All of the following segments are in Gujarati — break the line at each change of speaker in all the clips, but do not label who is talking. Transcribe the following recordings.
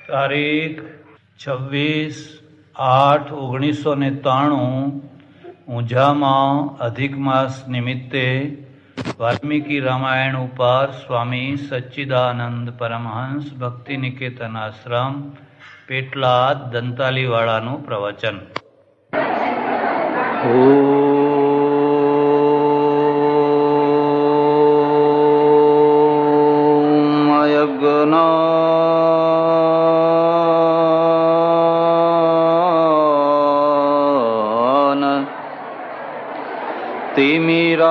તારીખ 26/8/1993 ઊંઝામાં અધિક માસ નિમિત્તે વાલ્મીકી રામાયણ ઉપર સ્વામી સચ્ચિદાનંદ પરમહંસ ભક્તિ નિકેતન આશ્રમ પેટલાદ દંતાલીવાળાનું પ્રવચન.
तिमिरान्धस्य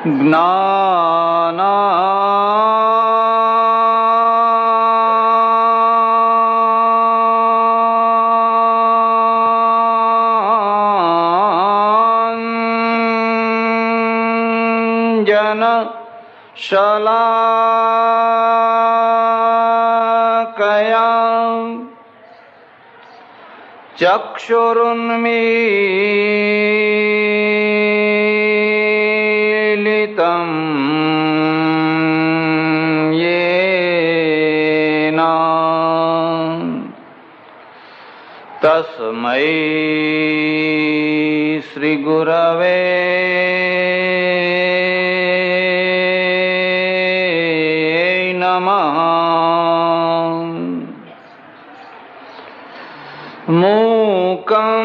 ज्ञानाञ्जन शलाकया चक्षुरुन्मीलितं येन तस्मै श्रीगुरवे नमः. मूकं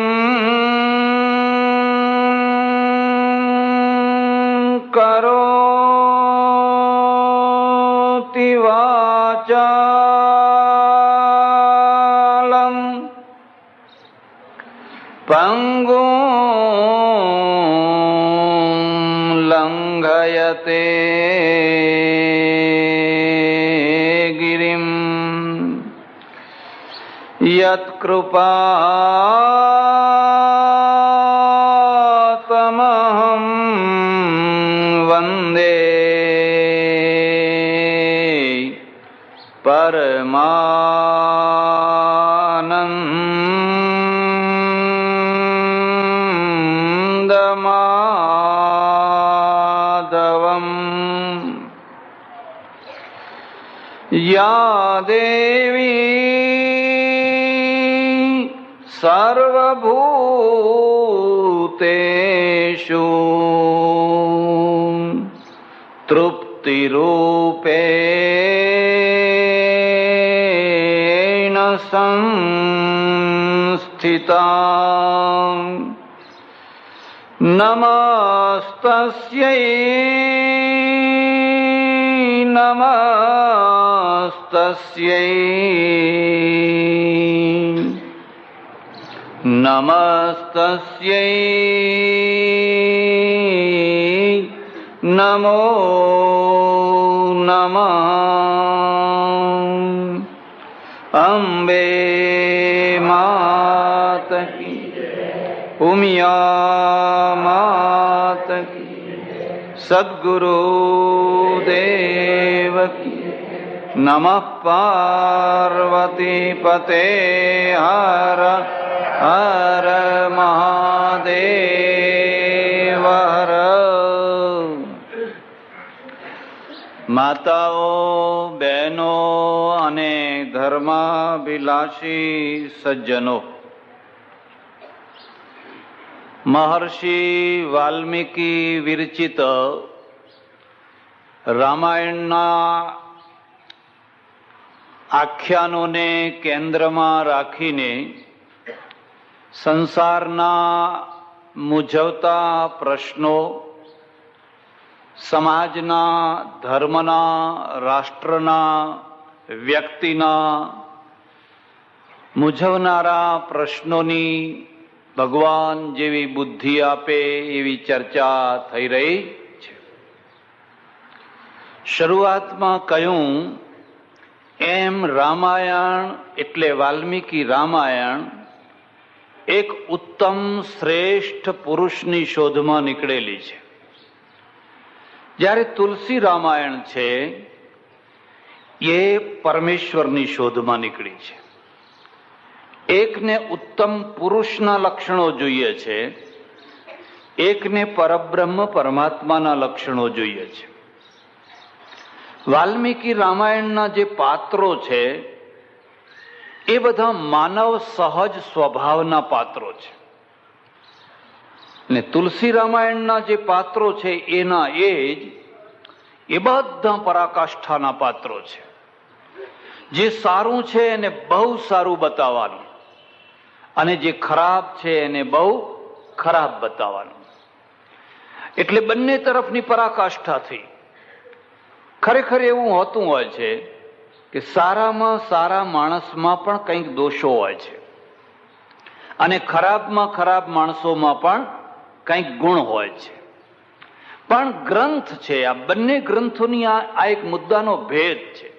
करोति वाचालं पंगुं लंघयते गिरिं यत्कृपातमहं वन्दे परमानन्दमाधवम्. या देवी सर्वभूतेषु तृप्तिरूपेण संस्थिता नमस्तस्यै नमस्तस्यै नमस्तस्यै नमो नमः. अम्बे मात की, उमिया मात की, सद्गुरु देव की. नमः पार्वती पते हर हर महादेव हर. માતાઓ, બહેનો અને ધર્માભિલાષી સજ્જનો, મહર્ષિ વાલ્મીકી વિરચિત રામાયણના આખ્યાનોને કેન્દ્રમાં રાખીને સંસારના મૂંઝવતા પ્રશ્નો, સમાજના, ધર્મના, રાષ્ટ્રના, વ્યક્તિના મૂંઝવનારા પ્રશ્નોની ભગવાન જેવી બુદ્ધિ આપે એવી ચર્ચા થઈ રહી છે. શરૂઆતમાં કહ્યું એમ રામાયણ એટલે વાલ્મીકી રામાયણ એક ઉત્તમ શ્રેષ્ઠ પુરુષની શોધમાં નીકળેલી છે. જ્યારે તુલસી રામાયણ છે એ પરમેશ્વરની શોધમાં નીકળી છે. એકને ઉત્તમ પુરુષના લક્ષણો જોઈએ છે, એકને પરબ્રહ્મ પરમાત્માના લક્ષણો જોઈએ છે. વાલ્મીકી રામાયણના જે પાત્રો છે એ બધા માનવ સહજ સ્વભાવના પાત્રો છે, ને તુલસી રામાયણના જે પાત્રો છે એના એ બધા પરાકાષ્ઠાના પાત્રો છે. જે સારું છે એને બહુ સારું બતાવવાનું, અને જે ખરાબ છે એને બહુ ખરાબ બતાવવાનું. એટલે બંને તરફની પરાકાષ્ઠા થઈ. ખરેખર એવું હોતું હોય છે કે સારામાં સારા માણસમાં પણ કંઈક દોષો હોય છે, અને ખરાબમાં ખરાબ માણસોમાં પણ કંઈક ગુણ હોય છે. પણ ગ્રંથ છે, આ બંને ગ્રંથોની આ એક મુદ્દાનો ભેદ છે.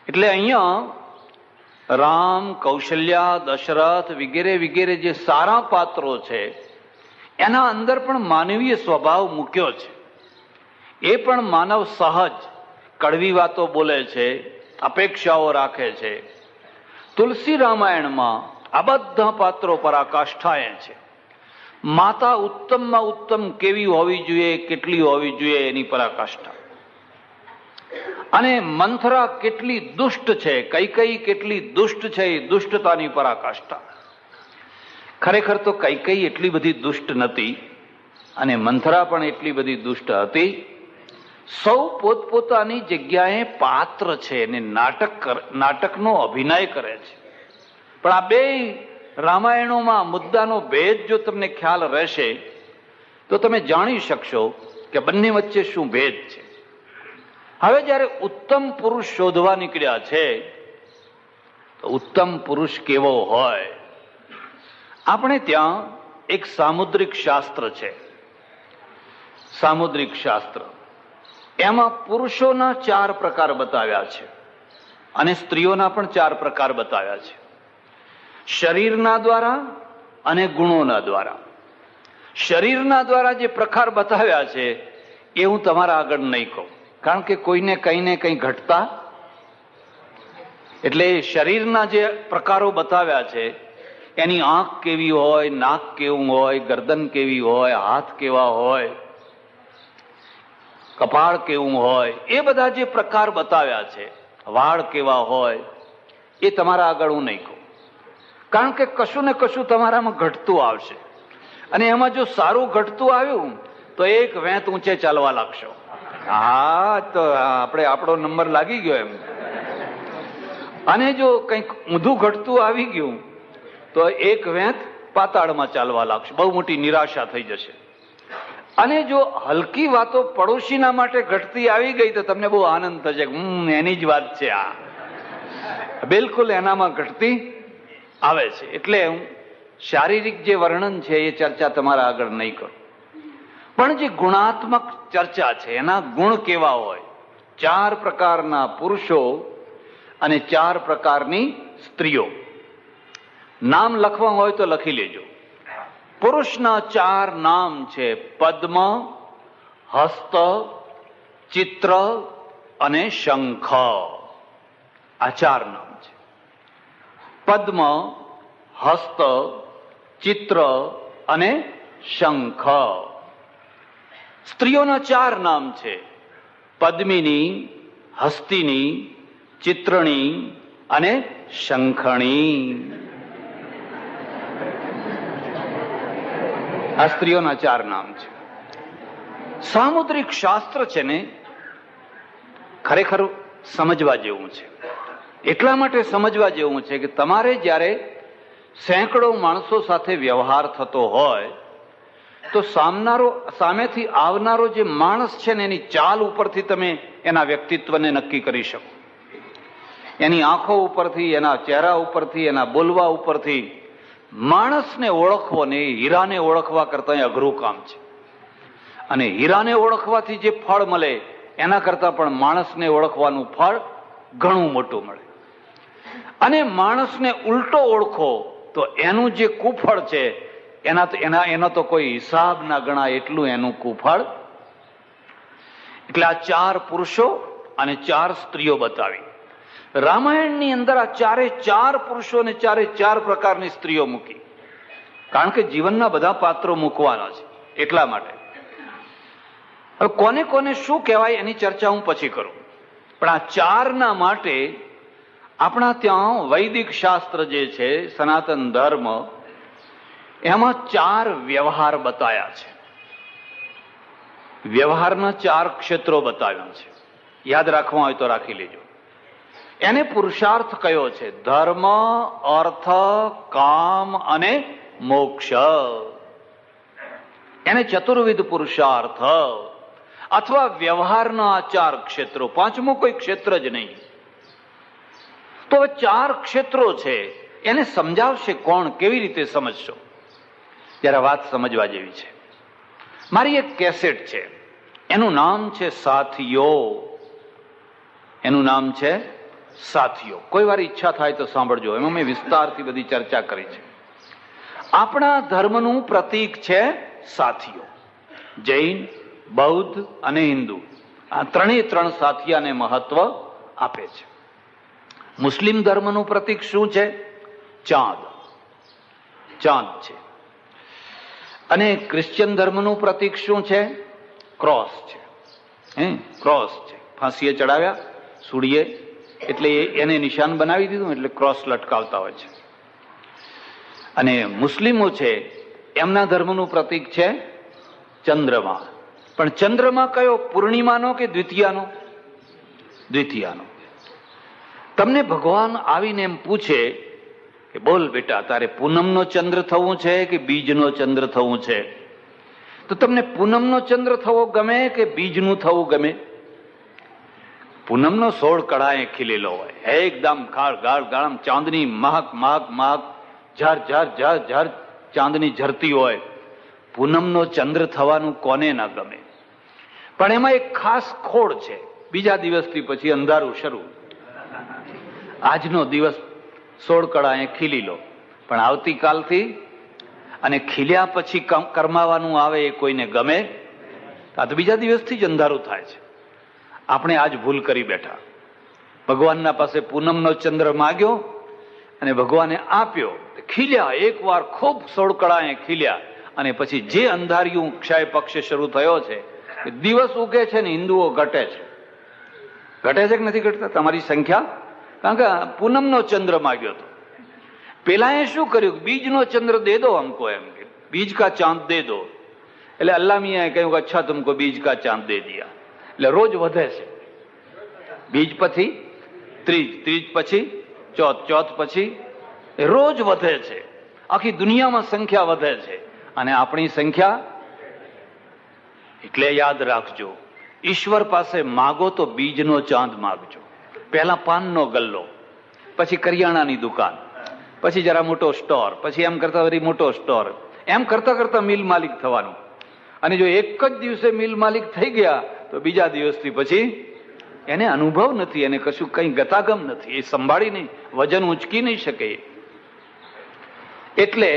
એટલે અહીંયા રામ, કૌશલ્યા, દશરથ વગેરે વગેરે જે સારા પાત્રો છે એના અંદર પણ માનવીય સ્વભાવ મૂક્યો છે. એ પણ માનવ સહજ કડવી વાતો બોલે છે, અપેક્ષાઓ રાખે છે. તુલસી રામાયણમાં આ બધા પાત્રો પરાકાષ્ઠાએ છે. માતા ઉત્તમમાં ઉત્તમ કેવી હોવી જોઈએ, કેટલી હોવી જોઈએ એની પરાકાષ્ઠા. અને મંથરા કેટલી દુષ્ટ છે, કૈકેયી કેટલી દુષ્ટ છે એ દુષ્ટતાની પરાકાષ્ઠા. ખરેખર તો કૈકેયી એટલી બધી દુષ્ટ નથી, અને મંથરા પણ એટલી બધી દુષ્ટ હતી. સૌ પોતપોતાની જગ્યાએ પાત્ર છે અને નાટકનો અભિનય કરે છે. પણ આ બે રામાયણોમાં મુદ્દાનો ભેદ જો તમને ખ્યાલ રહેશે તો તમે જાણી શકશો કે બંને વચ્ચે શું ભેદ છે. હવે જયારે ઉત્તમ પુરુષ શોધવા નીકળ્યા છે તો ઉત્તમ પુરુષ કેવો હોય? આપણે ત્યાં એક સામુદ્રિક શાસ્ત્ર છે, સામુદ્રિક શાસ્ત્ર. એમાં પુરુષોના 4 પ્રકાર બતાવ્યા છે અને સ્ત્રીઓના પણ 4 પ્રકાર બતાવ્યા છે, શરીરના દ્વારા અને ગુણોના દ્વારા. શરીરના દ્વારા જે પ્રકાર બતાવ્યા છે એ હું તમારા આગળ નહીં કહું, કારણ કે કોઈને કંઈ ને કંઈ ઘટતા. એટલે શરીરના જે પ્રકારો બતાવ્યા છે એની આંખ કેવી હોય, નાક કેવું હોય, ગરદન કેવી હોય, હાથ કેવા હોય, કપાળ કેવું હોય, એ બધા જે પ્રકાર બતાવ્યા છે, વાળ કેવા હોય, એ તમારા આગળ હું નહીં કહું. કારણ કે કશું ને કશું તમારામાં ઘટતું આવશે, અને એમાં જો સારું ઘટતું આવ્યું તો એક વેંત ઊંચે ચાલવા લાગશો. હા, તો આપણો નંબર લાગી ગયો એમ. અને જો કંઈક ઊંધું ઘટતું આવી ગયું તો એક વેંત પાતાળમાં ચાલવા લાગશે, બહુ મોટી નિરાશા થઈ જશે. અને જો હલકી વાતો પડોશીના માટે ઘટતી આવી ગઈ તો તમને બહુ આનંદ થશે, એની જ વાત છે આ, બિલકુલ એનામાં ઘટતી આવે છે. એટલે હું શારીરિક જે વર્ણન છે એ ચર્ચા તમારા આગળ નહીં કરું, પણ જે ગુણાત્મક ચર્ચા છે, એના ગુણ કેવા હોય. 4 પ્રકારના પુરુષો અને 4 પ્રકારની સ્ત્રીઓ. નામ લખવા હોય તો લખી લેજો. પુરુષના 4 નામ છે પદ્મ, હસ્ત, ચિત્ર અને શંખ. આ 4 નામ છે. પદ્મ, હસ્ત, ચિત્ર અને શંખ. સ્ત્રીઓના 4 નામ છે પદ્મિની, હસ્તિની, ચિત્રણી અને શંખણી. આ સ્ત્રીઓના 4 નામ છે. સામુદ્રિક શાસ્ત્ર છે ને ખરેખર સમજવા જેવું છે. એટલા માટે સમજવા જેવું છે કે તમારે જ્યારે સેંકડો માણસો સાથે વ્યવહાર થતો હોય તો સામેથી આવનારો જે માણસ છે ને એની ચાલ ઉપરથી તમે એના વ્યક્તિત્વને નક્કી કરી શકો. એની આંખો ઉપરથી, એના ચહેરા ઉપરથી, એના બોલવા ઉપરથી માણસને ઓળખવો ને હીરાને ઓળખવા કરતા અઘરું કામ છે. અને હીરાને ઓળખવાથી જે ફળ મળે એના કરતા પણ માણસને ઓળખવાનું ફળ ઘણું મોટું મળે. અને માણસને ઉલટો ઓળખો તો એનું જે કુફળ છે એનો તો કોઈ હિસાબ ના ગણાય, એટલું એનું કુફળ. એટલે આ 4 પુરુષો અને 4 સ્ત્રીઓ બતાવી. રામાયણની અંદર આ 4 પુરુષો અને 4 પ્રકારની સ્ત્રીઓ મૂકી, કારણ કે જીવનના બધા પાત્રો મૂકવાના છે એટલા માટે. હવે કોને કોને શું કહેવાય એની ચર્ચા હું પછી કરું. પણ આ ચારના માટે આપણા ત્યાં વૈદિક શાસ્ત્ર જે છે, સનાતન ધર્મ, એમાં 4 વ્યવહાર બતાયા છે. વ્યવહારના 4 ક્ષેત્રો બતાવ્યા છે. યાદ રાખવા હોય તો રાખી લેજો. એને પુરુષાર્થ કયો છે? ધર્મ, અર્થ, કામ અને મોક્ષ. એને ચતુર્વિધ પુરુષાર્થ અથવા વ્યવહારના 4 ક્ષેત્રો. 5મું કોઈ ક્ષેત્ર જ નહીં. તો 4 ક્ષેત્રો છે, એને સમજાવશે કોણ? કેવી રીતે સમજશો? ત્યારે વાત સમજવા જેવી છે. મારી એક કેસેટ છે, એનું નામ છે સાથીઓ. એનું નામ છે સાથીઓ. કોઈ વાર ઈચ્છા થાય તો સાંભળજો. એમાં મેં વિસ્તારથી બધી ચર્ચા કરી છે. આપણા ધર્મનું પ્રતીક છે સાથીઓ. જૈન, બૌદ્ધ અને હિન્દુ, આ 3 સાથિયાને મહત્વ આપે છે. મુસ્લિમ ધર્મનું પ્રતીક શું છે? ચાંદ. ચાંદ છે. અને ક્રિશ્ચિયન ધર્મનું પ્રતીક શું છે? ક્રોસ છે. ક્રોસ છે. ફાંસીએ ચડાવ્યા, સૂળીએ, એટલે એને નિશાન બનાવી દીધું, એટલે ક્રોસ લટકાવતા હોય છે. અને મુસ્લિમો છે, એમના ધર્મનું પ્રતીક છે ચંદ્રમા. પણ ચંદ્રમા કયો? પૂર્ણિમાનો કે દ્વિતીયાનો? દ્વિતીયાનો. તમને ભગવાન આવીને એમ પૂછે કે બોલ બેટા, તારે પૂનમનો ચંદ્ર થવું છે કે બીજનો ચંદ્ર થવું છે? તો તમને પૂનમનો ચંદ્ર થવો ગમે કે બીજનું થવું ગમે? પૂનમનો 16 કળાએ ખીલેલો હોય, એકદમ ગાળ ચાંદની મહક ઝર ઝર ઝર ઝર ચાંદની ઝરતી હોય. પૂનમનો ચંદ્ર થવાનું કોને ના ગમે? પણ એમાં એક ખાસ ખોડ છે. બીજા દિવસથી પછી અંધારું શરૂ. આજનો દિવસ 16 કળાએ ખીલી લો, પણ આવતીકાલથી અને ખીલ્યા પછી કરમાવાનું આવે એ કોઈને ગમે? આ તો બીજા દિવસથી જ અંધારું થાય છે. આપણે આજ ભૂલ કરી બેઠા. ભગવાનના પાસે પૂનમનો ચંદ્ર માગ્યો અને ભગવાને આપ્યો. ખીલ્યા, એકવાર ખૂબ 16 કળાએ ખીલ્યા, અને પછી જે અંધારિયું ક્ષય પક્ષ શરૂ થયો છે, દિવસ ઉગે છે ને હિન્દુઓ ઘટે છે. ઘટે છે કે નથી ઘટતા? તમારી સંખ્યા. કારણ કે પૂનમનો ચંદ્ર માગ્યો હતો. પેલા એ શું કર્યું? બીજનો ચંદ્ર દે દો હમકો, એમ કે બીજ કા ચાંદ દે દો. એટલે અલ્લાહ મિયાએ કહ્યું કે અચ્છા તુમકો બીજ કા ચાંદ દે દિયા. એટલે રોજ વધે છે. બીજ પછી ત્રીજ, ત્રીજ પછી ચોથ, ચોથ પછી રોજ વધે છે. આખી દુનિયામાં સંખ્યા વધે છે અને આપણી સંખ્યા. એટલે યાદ રાખજો, ઈશ્વર પાસે માગો તો બીજનો ચાંદ માગજો. પહેલા પાનનો ગલ્લો, પછી કરિયાણાની દુકાન, પછી જરા મોટો સ્ટોર, પછી એમ કરતા વળી મોટો સ્ટોર, એમ કરતા કરતા મિલ માલિક થવાનું. અને જો એક જ દિવસે મિલ માલિક થઈ ગયા તો બીજા દિવસથી પછી એને અનુભવ નથી, એને કશું કઈ ગતાગમ નથી, એ સંભાળી નહીં, વજન ઉંચકી નહીં શકે. એટલે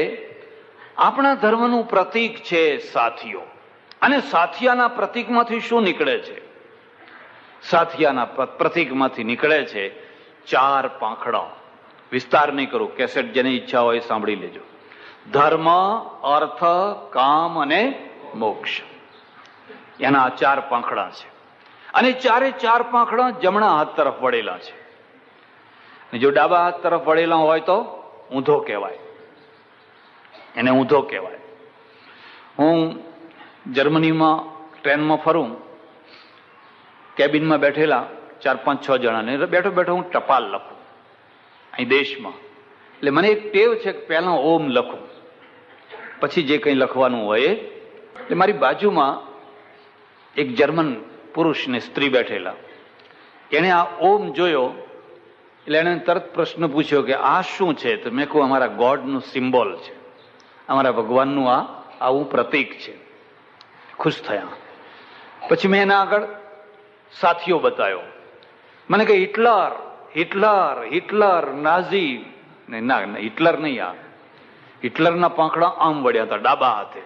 આપણા ધર્મનું પ્રતીક છે સાથીઓ. અને સાથિયાના પ્રતીકમાંથી શું નીકળે છે? સાથિયાના પ્રતીકમાંથી નીકળે છે 4 પાંખડા. વિસ્તાર નહીં કરું, કેસેટ જેને ઈચ્છા હોય સાંભળી લેજો. ધર્મ, અર્થ, કામ અને મોક્ષ, એના 4 પાંખડા છે. અને 4 પાંખડા જમણા હાથ તરફ વળેલા છે. જો ડાબા હાથ તરફ વળેલા હોય તો ઊંધો કહેવાય, એને ઊંધો કહેવાય. હું જર્મનીમાં ટ્રેનમાં ફરું, કેબિનમાં બેઠેલા 4, 5, 6 જણાને બેઠો બેઠો હું ટપાલ લખું અહીં દેશમાં. એટલે મને એક ટેવ છે કે પહેલા ઓમ લખું, પછી જે કંઈ લખવાનું હોય. એટલે મારી બાજુમાં એક જર્મન પુરુષ ને સ્ત્રી બેઠેલા. એને આ ઓમ જોયો એટલે એને તરત પ્રશ્ન પૂછ્યો કે આ શું છે? તો મેં કહું અમારા ગોડનું સિમ્બોલ છે, અમારા ભગવાનનું આ આવું પ્રતીક છે. ખુશ થયા. પછી મેં એના આગળ સાથીઓ બતાવ્યો. મને કે હિટલર, હિટલર, હિટલર, નાઝી. ના, હિટલર નહીં. આ હિટલરના પાંખડા આમ વળ્યા હતા ડાબા હાથે,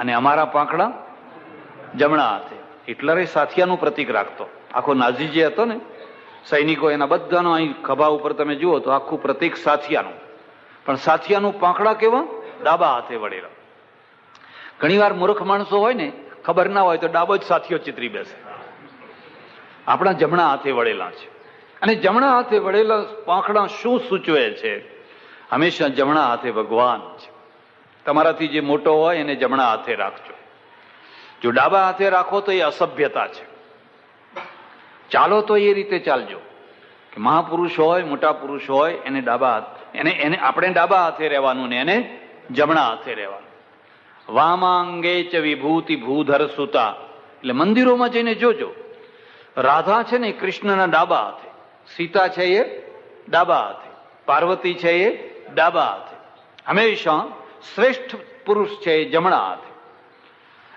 અને અમારા પાંખડા જમણા હાથે. હિટલર એ સાથિયાનું પ્રતીક રાખતો. આખો નાઝી જે હતો ને, સૈનિકો, એના બધાનો અહીં ખભા ઉપર તમે જુઓ તો આખું પ્રતીક સાથિયાનું. પણ સાથિયાનું પાંખડા કેવા? ડાબા હાથે વળેલા. ઘણી વાર મૂર્ખ માણસો હોય ને, ખબર ના હોય તો ડાબો જ સાથીઓ ચિતરી બેસે. આપણા જમણા હાથે વળેલા છે. અને જમણા હાથે વળેલા પાંખડા શું સૂચવે છે? હંમેશા જમણા હાથે ભગવાન છે. તમારાથી જે મોટો હોય એને જમણા હાથે રાખજો. જો ડાબા હાથે રાખો તો એ અસભ્યતા છે. ચાલો તો એ રીતે ચાલજો કે મહાપુરુષ હોય, મોટા પુરુષ હોય, એને ડાબા હાથ એને આપણે ડાબા હાથે રહેવાનું ને એને જમણા હાથે રહેવાનું. વામાંગે ચ વિભૂતિ ભૂધર સુતા, એટલે મંદિરોમાં જઈને જોજો, રાધા છે ને કૃષ્ણના ડાબા હાથે, સીતા છે એ ડાબા હાથે, પાર્વતી છે એ ડાબા હાથે, હંમેશા શ્રેષ્ઠ પુરુષ છે એ જમણા હાથે.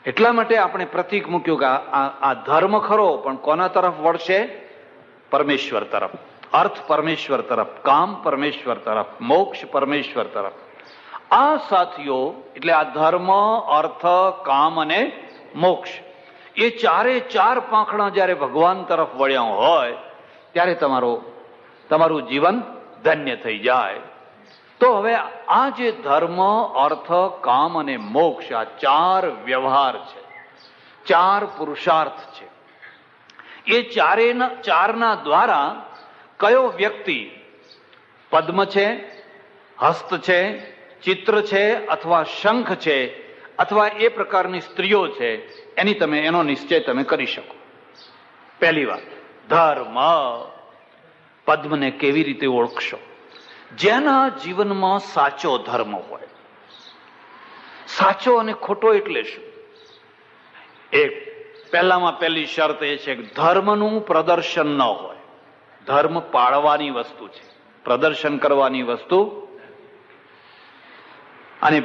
એટલા માટે આપણે પ્રતીક મૂક્યું કે આ ધર્મ ખરો, પણ કોના તરફ વળશે? પરમેશ્વર તરફ. અર્થ પરમેશ્વર તરફ, કામ પરમેશ્વર તરફ, મોક્ષ પરમેશ્વર તરફ. આ સાથીઓ એટલે આ ધર્મ, અર્થ, કામ અને મોક્ષ, એ ચારે ચાર પાંખડા જયારે ભગવાન તરફ વળ્યા હોય ત્યારે તમારું જીવન ધન્ય થઈ જાય. તો હવે આ જે ધર્મ, અર્થ, કામ અને મોક્ષ, આ ચાર વ્યવહાર છે, ચાર પુરુષાર્થ છે. એ ચારના દ્વારા કયો વ્યક્તિ પદ્મ છે, હસ્ત છે, ચિત્ર છે, અથવા શંખ છે, અથવા એ પ્રકારની સ્ત્રીઓ છે, એનો નિશ્ચય તમે કરી શકો. પહેલી વાત, ધર્મ. પદ્મને કેવી રીતે ઓળખશો? જેના જીવનમાં સાચો ધર્મ હોય. સાચો અને ખોટો એટલે શું? એક પહેલામાં પહેલી શરત એ છે કે ધર્મનું પ્રદર્શન ન હોય. ધર્મ પાળવાની વસ્તુ છે, પ્રદર્શન કરવાની વસ્તુ. અને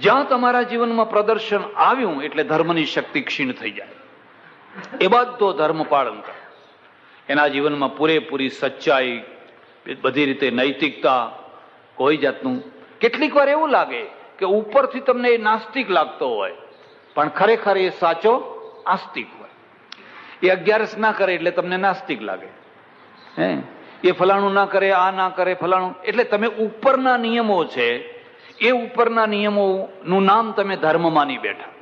જ્યાં તમારા જીવનમાં પ્રદર્શન આવ્યું એટલે ધર્મની શક્તિ ક્ષીણ થઈ જાય. એ બધો ધર્મ પાલન કરે, એના જીવનમાં પૂરેપૂરી સચ્ચાઈ, બધી રીતે નૈતિકતા, કોઈ જાતનું. કેટલીક વાર એવું લાગે કે ઉપરથી તમને એ નાસ્તિક લાગતો હોય, પણ ખરેખર એ સાચો આસ્તિક હોય. એ 11 ના કરે એટલે તમને નાસ્તિક લાગે, એ ફલાણું ના કરે, આ ના કરે, ફલાણું. એટલે તમે ઉપરના નિયમો છે, એ ઉપરના નિયમોનું નામ તમે ધર્મ માની બેઠા,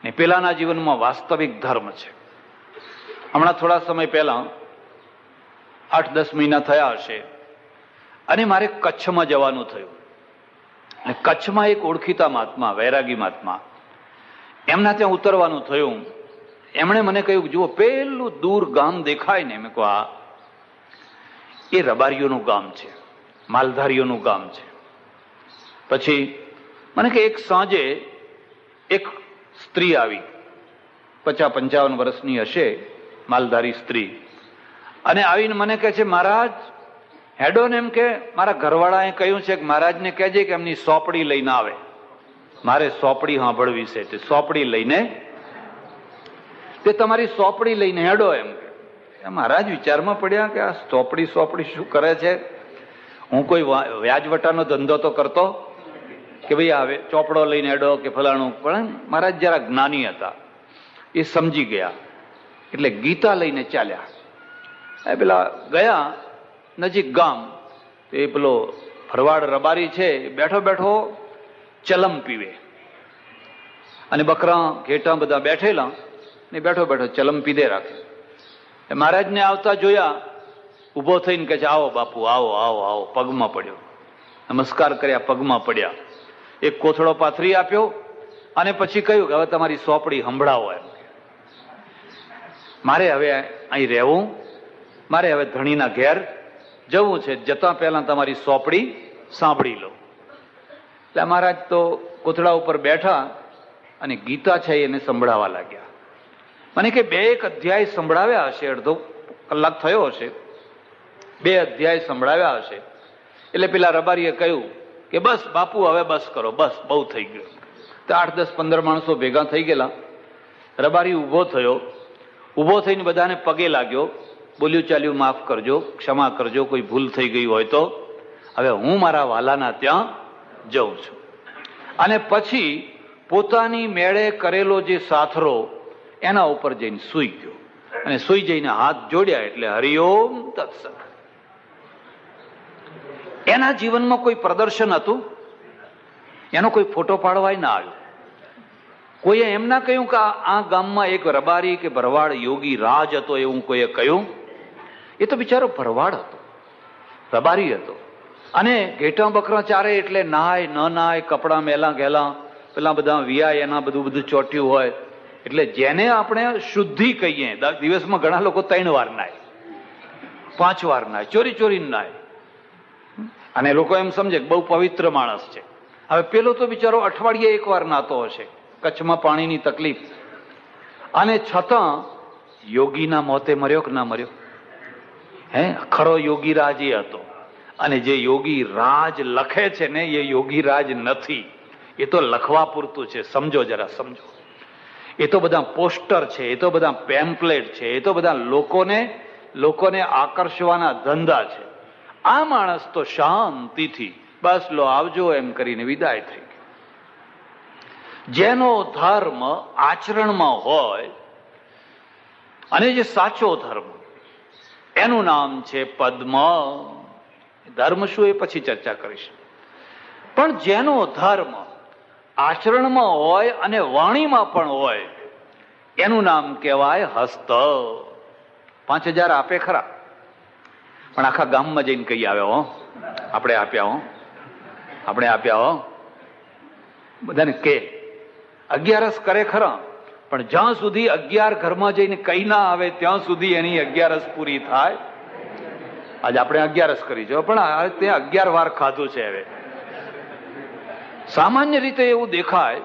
ને પેલાના જીવનમાં વાસ્તવિક ધર્મ છે. હમણાં થોડા સમય પહેલા 8-10 મહિના થયા હશે, અને મારે કચ્છમાં જવાનું થયું. અને કચ્છમાં એક ઓળખીતા મહાત્મા, વૈરાગી મહાત્મા, એમના ત્યાં ઉતરવાનું થયું. એમણે મને કહ્યું, જુઓ પેલું દૂર ગામ દેખાય ને, મેં કહ્યું હા, એ રબારીઓનું ગામ છે, માલધારીઓનું ગામ છે. પછી મને કે એક સાંજે એક સ્ત્રી આવી, 50-55 વર્ષની હશે, માલધારી સ્ત્રી, અને આવીને મને કહે છે, મહારાજ હેડો ને, એમ કે મારા ઘરવાળાએ કહ્યું છે કે મહારાજને કહેજે કે એમની સોપડી લઈને આવે, મારે સોપડી સાંભળવી છે. તે સોપડી લઈને, તે તમારી સોપડી લઈને હેડો એમ કે. મહારાજ વિચારમાં પડ્યા કે આ સોપડી શું કરે છે? હું કોઈ વ્યાજવટાનો ધંધો તો કરતો કે ભાઈ આવે ચોપડો લઈને હેડો કે ફલાણું? પણ મહારાજ જરા જ્ઞાની હતા, એ સમજી ગયા, એટલે ગીતા લઈને ચાલ્યા. પેલા ગયા નજીક ગામ, એ પેલો ભરવાડ રબારી છે, બેઠો બેઠો ચલમ પીવે, અને બકરા ઘેટા બધા બેઠેલા ને બેઠો બેઠો ચલમ પીધે રાખે. મહારાજને આવતા જોયા, ઉભો થઈને કહે છે, આવો બાપુ, આવો આવો આવો. પગમાં પડ્યો, નમસ્કાર કર્યા, પગમાં પડ્યા, એક કોથળો પાથરી આપ્યો, અને પછી કહ્યું કે હવે તમારી સોપડી સંભળાવો એમ. મારે હવે અહીં રહેવું, મારે હવે ધણીના ઘેર જવું છે, જતા પહેલા તમારી સોપડી સાંભળી લો. એટલે મહારાજ તો કોથળા ઉપર બેઠા અને ગીતા છે એને સંભળાવા લાગ્યા. મને કે 2 અધ્યાય સંભળાવ્યા હશે, અડધો કલાક થયો હશે, 2 અધ્યાય સંભળાવ્યા હશે. એટલે પેલા રબારીએ કહ્યું કે બસ બાપુ, હવે બસ કરો, બસ બહુ થઈ ગયું. તો 8-10-15 માણસો ભેગા થઈ ગયેલા. રબારી ઉભો થયો, ઉભો થઈને બધાને પગે લાગ્યો, બોલ્યું, ચાલ્યું, માફ કરજો, ક્ષમા કરજો, કોઈ ભૂલ થઈ ગઈ હોય તો, હવે હું મારા વાલાના ત્યાં જઉં છું. અને પછી પોતાની મેળે કરેલો જે સાથરો એના ઉપર જઈને સૂઈ ગયો, અને સૂઈ જઈને હાથ જોડ્યા, એટલે હરિઓમ તત્સત. એના જીવનમાં કોઈ પ્રદર્શન હતું, એનો કોઈ ફોટો પાડવાય ના આવ્યો, કોઈએ એમ ના કહ્યું કે આ ગામમાં એક રબારી કે ભરવાડ યોગી રાજ હતો એવું કોઈએ કહ્યું? એ તો બિચારો ભરવાડ હતો, રબારી હતો. અને ઘેટા બકરા ચારે એટલે નાય ન નાય, કપડા મેલા ગેલા, પેલા બધા વિયા એના બધું ચોટ્યું હોય. એટલે જેને આપણે શુદ્ધિ કહીએ, દિવસમાં ઘણા લોકો 3 વાર નાય, 5 વાર નાય, ચોરી નાય, અને લોકો એમ સમજે કે બહુ પવિત્ર માણસ છે. હવે પેલો તો બિચારો અઠવાડિયે 1 વાર નાતો હશે, કચ્છમાં પાણીની તકલીફ, અને છતાં યોગીના મોતે મર્યો કે ના મર્યો? ખરો યોગી રાજ એ હતો. અને જે યોગી રાજ લખે છે ને, એ યોગી રાજ નથી, એ તો લખવા પૂરતું છે. સમજો, જરા સમજો. એ તો બધા પોસ્ટર છે, એ તો બધા પેમ્પલેટ છે, એ તો બધા લોકોને આકર્ષવાના ધંધા છે. આ માણસ તો શાંતિથી બસ લો આવજો એમ કરીને વિદાય થઈ ગયો. જેનો ધર્મ આચરણમાં હોય, અને જે સાચો ધર્મ, એનું નામ છે પદ્મ. ધર્મ શું એ પછી ચર્ચા કરીશ. પણ જેનો ધર્મ આચરણમાં હોય અને વાણીમાં પણ હોય, એનું નામ કહેવાય હસ્ત. 5000 આપે ખરા, પણ આખા ગામમાં જઈને કહી આવ્યા હો, આપણે આપ્યા હો, બધાને કે 11 કરે ખરા, પણ જ્યાં સુધી 11 ઘરમાં જઈને કઈ ના આવે ત્યાં સુધી એની 11 પૂરી થાય. આજે આપણે 11 કરી છે, પણ ત્યાં 11 વાર ખાધું છે. હવે સામાન્ય રીતે એવું દેખાય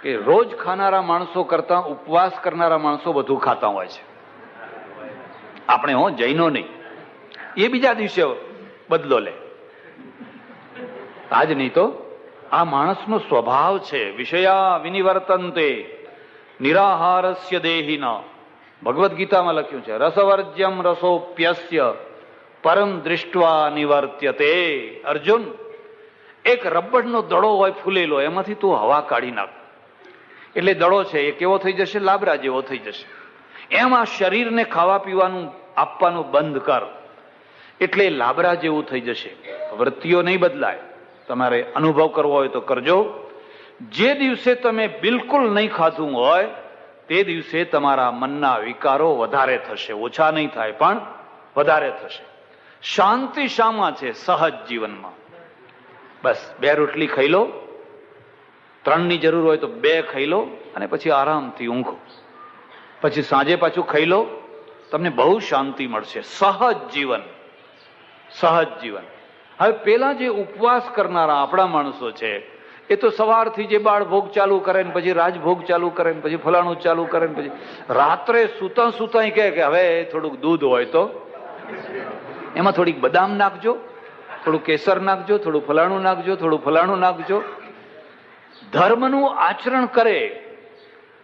કે રોજ ખાનારા માણસો કરતા ઉપવાસ કરનારા માણસો વધુ ખાતા હોય છે. આપણે જૈનો નહીં, એ બીજા દિવસે બદલો લે, આજ નહીં તો આ માણસનો સ્વભાવ છે. વિષયા વિનિવર્તન્તે નિરાહારસ્ય દેહિના, ભગવદ્ ગીતામાં લખ્યું છે, રસવર્જ્યમ રસોપ્યસ્ય પરમ દૃષ્ટવા નિવર્ત્યતે. અર્જુન, એક રબરનો દડો હોય ફૂલેલો, એમાંથી તું હવા કાઢી નાખ, એટલે દડો છે એ કેવો થઈ જશે? લાબરા જેવો થઈ જશે. એમ આ શરીરને ખાવા પીવાનું આપવાનું બંધ કર, એટલે લાબરા જેવું થઈ જશે. વૃત્તિઓ નહીં બદલાય. તમારે અનુભવ કરવો હોય તો કરજો. જે દિવસે તમે બિલકુલ નહીં ખાધું હોય, તે દિવસે તમારા મનના વિકારો વધારે થશે. ઓછા નહીં થાય, પણ વધારે થશે. શાંતિ શામાં છે? સહજ જીવનમાં. બસ 2 રોટલી ખાઈ લો, 3ની જરૂર હોય તો 2 ખાઈ લો, અને પછી આરામથી ઊંઘો. પછી સાંજે પાછું ખાઈ લો, તમને બહુ શાંતિ મળશે. સહજ જીવન. હવે પેલા જે ઉપવાસ કરનારા આપણા માણસો છે, એ તો સવારથી જે બાળ ભોગ ચાલુ કરે ને પછી રાજભોગ ચાલુ કરે ને પછી ફલાણું ચાલુ કરે ને પછી રાત્રે સુતા કહે કે હવે થોડુંક દૂધ હોય તો એમાં થોડીક બદામ નાખજો, થોડું કેસર નાખજો, થોડું ફલાણું નાખજો. ધર્મનું આચરણ કરે,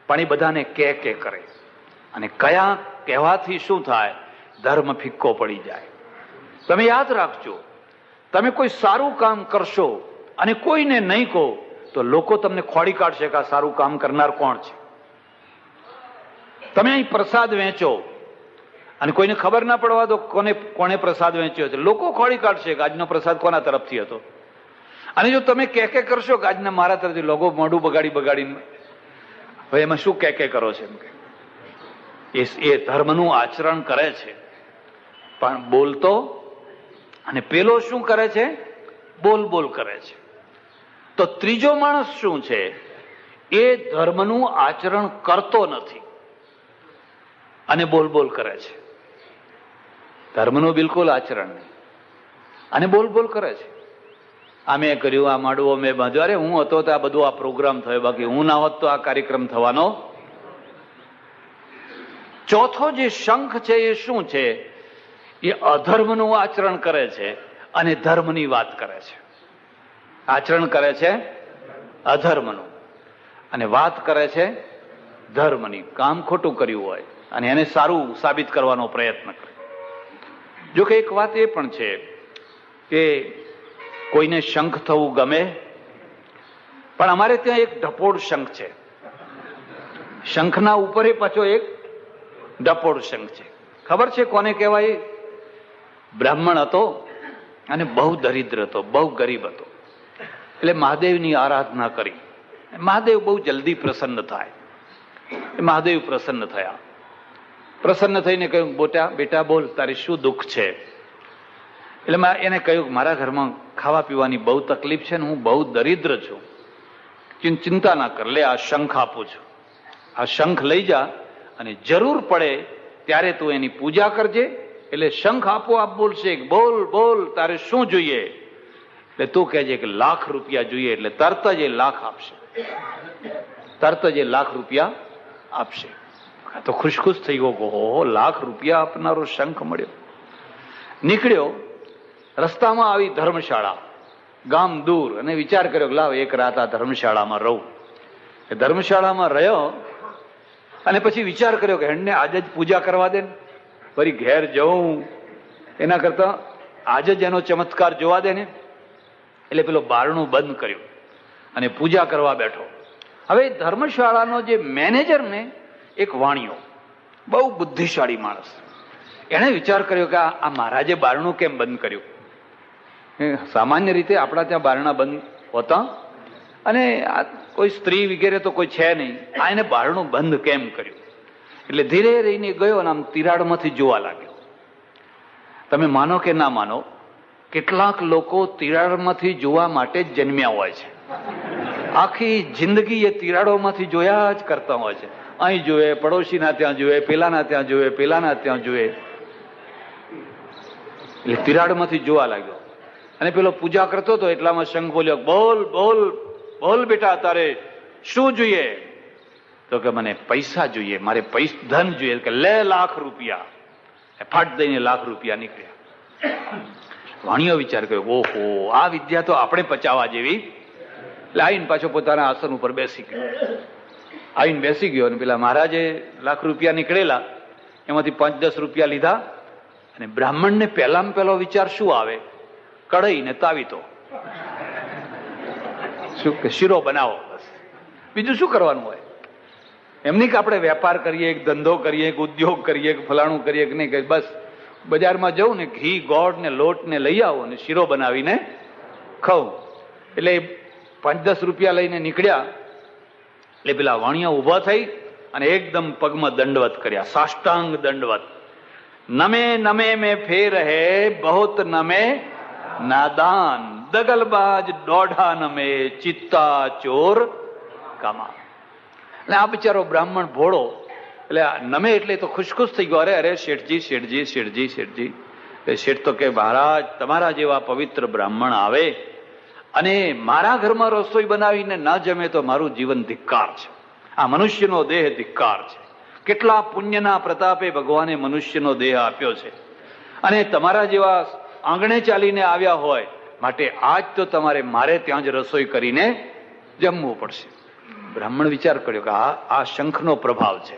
પણ એ બધાને કે કરે. અને કયા કહેવાથી શું થાય? ધર્મ ફિક્કો પડી જાય. તમે યાદ રાખજો, તમે કોઈ સારું કામ કરશો અને કોઈને નહીં કહો તો લોકો તમને ખોડી કાઢશે કે આ સારું કામ કરનાર કોણ છે. તમે અહીં પ્રસાદ વહેંચો અને કોઈને ખબર ના પડવા દો કોને પ્રસાદ વહેંચ્યો છે, લોકો ખોડી કાઢશે કે આજનો પ્રસાદ કોના તરફથી હતો. અને જો તમે કે કરશો કે આજના મારા તરફથી, લોકો મોઢું બગાડીને હવે એમાં શું કે કરો છો? એ ધર્મનું આચરણ કરે છે, પણ બોલતો. અને પેલો શું કરે છે? બોલ કરે છે. તો ત્રીજો માણસ શું છે? એ ધર્મનું આચરણ કરતો નથી અને બોલ કરે છે. ધર્મનું બિલકુલ આચરણ નહીં અને બોલ કરે છે. આ મેં કર્યું, આ માંડવો મેં બાંધ્યો, અરે હું હતો તો આ બધું આ પ્રોગ્રામ થયો, બાકી હું ના હોત તો આ કાર્યક્રમ થવાનો. ચોથો જે શંખ છે એ શું છે? એ અધર્મનું આચરણ કરે છે અને ધર્મની વાત કરે છે. આચરણ કરે છે અધર્મનું અને વાત કરે છે ધર્મની. કામ ખોટું કર્યું હોય અને એને સારું સાબિત કરવાનો પ્રયત્ન કરે. જો કે એક વાત એ પણ છે કે કોઈને શંખ થવું ગમે, પણ અમારે ત્યાં એક ડપોડ શંખ છે. શંખના ઉપર પાછો એક ડપોડ શંખ છે. ખબર છે કોને કહેવાય? બ્રાહ્મણ હતો અને બહુ દરિદ્ર હતો, બહુ ગરીબ હતો. એટલે મહાદેવની આરાધના કરી મહાદેવ બહુ જલ્દી પ્રસન્ન થાય. મહાદેવ પ્રસન્ન થયા. પ્રસન્ન થઈને કહ્યું, બેટા બોલ, તારી શું દુઃખ છે? એટલે એને કહ્યું, મારા ઘરમાં ખાવા પીવાની બહુ તકલીફ છે ને હું બહુ દરિદ્ર છું. ચિંતા ના કર, લે આ શંખ આપું છું. આ શંખ લઈ જા અને જરૂર પડે ત્યારે તું એની પૂજા કરજે. એટલે શંખ આપોઆપ બોલશે, બોલ બોલ તારે શું જોઈએ? એટલે તું કહેજે કે લાખ રૂપિયા જોઈએ. એટલે તરત જ એ લાખ આપશે. તરત જ એ લાખ રૂપિયા આપશે. તો ખુશ થઈ ગયો, ઓહો, લાખ રૂપિયા આપનારો શંખ મળ્યો. નીકળ્યો. રસ્તામાં આવી ધર્મશાળા, ગામ દૂર, અને વિચાર કર્યો કે લાવ એક રાત આ ધર્મશાળામાં રહું. એ ધર્મશાળામાં રહ્યો અને પછી વિચાર કર્યો કે હેડને આજે જ પૂજા કરવા દે, ફરી ઘેર જવું એના કરતા આજે જ એનો ચમત્કાર જોવા દે ને. એટલે પેલો બારણું બંધ કર્યું અને પૂજા કરવા બેઠો. હવે ધર્મશાળાનો જે મેનેજર ને એક વાણિયો, બહુ બુદ્ધિશાળી માણસ, એને વિચાર કર્યો કે આ મહારાજે બારણું કેમ બંધ કર્યું? સામાન્ય રીતે આપણા ત્યાં બારણા બંધ હોતા, અને આ કોઈ સ્ત્રી વગેરે તો કોઈ છે નહીં, આ એને બારણું બંધ કેમ કર્યું? એટલે ધીરે રહીને ગયો અને આમ તિરાડમાંથી જોવા લાગ્યો. તમે માનો કે ના માનો, કેટલાક લોકો તિરાડમાંથી જોવા માટે જ જન્મ્યા હોય છે. આખી જિંદગી એ તિરાડોમાંથી જોયા જ કરતા હોય છે. અહીં જોવે, પડોશીના ત્યાં જોવે, પેલાના ત્યાં જોવે, પેલાના ત્યાં જોવે. એટલે તિરાડમાંથી જોવા લાગ્યો. અને પેલો પૂજા કરતો હતો એટલામાં શંખ બોલ્યો, બોલ બોલ બોલ બેટા, તારે શું જોઈએ? તો કે મને પૈસા જોઈએ, મારે ધન જોઈએ. કે લે લાખ રૂપિયા. ફાટ દઈને લાખ રૂપિયા નીકળ્યા. વાણિયો વિચાર કર્યો, ઓહો, આ વિદ્યા તો આપણે પચાવવા જેવી. એટલે આવીને પાછો પોતાના આસન ઉપર બેસી ગયો. આવીને બેસી ગયો અને પેલા મહારાજે લાખ રૂપિયા નીકળેલા, એમાંથી 5-10 રૂપિયા લીધા. અને બ્રાહ્મણને પહેલામાં પહેલો વિચાર શું આવે? કઢાઈ ને તાવીતો, શું કે શીરો બનાવો, બસ. બીજું શું કરવાનું હોય? એમની કે આપણે વેપાર કરીએ, એક ધંધો કરીએ, એક ઉદ્યોગ કરીએ, કે ફલાણું કરીએ કે નહીં, કે બસ બજારમાં જવું ને ઘી ગોળ ને લોટ ને લઈ આવો ને શીરો બનાવીને ખાઉં. એટલે 5-10 રૂપિયા લઈને નીકળ્યા. એટલે પેલા વાણિયા ઉભા થઈ અને એકદમ પગમાં દંડવત કર્યા, સાષ્ટાંગ દંડવત. નમે નમે મેં ફેર હે બહોત નમે નાદાન, દગલબાજ દોઢા નમે ચિત્તા ચોર કામા. એટલે આ બિચારો બ્રાહ્મણ ભોળો, એટલે નમે એટલે તો ખુશ થઈ ગયો. અરે શેઠજી શેઠજી શેઠજી શેઠજી. એટલે શેઠ તો કે મહારાજ, તમારા જેવા પવિત્ર બ્રાહ્મણ આવે અને મારા ઘરમાં રસોઈ બનાવીને ના જમે તો મારું જીવન ધિક્કાર છે. આ મનુષ્યનો દેહ ધિક્કાર છે. કેટલા પુણ્યના પ્રતાપે ભગવાને મનુષ્યનો દેહ આપ્યો છે, અને તમારા જેવા આંગણે ચાલીને આવ્યા હોય માટે આજ તો મારે ત્યાં જ રસોઈ કરીને જમવું પડશે. બ્રાહ્મણ વિચાર કર્યો કે આ શંખનો પ્રભાવ છે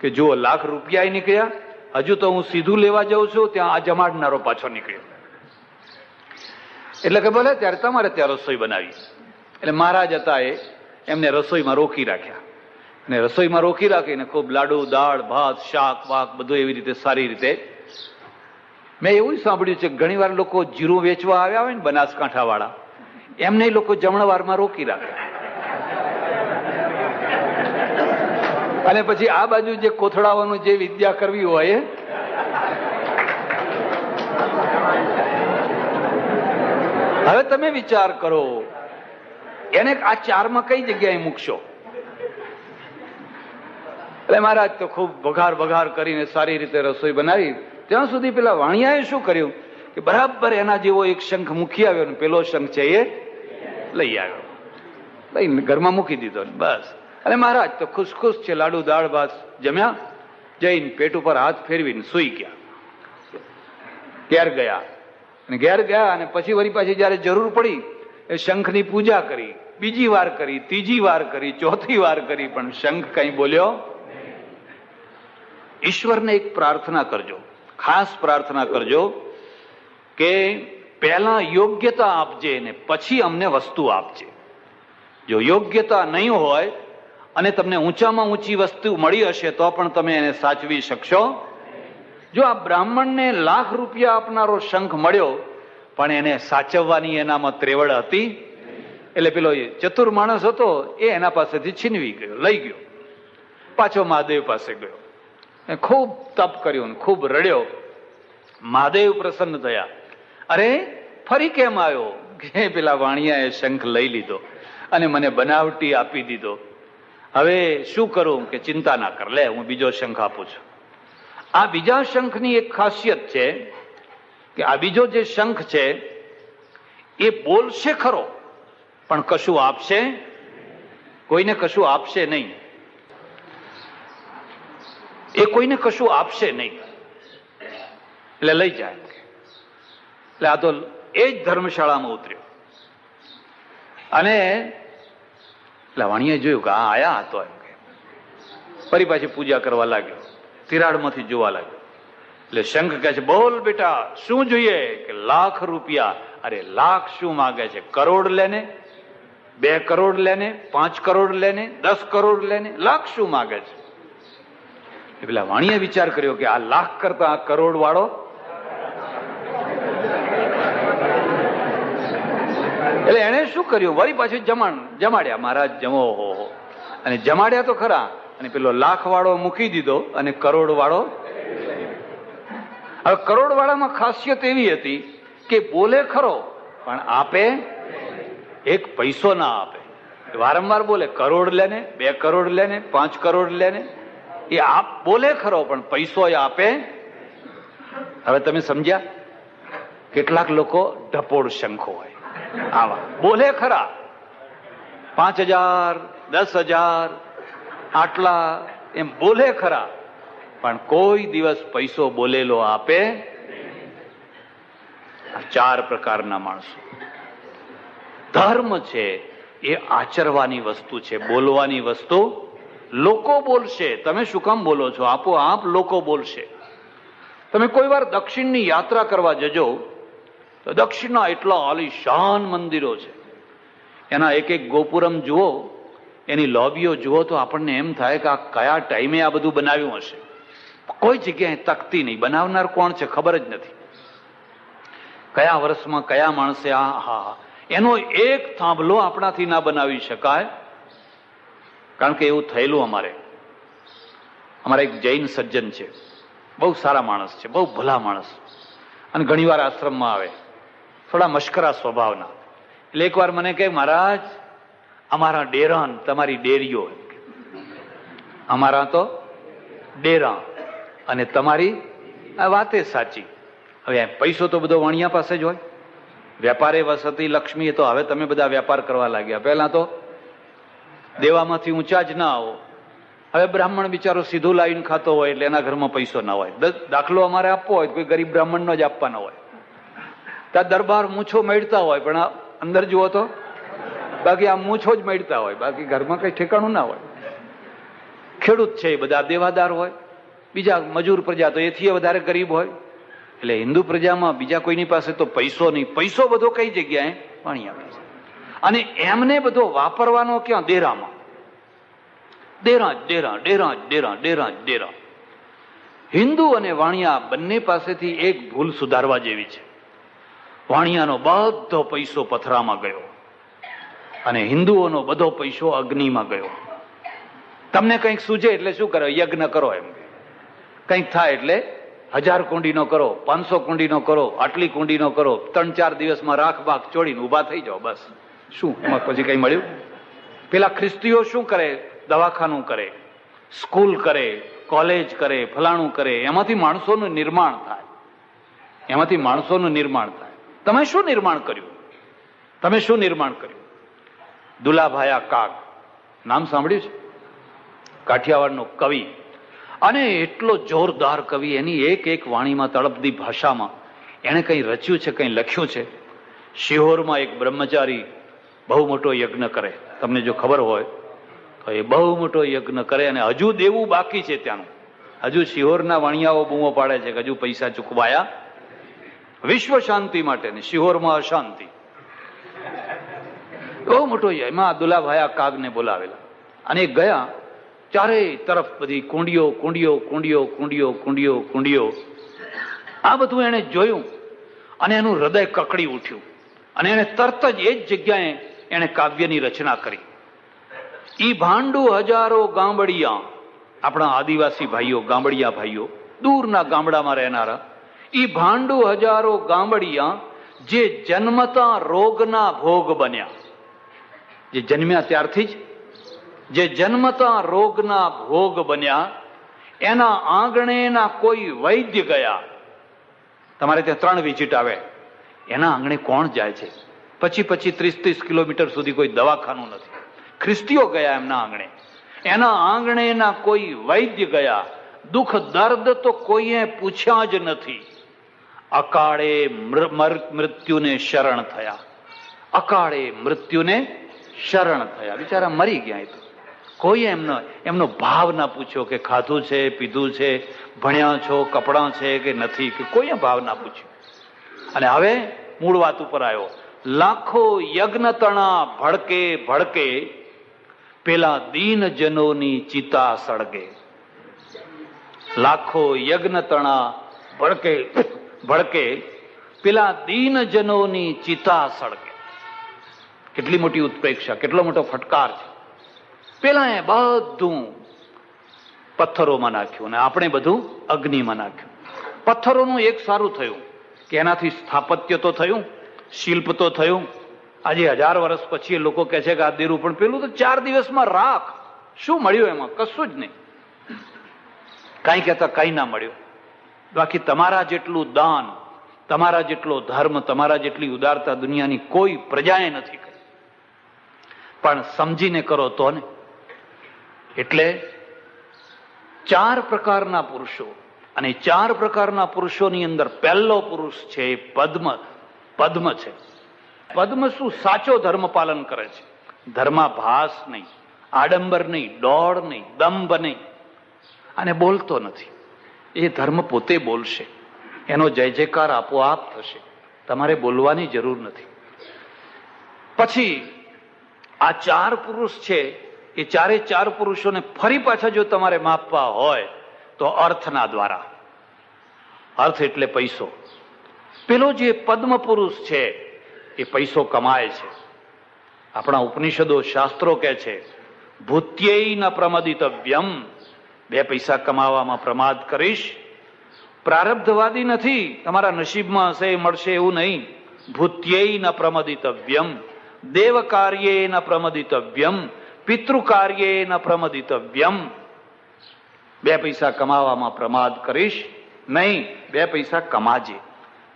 કે જો લાખ રૂપિયા નીકળ્યા, હજુ તો હું સીધું લેવા જાઉં છું, ત્યાં આ જમાડનારો પાછો નીકળ્યો. એટલે કે ભલે ત્યારે તમારે ત્યાં રસોઈ બનાવી. એટલે મહારાજ હતા એમને રસોઈમાં રોકી રાખ્યા. અને રસોઈમાં રોકી રાખીને ખૂબ લાડુ, દાળ, ભાત, શાક વાક બધું એવી રીતે સારી રીતે. મેં એવું સાંભળ્યું છે ઘણી વાર લોકો જીરું વેચવા આવ્યા હોય ને, બનાસકાંઠા વાળા, એમને લોકો જમણવારમાં રોકી રાખે. અને પછી આ બાજુ જે કોથળાવાનું જે વિદ્યા કરવી હોય, હવે તમે વિચાર કરો, એને આ ચારમાં કઈ જગ્યાએ મૂકશો? એટલે મહારાજ તો ખૂબ વઘાર કરીને સારી રીતે રસોઈ બનાવી. ત્યાં સુધી પેલા વાણિયાએ શું કર્યું કે બરાબર એના જેવો એક શંખ મૂકી આવ્યો ને પેલો શંખ છે એ લઈ આવ્યો, લઈને ઘરમાં મૂકી દીધો ને બસ. અને મહારાજ તો ખુશ છે, લાડુ દાળ ભાત જમ્યા, જઈને પેટ ઉપર હાથ ફેરવીને સુઈ ગયા. ઘેર ગયા અને પછી વળી પાછી જયારે જરૂર પડી એ શંખની પૂજા કરી, બીજી વાર કરી, ત્રીજી વાર કરી, ચોથી વાર કરી, પણ શંખ કઈ બોલ્યો. ઈશ્વરને એક પ્રાર્થના કરજો, ખાસ પ્રાર્થના કરજો કે પહેલા યોગ્યતા આપજે ને પછી અમને વસ્તુ આપજે. જો યોગ્યતા નહીં હોય અને તમને ઊંચામાં ઊંચી વસ્તુ મળી હશે તો પણ તમે એને સાચવી શકશો. જો આ બ્રાહ્મણને લાખ રૂપિયા આપનારો શંખ મળ્યો પણ એને સાચવવાની એનામાં ત્રેવડ હતી. એટલે પેલો ચતુર માણસ હતો એ એના પાસેથી છીનવી ગયો, લઈ ગયો, પાછો મહાદેવ પાસે ગયો, ખૂબ તપ કર્યું, ખૂબ રડ્યો. મહાદેવ પ્રસન્ન થયા. અરે ફરી કેમ આવ્યો? કે પેલા વાણિયાએ શંખ લઈ લીધો અને મને બનાવટી આપી દીધો. હવે શું કરું? કે ચિંતા ના કર, લે હું બીજો શંખ આપું છું. આ બીજા શંખની એક ખાસિયત છે કે આ બીજો જે શંખ છે એ બોલશે ખરો પણ કશું આપશે, કોઈને કશું આપશે નહીં. એ કોઈને કશું આપશે નહીં, એટલે લઈ જાય. એટલે આ તો એ જ ધર્મશાળામાં ઉતર્યો અને વાણિયાએ જોયું કે આ આયા હતો એમ કે ફરી પાછી પૂજા કરવા લાગ્યો, તિરાડમાંથી જોવા લાગ્યો. એટલે શંખ કહે છે, બોલ બેટા શું જોઈએ? કે લાખ રૂપિયા. અરે લાખ શું માગે છે? કરોડ લેને, 2 કરોડ લેને, 5 કરોડ લેને, 10 કરોડ લેને, લાખ શું માગે છે? પેલા વાણીએ વિચાર કર્યો કે આ લાખ કરતા આ કરોડ વાળો. એટલે એને શું કર્યું? વળી પાછું જમાડ્યા. મહારાજ જમો હો, અને જમાડ્યા તો ખરા, અને પેલો લાખ વાળો મૂકી દીધો અને કરોડ વાળો. હવે કરોડ વાળામાં ખાસિયત એવી હતી કે બોલે ખરો પણ આપે એક પૈસો ના આપે. વારંવાર બોલે કરોડ લેને, 2 કરોડ લેને, 5 કરોડ લેને, એ આપ બોલે ખરો પણ પૈસો એ આપે. હવે તમે સમજ્યા? કેટલાક લોકો ઢપોડ શંખો હોય, આવા બોલે ખરા 5000, 10,000 આટલા એમ બોલે ખરા પણ કોઈ દિવસ પૈસો બોલેલો આપે. 4 પ્રકારના માણસો. ધર્મ છે એ આચરવાની વસ્તુ છે, બોલવાની વસ્તુ. લોકો બોલશે, તમે શું કામ બોલો છો? આપોઆપ લોકો બોલશે. તમે કોઈ વાર દક્ષિણની યાત્રા કરવા જજો તો દક્ષિણના એટલા આલીશાન મંદિરો છે, એના એક એક ગોપુરમ જુઓ, એની લોબીઓ જુઓ તો આપણને એમ થાય કે આ કયા ટાઈમે આ બધું બનાવ્યું હશે. કોઈ જગ્યાએ તકતી નહીં, બનાવનાર કોણ છે ખબર જ નથી, કયા વર્ષમાં કયા માણસે. એનો એક થાંભલો આપણાથી ના બનાવી શકાય, કારણ કે એવું થયેલું. અમારા એક જૈન સજ્જન છે, બહુ સારા માણસ છે, બહુ ભલા માણસ, અને ઘણી વાર આશ્રમમાં આવે, થોડા મશ્કરા સ્વભાવના. એટલે એક વાર મને કહે, મહારાજ અમારા ડેરાન તમારી ડેરીઓ. અમારા તો ડેરા અને તમારી આ વાતે સાચી. હવે પૈસો તો બધો વાણિયા પાસે જ હોય, વેપારે વસતી લક્ષ્મી. તો હવે તમે બધા વેપાર કરવા લાગ્યા. પહેલા તો દેવામાંથી ઊંચા જ ના આવો. હવે બ્રાહ્મણ બિચારો સીધું લાવીને ખાતો હોય એટલે એના ઘરમાં પૈસો ના હોય. દાખલો અમારે આપવો હોય કોઈ ગરીબ બ્રાહ્મણનો જ આપવાનો હોય. ત્યાં દરબાર મૂછો મેળતા હોય પણ અંદર જુઓ તો બાકી આ મૂછો જ મેળતા હોય, બાકી ઘરમાં કઈ ઠેકાણું ના હોય. ખેડૂત છે એ બધા દેવાદાર હોય, બીજા મજૂર પ્રજા તો એથી વધારે ગરીબ હોય. એટલે હિન્દુ પ્રજામાં બીજા કોઈની પાસે તો પૈસો નહીં. પૈસો બધો કઈ જગ્યાએ? વાણિયા પાસે. અને એમને બધો વાપરવાનો ક્યાં? ડેરામાં. ડેરા ડેરા ડેરા ડેરા ડેરા ડેરા. હિન્દુ અને વાણિયા બંને પાસેથી એક ભૂલ સુધારવા જેવી છે. વાણિયાનો બધો પૈસો પથરામાં ગયો અને હિન્દુઓનો બધો પૈસો અગ્નિમાં ગયો. તમને કંઈક સૂજે એટલે શું કરો? યજ્ઞ કરો. એમ કંઈક થાય એટલે 1000 કુંડીનો કરો, 500 કુંડીનો કરો, આટલી કુંડીનો કરો, 3-4 દિવસમાં રાખ બાખ ચોડીને ઉભા થઈ જાઓ. બસ શું એમાં પછી કઈ મળ્યું? પેલા ખ્રિસ્તીઓ શું કરે? દવાખાનું કરે, સ્કૂલ કરે, કોલેજ કરે, ફલાણું કરે. એમાંથી માણસોનું નિર્માણ થાય, એમાંથી માણસોનું નિર્માણ થાય. તમે શું નિર્માણ કર્યું? તમે શું નિર્માણ કર્યું? દુલાભાયા કાગ નામ સાંભળ્યું છે? કાઠિયાવાડનો કવિ, અને એટલો જોરદાર કવિ. એની એક એક વાણીમાં, તળપદી ભાષામાં એને કંઈ રચ્યું છે, કંઈ લખ્યું છે. શિહોરમાં એક બ્રહ્મચારી બહુ મોટો યજ્ઞ કરે. તમને જો ખબર હોય તો એ બહુ મોટો યજ્ઞ કરે અને હજુ દેવું બાકી છે ત્યાંનું. હજુ શિહોરના વાણિયાઓ બૂમો પાડે છે કે હજુ પૈસા ચૂકવાયા. વિશ્વ શાંતિ માટે ને શિહોરમાં અશાંતિ. બહુ મોટો. એમાં દુલાભાયા કાગને બોલાવેલા અને ગયા. ચારે તરફ બધી કુંડીઓ કુંડીઓ કુંડીઓ કુંડીઓ કુંડીઓ કુંડીઓ. આ બધું એને જોયું અને એનું હૃદય કકડી ઉઠ્યું અને એને તરત જ એ જ જગ્યાએ એણે કાવ્યની રચના કરી. ઈ ભાંડું હજારો ગામડિયા, આપણા આદિવાસી ભાઈઓ, ગામડિયા ભાઈઓ, દૂરના ગામડામાં રહેનારા, ઈ ભાંડું હજારો ગામડિયા જે જન્મતા રોગના ભોગ બન્યા. જે જન્મ્યા ત્યારથી જે જન્મતા રોગના ભોગ બન્યા, એના આંગણેના કોઈ વૈદ્ય ગયા. તમારે ત્યાં 3 વિઝિટ આવે, એના આંગણે કોણ જાય છે? 25-30 કિલોમીટર સુધી કોઈ દવાખાનું નથી. ખ્રિસ્તીઓ ગયા એમના આંગણે, એના આંગણેના કોઈ વૈદ્ય ગયા. દુઃખ દર્દ તો કોઈએ પૂછ્યા જ નથી. અકાળે મૃત્યુને શરણ થયા. અકાળે મૃત્યુને શરણ થયા. બિચારા મરી ગયા. તો કોઈ એમનો ભાવ ના પૂછ્યો કે ખાધું છે, પીધું છે, ભણ્યા છો, કપડાં છે કે નથી, કે કોઈએ ભાવ ના પૂછ્યો. અને હવે મૂળ વાત ઉપર આવ્યો. લાખો યજ્ઞ તણા ભડકે ભડકે, પેલા દીન જનોની ચિતા સળગે. લાખો યજ્ઞ તણા ભડકે ભડકે, પેલા દીન જનોની ચિતા સળગે. કેટલી મોટી ઉત્પ્રેક્ષા, કેટલો મોટો ફટકાર છે. પેલા એ બધું પથ્થરોમાં નાખ્યું અને આપણે બધું અગ્નિમાં નાખ્યું. પથ્થરોનું એક સારું થયું કે એનાથી સ્થાપત્ય તો થયું, શિલ્પ તો થયું. આજે 1000 વર્ષ પછી એ લોકો કહે છે કે આ દીરું, પણ પેલું તો 4 દિવસમાં રાખ. શું મળ્યું એમાં? કશું જ નહીં. કાંઈ કહેતા કાંઈ ના મળ્યું. બાકી તમારા જેટલું દાન, તમારા જેટલો ધર્મ, તમારા જેટલી ઉદારતા દુનિયાની કોઈ પ્રજાએ નથી કરી. પણ સમજીને કરો તો ને. એટલે 4 પ્રકારના પુરુષો, અને 4 પ્રકારના પુરુષોની અંદર પહેલો પુરુષ છે એ પદ્મ છે. પદ્મ શું? સાચો ધર્મ પાલન કરે છે. ધર્માભાસ નહીં, આડંબર નહીં, દોડ નહીં, દંભ નહીં, અને બોલતો નથી. એ ધર્મ પોતે બોલશે, એનો જય જયકાર આપોઆપ થશે. તમારે બોલવાની જરૂર નથી. પછી આ 4 પુરુષ છે, એ 4 પુરુષોને ફરી પાછા જો તમારે માપવા હોય તો અર્થના દ્વારા. અર્થ એટલે પૈસો. પેલો જે પદ્મ પુરુષ છે એ પૈસો કમાય છે. આપણા ઉપનિષદો, શાસ્ત્રો કહે છે ભૂત્યૈ ન પ્રમદિતવ્યમ. 2 પૈસા કમાવામાં પ્રમાદ કરીશ. પ્રારબ્ધવાદી નથી, તમારા નસીબમાં હશે એ મળશે એવું નહીં. ભૂત્યૈ ન પ્રમદિતવ્યમ, દેવ કાર્યે ન પ્રમદિતવ્યમ, પિતૃ કાર્યે ન પ્રમદિતવ્યમ. 2 પૈસા કમાવામાં પ્રમાદ કરીશ નહીં. 2 પૈસા કમાજે.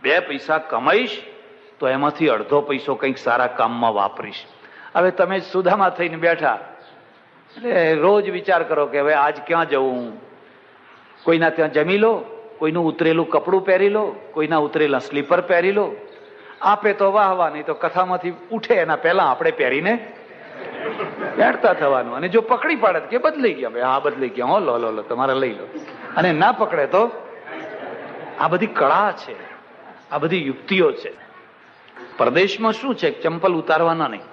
2 પૈસા કમાઈશ તો એમાંથી અડધો પૈસો કંઈક સારા કામમાં વાપરીશ. હવે તમે સુદામા થઈને બેઠા, એટલે રોજ વિચાર કરો કે હવે આજ ક્યાં જવું. કોઈના ત્યાં જમી લો, કોઈનું ઉતરેલું કપડું પહેરી લો, કોઈના ઉતરેલા સ્લીપર પહેરી લો. આપે તો વાહવા, નહીં તો કથામાંથી ઉઠે એના પહેલા આપણે પહેરીને બેઠતા થવાનું. અને જો પકડી પાડે કે બદલાઈ ગયા, ભાઈ હા બદલાઈ ગયા, હો લો લો લો તમારે લઈ લો. અને ના પકડે તો આ બધી કળા છે, આ બધી યુક્તિઓ છે. પરદેશમાં શું છે? ચંપલ ઉતારવાના નહીં,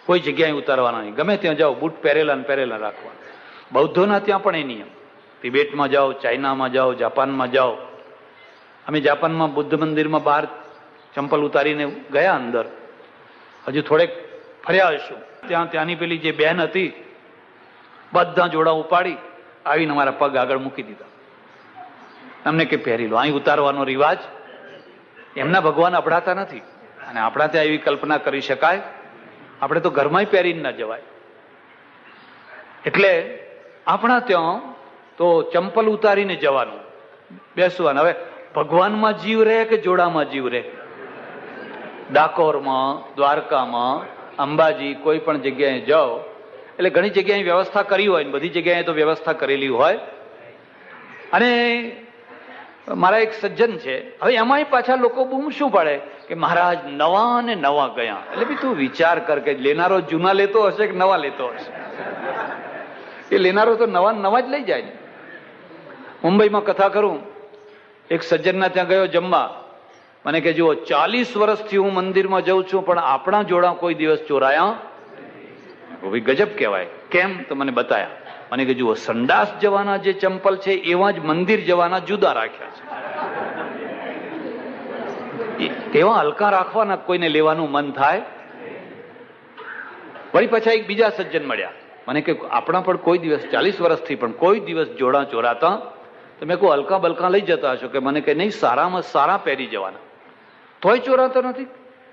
કોઈ જગ્યાએ ઉતારવાના નહીં. ગમે ત્યાં જાઓ બૂટ પહેરેલા ને પહેરેલા રાખવા. બૌદ્ધોના ત્યાં પણ એ નિયમ. તિબેટમાં જાઓ, ચાઇનામાં જાઓ, જાપાનમાં જાઓ. અમે જાપાનમાં બુદ્ધ મંદિરમાં બહાર ચંપલ ઉતારીને ગયા અંદર. હજુ થોડેક ફર્યા હશું, ત્યાંની પેલી જે બહેન હતી, બધા જોડા ઉપાડી આવીને અમારા પગ આગળ મૂકી દીધા. અમને કે પહેરી લો. અહીં ઉતારવાનો રિવાજ. એમના ભગવાન અભડાતા નથી, અને આપણા ત્યાં એવી કલ્પના કરી શકાય? આપણે તો ઘરમાં પહેરીને ના જવાય. એટલે આપણા ત્યાં તો ચંપલ ઉતારીને જવાનું, બેસવાનું. હવે ભગવાનમાં જીવ રહે કે જોડામાં જીવ રહે? ડાકોરમાં, દ્વારકામાં, અંબાજી, કોઈ પણ જગ્યાએ જાઓ એટલે ઘણી જગ્યાએ વ્યવસ્થા કરી હોય, બધી જગ્યાએ તો વ્યવસ્થા કરેલી હોય. અને મારા એક સજ્જન છે, હવે એમાંય પાછા લોકો બૂમ શું પાડે કે મહારાજ નવા ને નવા ગયા. એટલે બી તું વિચાર કર કે લેનારો જૂના લેતો હશે કે નવા લેતો હશે? એ લેનારો તો નવા નવા જ લઈ જાય. મુંબઈમાં કથા કરું, એક સજ્જનના ત્યાં ગયો જમવા. મને કે જુઓ 40 વર્ષથી હું મંદિરમાં જઉં છું, પણ આપણા જોડા કોઈ દિવસ ચોરાયા. ગજબ કહેવાય. કેમ? તો મને બતાયા. મને કે જુઓ સંડાસ જવાના જે ચંપલ છે એવા જ મંદિર જવાના જુદા રાખ્યા છે. તેવા હલકા રાખવાના, કોઈને લેવાનું મન થાય. વળી પાછા એક બીજા સજ્જન મળ્યા, મને કે આપણા પણ કોઈ દિવસ 40 વર્ષથી પણ કોઈ દિવસ જોડા ચોરાતા? તો મેં કહું હલકા બલકા લઈ જતા હશો? કે મને કે નહીં, સારામાં સારા પહેરી જવાના. તોય ચોરાતો નથી.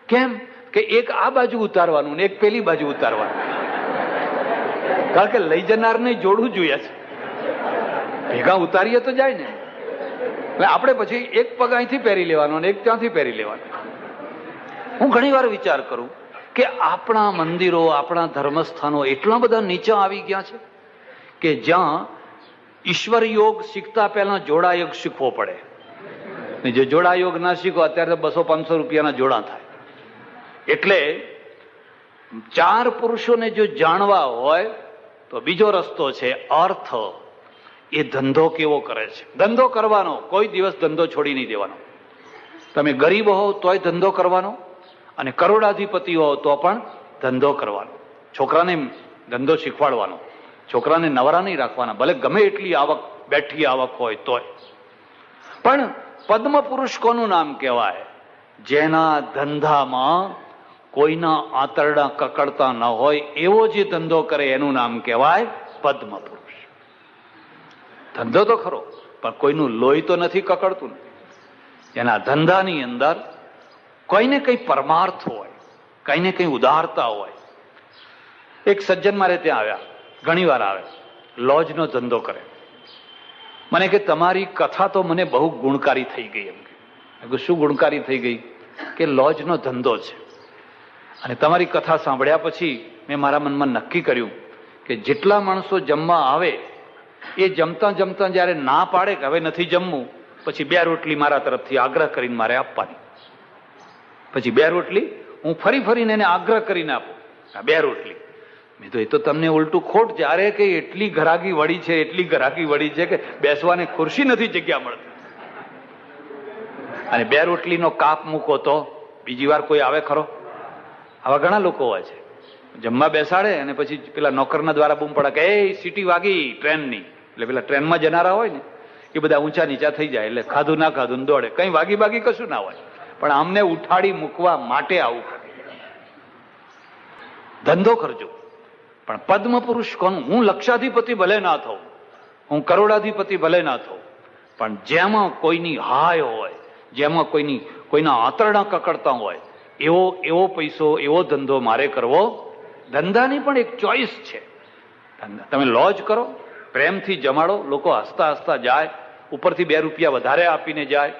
કેમ? કે એક આ બાજુ ઉતારવાનું ને એક પેલી બાજુ ઉતારવાનું, કારણ કે લઈ જનારને જોડવું જોઈએ છે. ભેગા ઉતારીએ તો જાય ને. એટલે આપણે પછી એક પગ અહીંથી પહેરી લેવાનો અને એક ત્યાંથી પહેરી લેવાનો. હું ઘણી વાર વિચાર કરું કે આપણા મંદિરો, આપણા ધર્મસ્થાનો એટલા બધા નીચા આવી ગયા છે કે જ્યાં ઈશ્વર યોગ શીખતા પહેલા જોડા યોગ શીખવો પડે. જે જોડા યોગ ના શીખો અત્યારે તો 200-500 રૂપિયાના જોડા થાય. એટલે 4 પુરુષોને જો જાણવા હોય તો બીજો રસ્તો છે અર્થ. એ ધંધો કેવો કરે છે, ધંધો કરવાનો. કોઈ દિવસ ધંધો છોડી નહીં દેવાનો. તમે ગરીબ હો તોય ધંધો કરવાનો, અને કરોડાધિપતિ હો તો પણ ધંધો કરવાનો. છોકરાને ધંધો શીખવાડવાનો, છોકરાને નવરા નહીં રાખવાના, ભલે ગમે એટલી આવક, બેઠી આવક હોય તોય. પણ પદ્મ પુરુષ કોનું નામ કહેવાય? જેના ધંધામાં કોઈના આંતરડા કકડતા ન હોય એવો જે ધંધો કરે એનું નામ કહેવાય પદ્મ પુરુષ. ધંધો તો ખરો પણ કોઈનું લોહી તો નથી કકડતું. એના ધંધાની અંદર કોઈને કઈ પરમાર્થ હોય, કઈ ને કઈ ઉદારતા હોય. એક સજ્જન મારે ત્યાં આવ્યા, ઘણી વાર આવે, લોજનો ધંધો કરે. મને કે તમારી કથા તો મને બહુ ગુણકારી થઈ ગઈ. એમ કે શું ગુણકારી થઈ ગઈ? કે લોજનો ધંધો છે, અને તમારી કથા સાંભળ્યા પછી મેં મારા મનમાં નક્કી કર્યું કે જેટલા માણસો જમવા આવે એ જમતા જમતા જયારે ના પાડે કે હવે નથી જમવું, પછી 2 રોટલી મારા તરફથી આગ્રહ કરીને મારે આપવાની. પછી 2 રોટલી હું ફરી ફરીને એને આગ્રહ કરીને આપું, 2 રોટલી. મેં તો એ તો તમને ઉલટું ખોટ, જ્યારે કે એટલી ઘરાગી વળી છે, એટલી ઘરાગી વળી છે કે બેસવાને ખુરશી નથી જગ્યા મળતી. અને 2 રોટલીનો કાપ મૂકો તો બીજી વાર કોઈ આવે ખરો? આવા ઘણા લોકો હોય છે, જમવા બેસાડે અને પછી પેલા નોકરના દ્વારા બૂમ પડે કે એ સીટી વાગી ટ્રેનની. એટલે પેલા ટ્રેનમાં જનારા હોય ને એ બધા ઊંચા નીચા થઈ જાય, એટલે ખાધું ના ખાધું દોડે. કઈ વાગી બાગી કશું ના હોય, પણ આમને ઉઠાડી મૂકવા માટે આવું કરે. ધંધો કરજો, પણ પદ્મ પુરુષ કોનું? હું લક્ષાધિપતિ ભલે ના થઉં, હું કરોડાધિપતિ ભલે ના થઉં, પણ જેમાં કોઈની હાય હોય, જેમાં કોઈના આંતરડા કકડતા હોય એવો પૈસો, એવો ધંધો મારે કરવો. ધંધાની પણ એક ચોઈસ છે. તમે લોજ કરો, પ્રેમથી જમાડો, લોકો હસતા હસતા જાય, ઉપરથી 2 રૂપિયા વધારે આપીને જાય.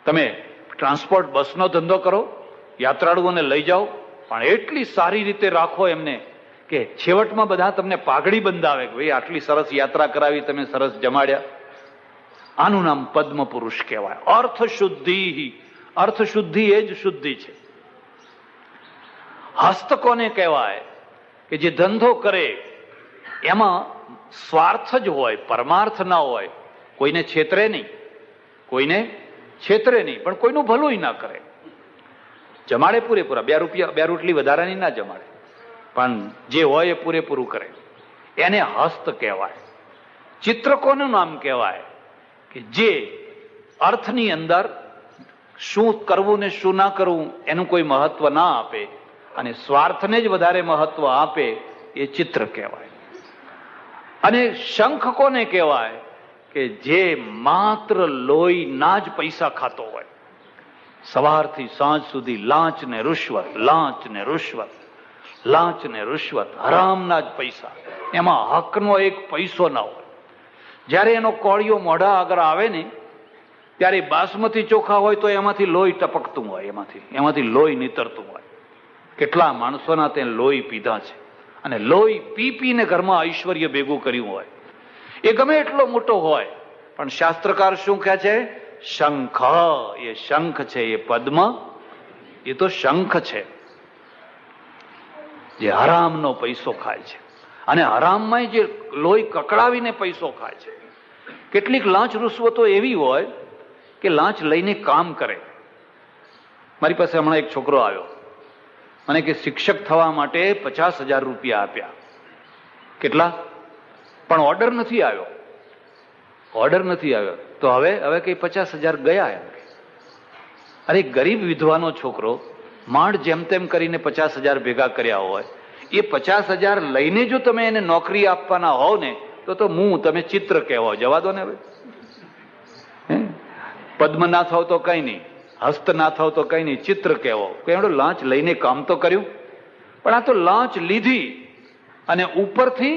તમે ટ્રાન્સપોર્ટ બસનો ધંધો કરો, યાત્રાળુઓને લઈ જાઓ, પણ એટલી સારી રીતે રાખો એમને કે છેવટમાં બધા તમને પાઘડી બંધાવે કે ભાઈ આટલી સરસ યાત્રા કરાવી, તમે સરસ જમાડ્યા. આનું નામ પદ્મ પુરુષ કહેવાય. અર્થ શુદ્ધિ. અર્થ શુદ્ધિ એ જ શુદ્ધિ છે. હસ્ત કોને કહેવાય? કે જે ધંધો કરે એમાં સ્વાર્થ જ હોય, પરમાર્થ ના હોય. કોઈને છેતરે નહીં, કોઈને છેતરે નહીં, પણ કોઈનું ભલું ના કરે. જમાડે પૂરેપૂરા, 2 રૂપિયા 2 રોટલી વધારાની ના જમાડે, પણ જે હોય એ પૂરેપૂરું કરે. એને હસ્ત કહેવાય. ચિત્ર કોનું નામ કહેવાય? કે જે અર્થની અંદર શું કરવું ને શું ના કરવું એનું કોઈ મહત્વ ના આપે અને સ્વાર્થને જ વધારે મહત્વ આપે, એ ચિત્ર કહેવાય. અને શંખ કોને કહેવાય? કે જે માત્ર લોહીના જ પૈસા ખાતો હોય, સવારથી સાંજ સુધી લાંચ ને રૂશ્વત, લાંચ ને રૂશ્વત, લાંચ ને રૂશ્વત, હરામના જ પૈસા, એમાં હકનો એક પૈસો ના હોય. જ્યારે એનો કોળિયો મોઢા આગળ આવે ને ત્યારે બાસમતી ચોખા હોય તો એમાંથી લોહી ટપકતું હોય, એમાંથી લોહી નીતરતું હોય. કેટલા માણસોના તે લોહી પીધા છે, અને લોહી પી પીને ઘરમાં ઐશ્વર્ય ભેગું કર્યું હોય. એ ગમે એટલો મોટો હોય, પણ શાસ્ત્રકાર શું કહે છે? શંખ. એ શંખ છે, એ પદ્મ, એ તો શંખ છે જે હરામનો પૈસો ખાય છે. અને હરામમાં જે લોહી કકડાવીને પૈસો ખાય છે. કેટલીક લાંચ રૂશ્વતો એવી હોય કે લાંચ લઈને કામ કરે. મારી પાસે હમણાં એક છોકરો આવ્યો, મને કે શિક્ષક થવા માટે 50,000 રૂપિયા આપ્યા. કેટલા? પણ ઓર્ડર નથી આવ્યો, ઓર્ડર નથી આવ્યો. તો હવે કઈ 50,000 ગયા એમ. અરે ગરીબ વિધવાનો છોકરો માંડ જેમ તેમ કરીને 50,000 ભેગા કર્યા હોય, એ 50,000 લઈને જો તમે એને નોકરી આપવાના હોવ ને તો તમે ચિત્ર કહેવો. જવા દો ને હવે. પદ્મ ના થાવ તો કઈ નહીં, હસ્ત ના થાવ તો કઈ નહીં, ચિત્ર કહેવો. એવડો લાંચ લઈને કામ તો કર્યું. પણ આ તો લાંચ લીધી અને ઉપરથી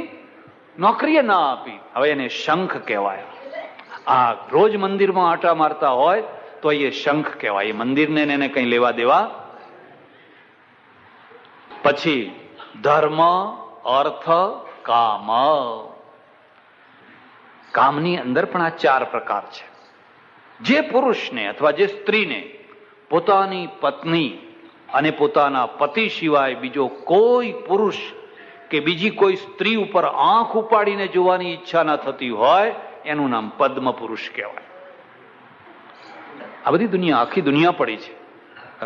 નોકરીએ ના આપી. હવે એને શંખ કહેવાય. આ રોજ મંદિરમાં આટા મારતા હોય તો એ શંખ કહેવાય. એ મંદિરને એને કઈ લેવા દેવા. પછી ધર્મ, અર્થ, કામ. કામની અંદર પણ આ 4 પ્રકાર છે. જે પુરુષને અથવા જે સ્ત્રીને પોતાની પત્ની અને પોતાના પતિ સિવાય બીજો કોઈ પુરુષ કે બીજી કોઈ સ્ત્રી ઉપર આંખ ઉપાડીને જોવાની ઈચ્છા ન થતી હોય એનું નામ પદ્મ પુરુષ કહેવાય. આ બધી દુનિયા, આખી દુનિયા પડી છે.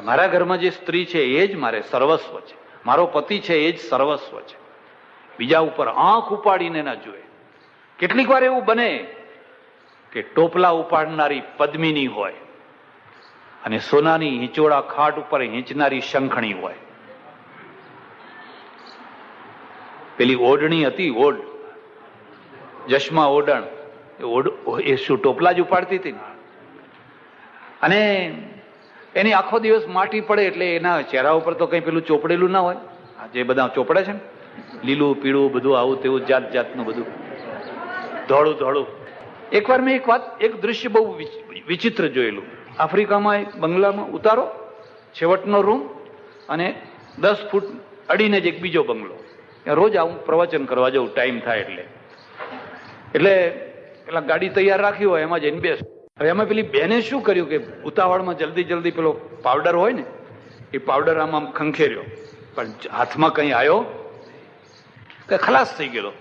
મારા ઘરમાં જે સ્ત્રી છે એ જ મારે સર્વસ્વ છે, મારો પતિ છે એ જ સર્વસ્વ છે. બીજા ઉપર આંખ ઉપાડીને ના જોઈએ. કેટલીક વાર એવું બને કે ટોપલા ઉપાડનારી પદ્મિની હોય અને સોનાની હિંચોળા ખાટ ઉપર હિંચનારી શંખણી હોય. પેલી ઓઢણી હતી, ઓઢ, જશમા ઓઢણ, એ શું ટોપલા જ ઉપાડતી હતી ને? અને એની આખો દિવસ માટી પડે એટલે એના ચહેરા ઉપર તો કઈ પેલું ચોપડેલું ના હોય. જે બધા ચોપડે છે ને, લીલું પીળું બધું આવું તેવું જાત જાતનું બધું ધોળું ધોળું. એકવાર મેં એક દૃશ્ય બહુ વિચિત્ર જોયેલું. આફ્રિકામાં એક બંગલામાં ઉતારો, છેવટનો રૂમ અને 10 ફૂટ અડીને જ એક બીજો બંગલો. રોજ આવું પ્રવચન કરવા જવું ટાઈમ થાય એટલે પેલા ગાડી તૈયાર રાખી હોય એમાં જઈને બેસ. હવે એમાં પેલી બેને શું કર્યું કે ઉતાવળમાં જલ્દી પેલો પાવડર હોય ને એ પાવડર આમ ખંખેર્યો, પણ હાથમાં કઈ આવ્યો કે ખલાસ થઈ ગયેલો.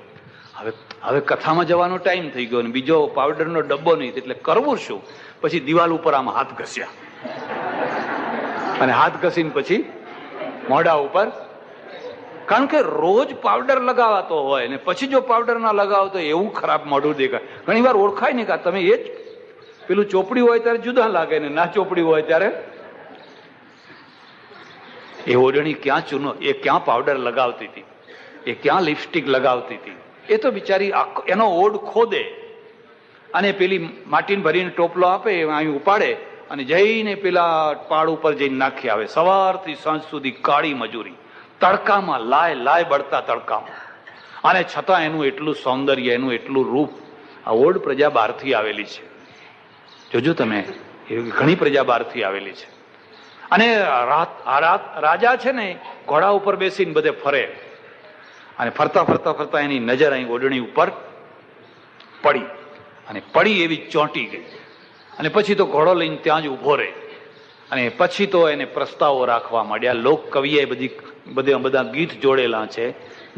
હવે કથામાં જવાનો ટાઈમ થઈ ગયો ને બીજો પાવડરનો ડબ્બો નહીં, એટલે કરવું શું? પછી દિવાલ ઉપર આમ હાથ ઘસ્યા અને હાથ ઘસીને પછી મોઢા ઉપર. કારણ કે રોજ પાવડર લગાવાતો હોય ને પછી જો પાવડર ના લગાવો તો એવું ખરાબ મોઢું દેખાય. ઘણી વાર ઓળખાય નહીં કે તમે એ જ. પેલું ચોપડી હોય ત્યારે જુદા લાગે ને ના ચોપડી હોય ત્યારે. એ ઓઢણી ક્યાં ચૂનો, એ ક્યાં પાવડર લગાવતી હતી, એ ક્યાં લિપસ્ટિક લગાવતી હતી, એ તો બિચારી એનો ઓઢ ખોદે અને પેલી માટીને ભરીને ટોપલો આપે, અહીં ઉપાડે અને જઈને પેલા પાડ ઉપર જઈને નાખી આવે. સવારથી સાંજ સુધી કાળી મજૂરી, તડકામાં લાય બળતા તડકામાં. અને છતાં એનું એટલું સૌંદર્ય, એનું એટલું રૂપ. આ ઓઢ પ્રજા બહારથી આવેલી છે. જોજો તમે, ઘણી પ્રજા બહારથી આવેલી છે. અને રાજા છે ને ઘોડા ઉપર બેસીને બધે ફરે અને ફરતા ફરતા ફરતા એની નજર અહીં ઓઢણી ઉપર પડી અને પડી એવી ચોંટી ગઈ. અને પછી તો ઘોડો લઈને ત્યાં જ ઉભો રહે અને પછી તો એને પ્રસ્તાવો રાખવા માંડ્યા. લોક કવિએ બધા ગીત જોડેલા છે.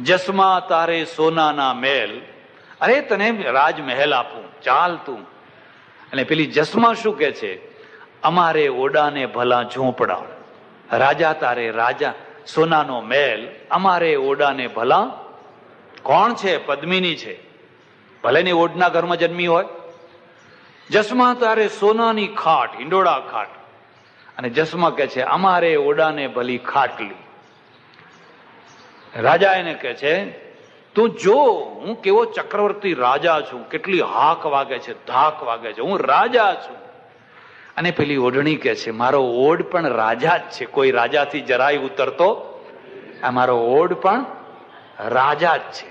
જસમા તારે સોનાના મહેલ, અરે તને રાજમહેલ આપું, ચાલ તું. અને પેલી જસમા શું કે છે? અમારે ઓડાને ભલા ઝૂંપડા, રાજા તારે રાજા સોનાનો મહેલ, અમારે ઓડાને ભલા. કોણ છે? પદ્મિની છે. ભલે ને ઓડના ઘરમાં જન્મી હોય. જસમા તારે સોનાની ખાટ, હિંડોળા ખાટ. અને જસમા કે છે અમારે ઓડાને ભલી ખાટલી. રાજા એને કે છે તું જો હું કેવો ચક્રવર્તી રાજા છું, કેટલી હાક વાગે છે, ધાક વાગે છે, હું રાજા છું. અને પેલી ઓઢણી કે છે મારો ઓઢ પણ રાજા જ છે, કોઈ રાજાથી જરાય ઉતરતો. આ મારો ઓઢ પણ રાજા જ છે.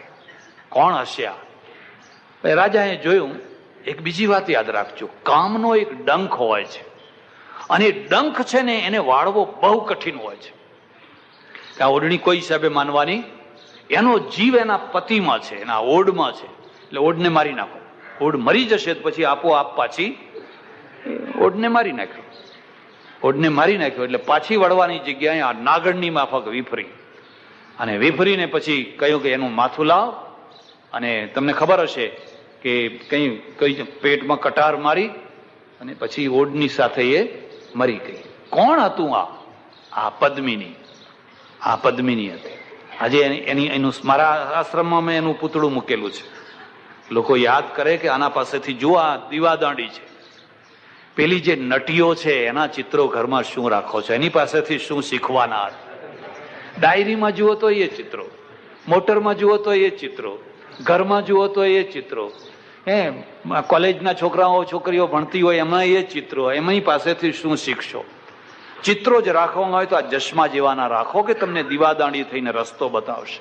કોણ હશે આ? રાજાએ જોયું. એક બીજી વાત યાદ રાખજો, કામનો એક ડંખ હોય છે અને ડંખ છે ને એને વાળવો બહુ કઠિન હોય છે. આ ઓઢણી કોઈ હિસાબે માનવાની? એનો જીવ એના પતિમાં છે, એના ઓઢમાં છે. એટલે ઓઢને મારી નાખો. ઓઢ મરી જશે તો પછી આપોઆપ પાછી ઓઢને મારી નાખ્યો. ઓઢને મારી નાખ્યો એટલે પાછી વળવાની જગ્યાએ આ નાગણની માફક વિફરી અને વિફરીને પછી કહ્યું કે એનું માથું લાવ. અને તમને ખબર હશે કે કઈ પેટમાં કટાર મારી અને પછી ઓઢની સાથે એ મરી ગઈ. કોણ હતું આ પદ્મિની. આ પદ્મિની હતી. આજે એનું મારા આશ્રમમાં મેં એનું પૂતળું મૂકેલું છે. લોકો યાદ કરે કે આના પાસેથી જુઓ આ દીવાદાંડી છે. પેલી જે નટીઓ છે એના ચિત્રો ઘરમાં શું રાખો છો, એની પાસેથી શું શીખવાના. ડાયરીમાં જુઓ તો એ ચિત્રો, મોટરમાં જુઓ તો એ ચિત્રો, ઘરમાં જુઓ તો એ ચિત્રો, કોલેજના છોકરાઓ છોકરીઓ ભણતી હોય એમાં એ ચિત્રો, એમની પાસેથી શું શીખશો? ચિત્રો જ રાખવામાં હોય તો આ ચશ્મા જેવાના રાખો કે તમને દીવાદાંડી થઈને રસ્તો બતાવશે.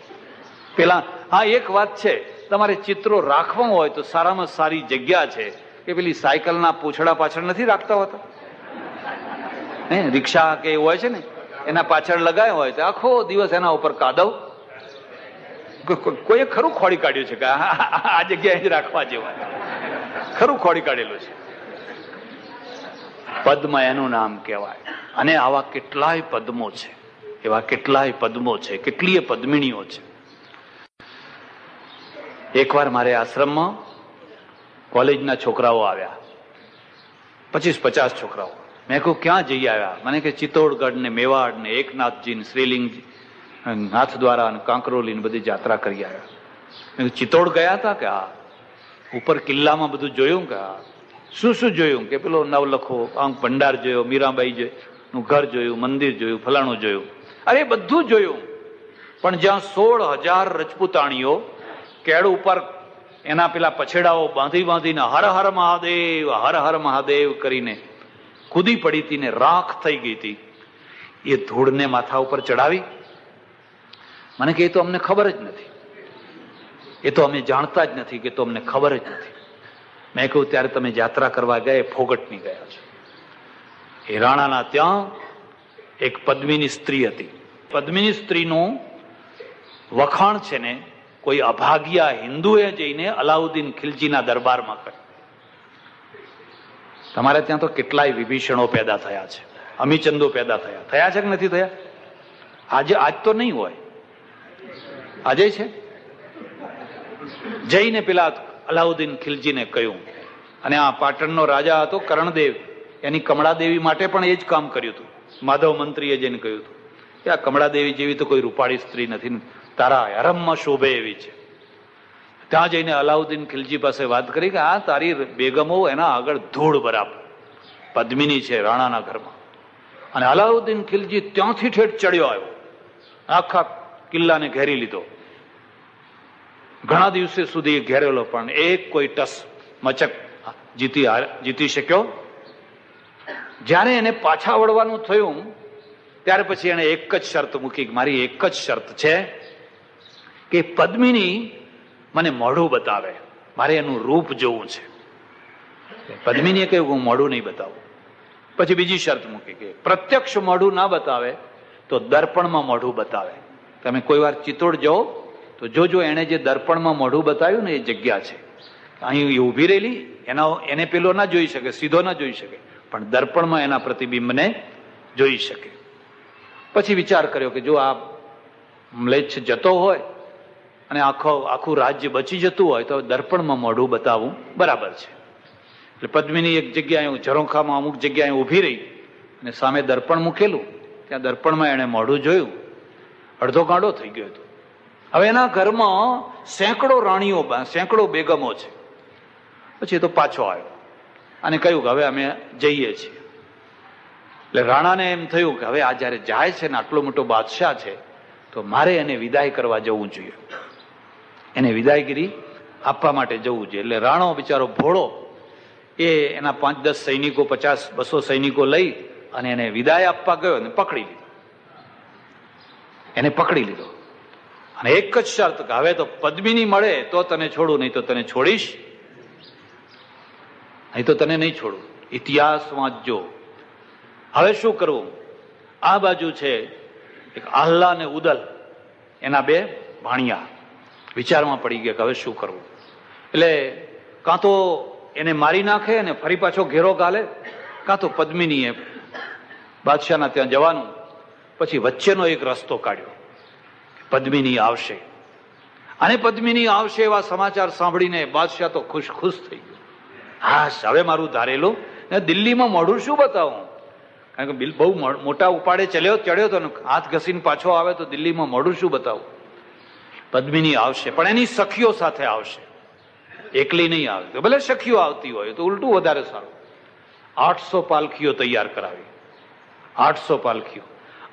પેલા હા એક વાત છે, તમારે ચિત્રો રાખવા હોય તો સારામાં સારી જગ્યા છે કે પેલી સાયકલના પૂંછડા પાછળ નથી રાખતા હોતા, રિક્ષા કે એવું હોય છે ને એના પાછળ લગાવ્યા હોય તો આખો દિવસ એના ઉપર કાદવ. કોઈએ ખરું ખોડી કાઢ્યું છે કે આ જગ્યાએ જ રાખવા જેવા, ખરું ખોડી કાઢેલું છે. પદ્મ એનું નામ કહેવાય. અને આવા કેટલાય પદ્મો છે, એવા કેટલાય પદ્મો છે, કેટલીય પદ્મિણીઓ છે. એકવાર મારે આશ્રમમાં કોલેજના છોકરાઓ આવ્યા, 25-50 છોકરાઓ. મેં કહ્યું ક્યાં જઈ આવ્યા? મને કે ચિત્તોડગઢ ને મેવાડ ને એકનાથજી ને શ્રીલિંગજી, નાથદ્વારા અને કાંકરોલી ને બધી યાત્રા કરી આવ્યા. ચિત્તોડ ગયા હતા કે હા. ઉપર કિલ્લામાં બધું જોયું કે હા. શું શું જોયું? કે પેલો નવલખો આંક ભંડાર જોયો, મીરાબાઈ નું ઘર જોયું, મંદિર જોયું, ફલાણું જોયું. અરે બધું જોયું. પણ જ્યાં 16,000 રજપૂતાણીઓ કેળ ઉપર એના પેલા પછેડાઓ બાંધી બાંધીને હર હર મહાદેવ હર હર મહાદેવ કરીને કૂદી પડી હતી ને રાખ થઈ ગઈ હતી, એ ધૂળને માથા ઉપર ચડાવી. મને કે એ તો અમને ખબર જ નથી, એ તો અમે જાણતા જ નથી, કે તો અમને ખબર જ નથી. મેં કહ્યું ત્યારે તમે યાત્રા કરવા ગયા ફોગટની ગયા છો. એ રાણાના ત્યાં એક પદ્મિની સ્ત્રી હતી. પદ્મિની સ્ત્રીનું વખાણ છે ને કોઈ અભાગ્યા હિન્દુએ જઈને અલાઉદ્દીન ખિલજીના દરબારમાં કર્યું. તમારે ત્યાં તો કેટલાય વિભીષણો પેદા થયા છે, અમીચંદો પેદા થયા છે કે નથી થયા? આજ તો નહીં હોય, આજે છે. જઈને પેલા અલાઉદ્દીન ખિલજીને કહ્યું. અને આ પાટણનો રાજા હતો કર્ણદેવ, એની કમળાદેવી માટે પણ એ જ કામ કર્યું હતું. માધવ મંત્રીએ જઈને કહ્યું હતું કે આ કમળાદેવી જેવી તો કોઈ રૂપાળી સ્ત્રી નથી, તારા હરમમાં શોભે એવી છે. ત્યાં જઈને અલાઉદ્દીન ખિલજી પાસે વાત કરી કે આ તારી બેગમો એના આગળ ધૂળ બરાબર, પદ્મિની છે રાણાના ઘરમાં. અને અલાઉદ્દીન ખિલજી ત્યાંથી ઠેઠ ચડ્યો આવ્યો, આખા કિલ્લાને ઘેરી લીધો. ઘણા દિવસે સુધી ઘેરેલો, પણ એક કોઈ ટસ મચક જીતી શક્યો. જ્યારે એને પાછા વળવાનું થયું ત્યારે પછી એને એક જ શરત મૂકી, મારી એક જ શરત છે કે પદ્મિની મને મોઢું બતાવે, મારે એનું રૂપ જોવું છે. પદ્મિનીએ કહ્યું હું મોઢું નહીં બતાવું. પછી બીજી શરત મૂકી કે પ્રત્યક્ષ મોઢું ના બતાવે તો દર્પણમાં મોઢું બતાવે. તમે કોઈ વાર ચિત્તોડ જાઓ તો જોજો એને જે દર્પણમાં મોઢું બતાવ્યું ને એ જગ્યા છે. અહીં ઊભી રહેલી એને પેલો ના જોઈ શકે, સીધો ના જોઈ શકે, પણ દર્પણમાં એના પ્રતિબિંબને જોઈ શકે. પછી વિચાર કર્યો કે જો આ મ્લેચ્છ જતો હોય અને આખું રાજ્ય બચી જતું હોય તો દર્પણમાં મોઢું બતાવવું બરાબર છે. એટલે પદ્મિની એક જગ્યાએ ઝરોખામાં અમુક જગ્યાએ ઊભી રહી અને સામે દર્પણ મૂકેલું, ત્યાં દર્પણમાં એણે મોઢું જોયું, અડધો ગાંડો થઈ ગયો હતો. હવે એના ઘરમાં સેંકડો રાણીઓ, સેંકડો બેગમો છે. પછી એ તો પાછો આવ્યો અને કહ્યું કે હવે અમે જઈએ છીએ. એટલે રાણાને એમ થયું કે હવે આ જયારે જાય છે ને આટલો મોટો બાદશાહ છે તો મારે એને વિદાય કરવા જવું જોઈએ, એને વિદાયગીરી આપવા માટે જવું જોઈએ. એટલે રાણો બિચારો ભોળો એ એના 5-10 સૈનિકો, 50-200 સૈનિકો લઈ અને એને વિદાય આપવા ગયો અને પકડી લીધો. એને પકડી લીધો અને એક જ શરત કે હવે તો પદ્મિની મળે તો તને છોડું, નહીં તો તને છોડીશ, નહીં તો તને નહીં છોડું. ઇતિહાસ વાંચજો. હવે શું કરવું? આ બાજુ છે એક આહલા અને ઉદલ, એના 2 ભાણિયા વિચારમાં પડી ગયા કે હવે શું કરવું. એટલે કાં તો એને મારી નાખે અને ફરી પાછો ઘેરો ગાલે, કાં તો પદ્મિનીએ બાદશાહના ત્યાં જવાનું. પછી વચ્ચેનો એક રસ્તો કાઢ્યો, પદ્મિની આવશે. અને પદ્મિની આવશે એવા સમાચાર સાંભળીને બાદશાહ તો ખુશ થઈ ગયો. હા, હવે મારું ધારેલું દિલ્હીમાં મોઢું શું બતાવું, કારણ કે બહુ મોટા ઉપાડે ચડ્યો તો હાથ ઘસીને પાછો આવે તો દિલ્હીમાં મોઢું શું બતાવું. પદ્મિની આવશે, પણ એની સખીઓ સાથે આવશે, એકલી નહીં આવે. તો ભલે સખીઓ આવતી હોય તો ઉલટું વધારે સારું. 800 પાલખીઓ તૈયાર કરાવી, 800 પાલખીઓ,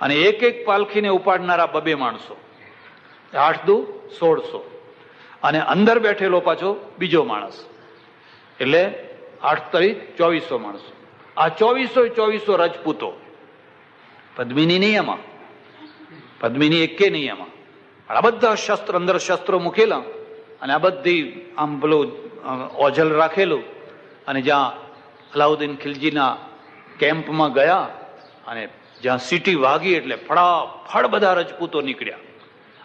અને એક પાલખીને ઉપાડનારા 2 માણસો. 8 દુ 1600, અને અંદર બેઠેલો પાછો બીજો માણસ, એટલે 8 તરી 2400 માણસો. આ 2400 રજપૂતો. પદ્મિની નહીં એમાં, પદ્મિની એકે નહીં એમાં. આ બધા શસ્ત્ર, અંદર શસ્ત્રો મૂકેલા, અને આ બધી આમ પેલું ઓઝલ રાખેલું, અને જ્યાં અલાઉદ્દીન ખિલજીના કેમ્પમાં ગયા અને જ્યાં સીટી વાગી એટલે ફળાફળ બધા રજપૂતો નીકળ્યા,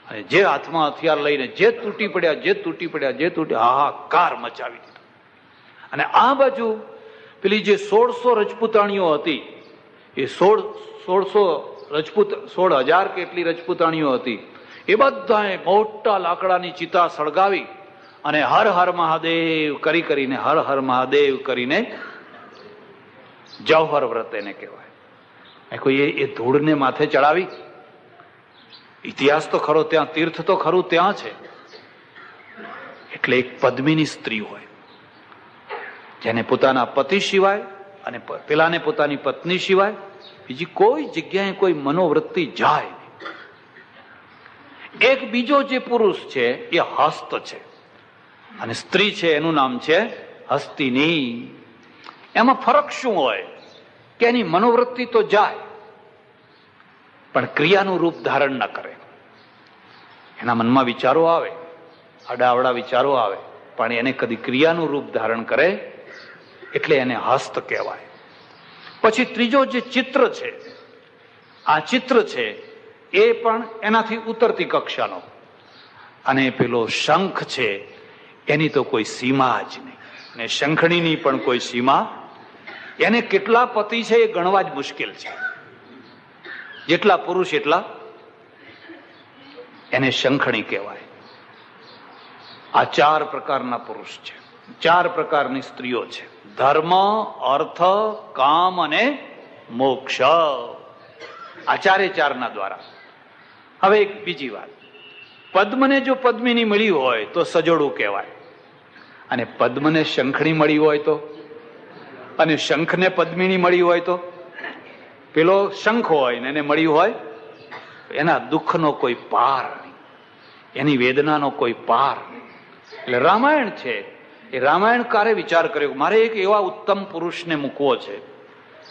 અને જે હાથમાં હથિયાર લઈને જે તૂટી પડ્યા, હાહાકાર મચાવી દીધો. અને આ બાજુ પેલી જે 1600 રજપૂતાણીઓ હતી, એ 16,000 કેટલી રજપૂતાણીઓ હતી, એ બધાએ મોટા લાકડાની ચિતા સળગાવી અને હર હર મહાદેવ કરીને, હર હર મહાદેવ કરીને જૌહર વ્રત એને કહેવાય. કોઈ એ ધૂળને માથે ચડાવી. ઇતિહાસ તો ખરો ત્યાં, તીર્થ તો ખરું ત્યાં છે. એટલે એક પદ્મિની સ્ત્રી હોય જેને પોતાના પતિ સિવાય અને પેલાને પોતાની પત્ની સિવાય બીજી કોઈ જગ્યાએ કોઈ મનોવૃત્તિ જાય નહીં. એક બીજો જે પુરુષ છે એ હસ્ત છે, અને સ્ત્રી છે એનું નામ છે હસ્તિની. એમાં ફરક શું હોય કે એની મનોવૃત્તિ તો જાય પણ ક્રિયાનું રૂપ ધારણ ન કરે. એના મનમાં વિચારો આવે, આડાઅવડા વિચારો આવે, પણ એને કદી ક્રિયાનું રૂપ ધારણ કરે એટલે એને હસ્ત કહેવાય. પછી ત્રીજો જે ચિત્ર છે, આ ચિત્ર છે એ પણ એનાથી ઉતરતી કક્ષાનો, અને પેલો શંખ છે એની તો કોઈ સીમા જ નહીં, અને શંખણીની પણ કોઈ સીમા. એને કેટલા પતિ છે એ ગણવા જ મુશ્કેલ છે. જેટલા પુરુષ એટલા એને શંખણી કહેવાય. આ 4 પ્રકારના પુરુષ છે, 4 પ્રકારની સ્ત્રીઓ છે: ધર્મ, અર્થ, કામ અને મોક્ષ. આ 4 ના દ્વારા. હવે એક બીજી વાત, પદ્મને જો પદ્મિની મળી હોય તો સજોડું કહેવાય, અને પદ્મને શંખણી મળી હોય તો, અને શંખને પદ્મિની મળી હોય તો, પેલો શંખ હોય ને એને મળી હોય, એના દુઃખનો કોઈ પાર નહીં, એની વેદનાનો કોઈ પાર નહીં. એટલે રામાયણ છે એ રામાયણકારે વિચાર કર્યો મારે એક એવા ઉત્તમ પુરુષને મૂકવો છે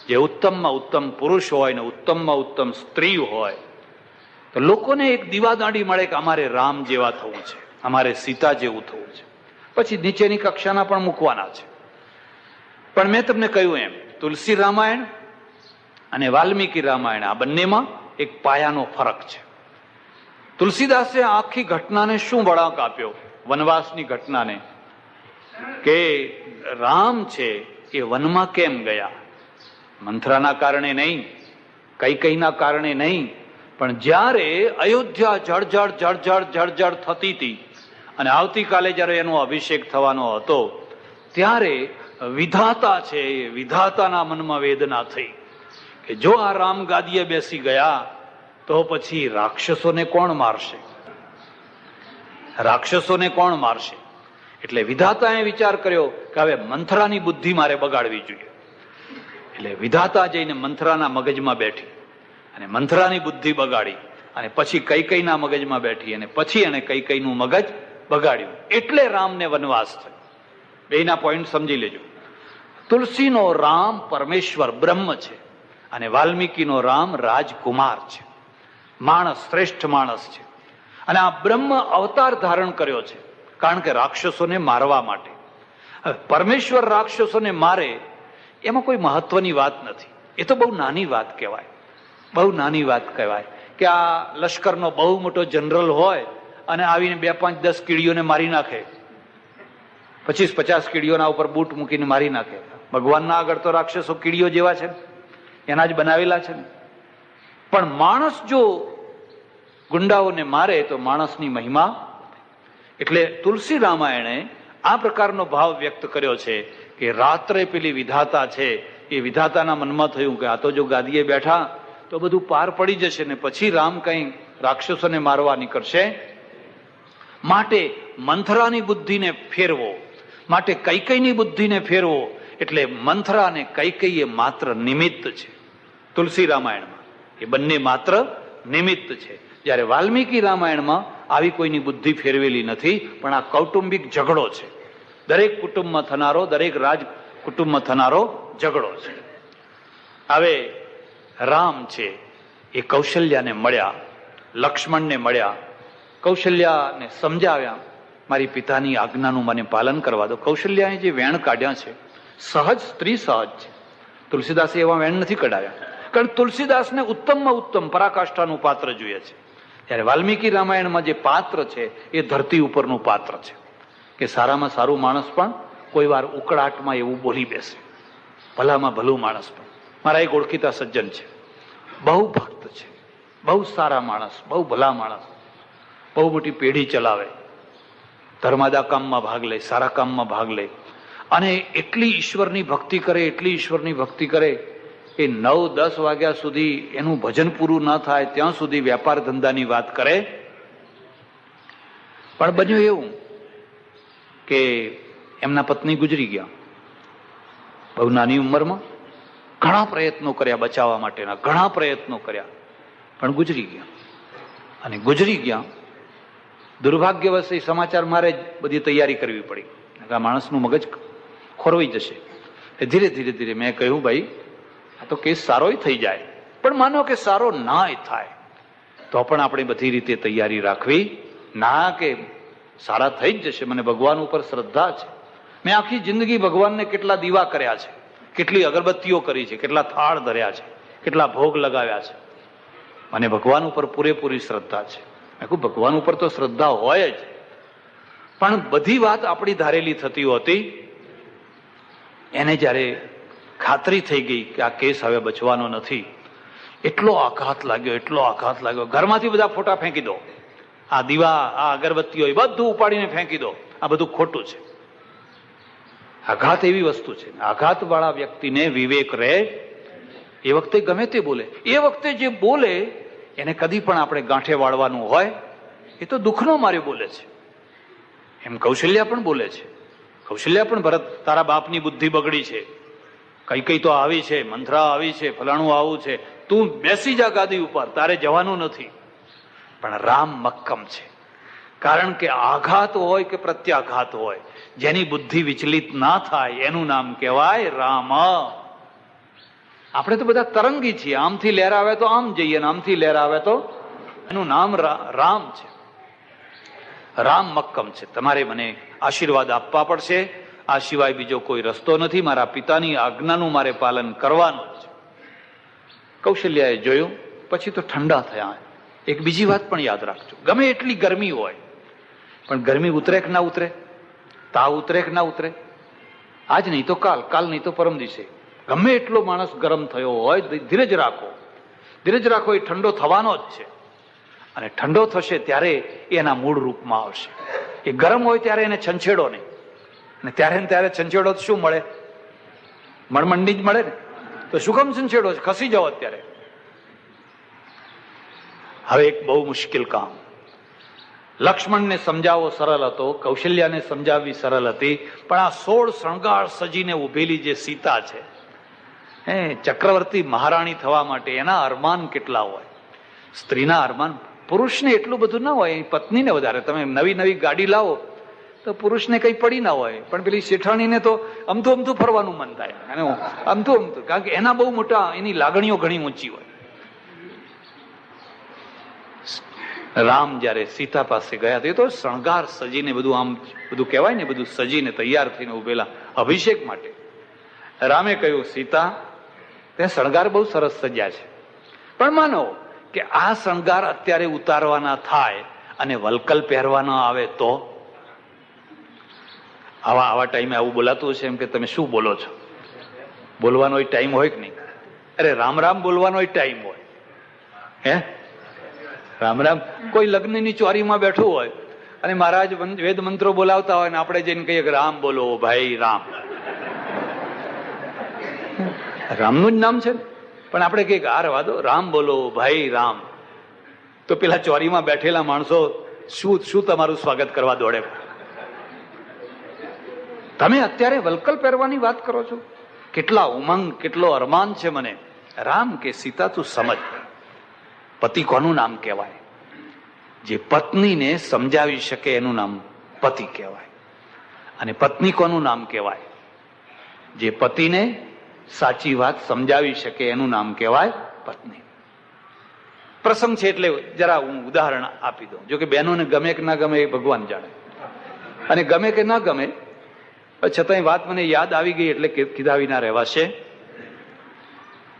જે ઉત્તમમાં ઉત્તમ પુરુષ હોય ને ઉત્તમમાં ઉત્તમ સ્ત્રી હોય, તો લોકોને એક દીવાદાંડી મળે કે અમારે રામ જેવા થવું છે, અમારે સીતા જેવું થવું છે. પછી નીચેની કક્ષાના પણ મૂકવાના છે. પણ મેં તમને કહ્યું એમ, તુલસી રામાયણ અને વાલ્મીકી રામાયણ આ બંનેમાં એક પાયાનો ફરક છે. તુલસીદાસે આખી ઘટનાને શું વળાંક આપ્યો, વનવાસની ઘટનાને, કે રામ છે એ વનમાં કેમ ગયા? મંથરાના કારણે નહીં, કૈકેયીના કારણે નહીં, પણ જ્યારે અયોધ્યા જળજળ થતી હતી અને આવતીકાલે જ્યારે એનો અભિષેક થવાનો હતો, ત્યારે વિધાતા છે, વિધાતાના મનમાં વેદના થઈ કે જો આ રામ ગાદીએ બેસી ગયા તો પછી રાક્ષસોને કોણ મારશે, રાક્ષસોને કોણ મારશે? એટલે વિધાતાએ વિચાર કર્યો કે હવે મંથરાની બુદ્ધિ મારે બગાડવી જોઈએ. એટલે વિધાતા જઈને મંથરાના મગજમાં બેઠી અને મંથરાની બુદ્ધિ બગાડી, અને પછી કૈકેયીના મગજમાં બેઠી અને પછી એને કૈકેયીનું મગજ બગાડ્યું. એટલે રામને વનવાસ થયો. બેના પોઈન્ટ સમજી લેજો. તુલસીનો રામ પરમેશ્વર બ્રહ્મ છે, અને વાલ્મીકીનો રામ રાજકુમાર છે, માણસ, શ્રેષ્ઠ માણસ છે. અને આ બ્રહ્મ અવતાર ધારણ કર્યો છે કારણ કે રાક્ષસોને મારવા માટે. પરમેશ્વર રાક્ષસોને મારે એમાં કોઈ મહત્વની વાત નથી, એ તો બહુ નાની વાત કહેવાય, બહુ નાની વાત કહેવાય કે આ લશ્કરનો બહુ મોટો જનરલ હોય અને આવીને 2, 5, 10 કીડીઓને મારી નાખે, 25, 50 કીડીઓના ઉપર બૂટ મૂકીને મારી નાખે. ભગવાનના આગળ તો રાક્ષસો કીડીઓ જેવા છે, એના જ બનાવેલા છે ને. પણ માણસ જો ગુંડાઓને મારે તો માણસની મહિમા. એટલે તુલસી રામાયણે આ પ્રકારનો ભાવ વ્યક્ત કર્યો છે કે રાત્રે પેલી વિધાતા છે એ વિધાતાના મનમાં થયું કે આ તો જો ગાદીએ બેઠા તો બધું પાર પડી જશે ને પછી રામ કઈ રાક્ષસોને મારવા નીકળશે. માટે મંથરાની બુદ્ધિને ફેરવો, માટે કૈકેયીની બુદ્ધિને ફેરવો. એટલે મંથરા અને કૈકેયી એ માત્ર નિમિત્ત છે તુલસી રામાયણમાં, એ બંને માત્ર નિમિત્ત છે. જ્યારે વાલ્મીકી રામાયણમાં આવી કોઈની બુદ્ધિ ફેરવેલી નથી, પણ આ કૌટુંબિક ઝઘડો છે, દરેક કુટુંબમાં થનારો, દરેક રાજ કુટુંબમાં થનારો ઝઘડો છે. હવે રામ છે એ કૌશલ્યાને મળ્યા, લક્ષ્મણને મળ્યા, કૌશલ્યાને સમજાવ્યા, મારી પિતાની આજ્ઞાનું મને પાલન કરવા દો. કૌશલ્યાએ જે વેણ કાઢ્યા છે સહજ, સ્ત્રી સહજ છે. તુલસીદાસે એવા વેણ નથી કઢાવ્યા, કારણ તુલસીદાસને ઉત્તમમાં ઉત્તમ પરાકાષ્ઠાનું પાત્ર જોઈએ છે. ત્યારે વાલ્મીકી રામાયણમાં જે પાત્ર છે એ ધરતી ઉપરનું પાત્ર છે, કે સારામાં સારું માણસ પણ કોઈ વાર ઉકળાટમાં એવું બોલી બેસે, ભલામાં ભલું માણસ પણ. મારા એક ઓળખીતા સજ્જન છે, બહુ ભક્ત છે, બહુ સારા માણસ, બહુ ભલા માણસ, બહુ મોટી પેઢી ચલાવે, ધર્માદા કામમાં ભાગ લે, સારા કામમાં ભાગ લે, અને એટલી ઈશ્વરની ભક્તિ કરે, એટલી ઈશ્વરની ભક્તિ કરે કે 9-10 વાગ્યા સુધી એનું ભજન પૂરું ન થાય ત્યાં સુધી વેપાર ધંધાની વાત કરે. પણ બન્યું એવું કે એમના પત્ની ગુજરી ગયા બહુ નાની ઉંમરમાં. ઘણા પ્રયત્નો કર્યા બચાવવા માટેના, ઘણા પ્રયત્નો કર્યા, પણ ગુજરી ગયા. અને ગુજરી ગયા, દુર્ભાગ્યવશ એ સમાચાર મારે જ બધી તૈયારી કરવી પડી. આ માણસનું મગજ ખોરવાઈ જશે. ધીરે ધીરે ધીરે મેં કહ્યું, ભાઈ આ તો કેસ સારોય થઈ જાય, પણ માનો કે સારો નાય થાય તો પણ આપણે બધી રીતે તૈયારી રાખવી ના, કે સારા થઈ જ જશે. મને ભગવાન ઉપર શ્રદ્ધા છે. મેં આખી જિંદગી ભગવાનને કેટલા દીવા કર્યા છે, કેટલી અગરબત્તીઓ કરી છે, કેટલા થાળ ધર્યા છે, કેટલા ભોગ લગાવ્યા છે. મને ભગવાન ઉપર પૂરેપૂરી શ્રદ્ધા છે. મેં કહ્યું ભગવાન ઉપર તો શ્રદ્ધા હોય જ, પણ બધી વાત આપણી ધારેલી થતી હોતી. એને જ્યારે ખાતરી થઈ ગઈ કે આ કેસ હવે બચવાનો નથી, એટલો આઘાત લાગ્યો, એટલો આઘાત લાગ્યો. ઘરમાંથી બધા ફોટા ફેંકી દો, આ દીવા, આ અગરબત્તીઓ, એ બધું ઉપાડીને ફેંકી દો, આ બધું ખોટું છે. આઘાત એવી વસ્તુ છે, આઘાત વાળા વ્યક્તિને વિવેક રહે. એ વખતે ગમે તે બોલે, એ વખતે જે બોલે એને કદી પણ આપણે ગાંઠે વાળવાનું હોય, એ તો દુઃખનો મારે બોલે છે. એમ કૌશલ્યા પણ બોલે છે. કૌશલ્યા પણ, ભરત તારા બાપની બુદ્ધિ બગડી છે, કઈ કઈ તો આવી છે, મંથરા આવી છે, ફલાણું આવું છે, તું બેસી જા ગાદી ઉપર, તારે જવાનું નથી. પણ રામ મક્કમ છે, કારણ કે આઘાત હોય કે પ્રત્યાઘાત હોય, જેની બુદ્ધિ વિચલિત ના થાય એનું નામ કહેવાય રામ. આપણે તો બધા તરંગી છીએ, આમથી લહેર આવે તો આમ જઈએ, આમથી લહેર આવે તો, એનું નામ રામ છે. રામ મક્કમ છે. તમારે મને આશીર્વાદ આપવા પડશે, આ સિવાય બીજો કોઈ રસ્તો નથી. મારા પિતાની આજ્ઞાનું મારે પાલન કરવાનું છે. કૌશલ્યાએ જોયું, પછી તો ઠંડા થયા. એક બીજી વાત પણ યાદ રાખજો, ગમે એટલી ગરમી હોય પણ ગરમી ઉતરે કે ના ઉતરે, તાવ ઉતરે કે ના ઉતરે, આજ નહીં તો કાલ, કાલ નહીં તો પરમ દિવસે, ગમે એટલો માણસ ગરમ થયો હોય, ધીરજ રાખો, ધીરજ રાખો. એ ઠંડો થવાનો જ છે, અને ઠંડો થશે ત્યારે એના મૂળ રૂપમાં આવશે. એ ગરમ હોય ત્યારે એને છંછેડો નહીં, અને ત્યારે ને ત્યારે છંછેડો શું મળે? મણમંડી જ મળે ને. તો શું કામ છંછેડો છે? ખસી જાઓ અત્યારે. હવે એક બહુ મુશ્કેલ કામ. લક્ષ્મણને સમજાવવો સરળ હતો, કૌશલ્યાને સમજાવવી સરળ હતી, પણ આ 16 શણગાર સજીને ઉભેલી જે સીતા છે, ચક્રવર્તી મહારાણી થવા માટે એના અરમાન કેટલા હોય. સ્ત્રીના અરમાન પુરુષને એટલું બધું ના હોય, પત્નીને વધારે. તમે નવી નવી ગાડી લાવો તો પુરુષને કઈ પડી ના હોય, પણ પેલી શેઠાણીને તો અમથું અમથું ફરવાનું મન થાય, અને અમથું અમથું, કારણ કે એના બહુ મોટા, એની લાગણીઓ ઘણી ઊંચી હોય. રામ જયારે સીતા પાસે ગયા તો એ તો શણગાર સજીને બધું, આમ બધું કહેવાય ને, બધું સજીને તૈયાર થઈને ઉભેલા અભિષેક માટે. રામે કહ્યું, સીતા તે શણગાર બહુ સરસ સજ્યા છે, પણ માનો કે આ શણગાર અત્યારે ઉતારવાના થાય અને વલકલ પહેરવાના આવે તો? આવા ટાઈમે આવું બોલાતું હશે એમ કે તમે શું બોલો છો? બોલવાનો ટાઈમ હોય કે નહીં? અરે રામ રામ બોલવાનો ટાઈમ હોય. હે રામ રામ. કોઈ લગ્નની ચોરીમાં બેઠું હોય અને મહારાજ વેદ મંત્રો બોલાવતા હોય ને આપણે જઈને કહીએ કે રામ બોલો ભાઈ રામ. રામનું જ નામ છે ને, પણ આપણે કહીએ કે આ રવા દો, રામ બોલો ભાઈ રામ. તો પેલા ચોરીમાં બેઠેલા માણસો શું તમારું સ્વાગત કરવા દોડે? તમે અત્યારે વલકલ પહેરવાની વાત કરો છો. કેટલા ઉમંગ, કેટલો અરમાન છે મને. રામ કે સીતા તું સમજ, પતિ કોનું નામ કહેવાય? જે પત્નીને સમજાવી શકે એનું નામ પતિ કહેવાય. અને પત્ની કોનું નામ કહેવાય? જે પતિને સાચી વાત સમજાવી શકે એનું નામ કહેવાય પત્ની. પ્રસંગ છે એટલે જરા હું ઉદાહરણ આપી દઉં. જો કે બહેનોને ગમે કે ના ગમે એ ભગવાન જાણે, અને ગમે કે ના ગમે છતાંય વાત મને યાદ આવી ગઈ એટલે કીધા વિના રહેવાશે.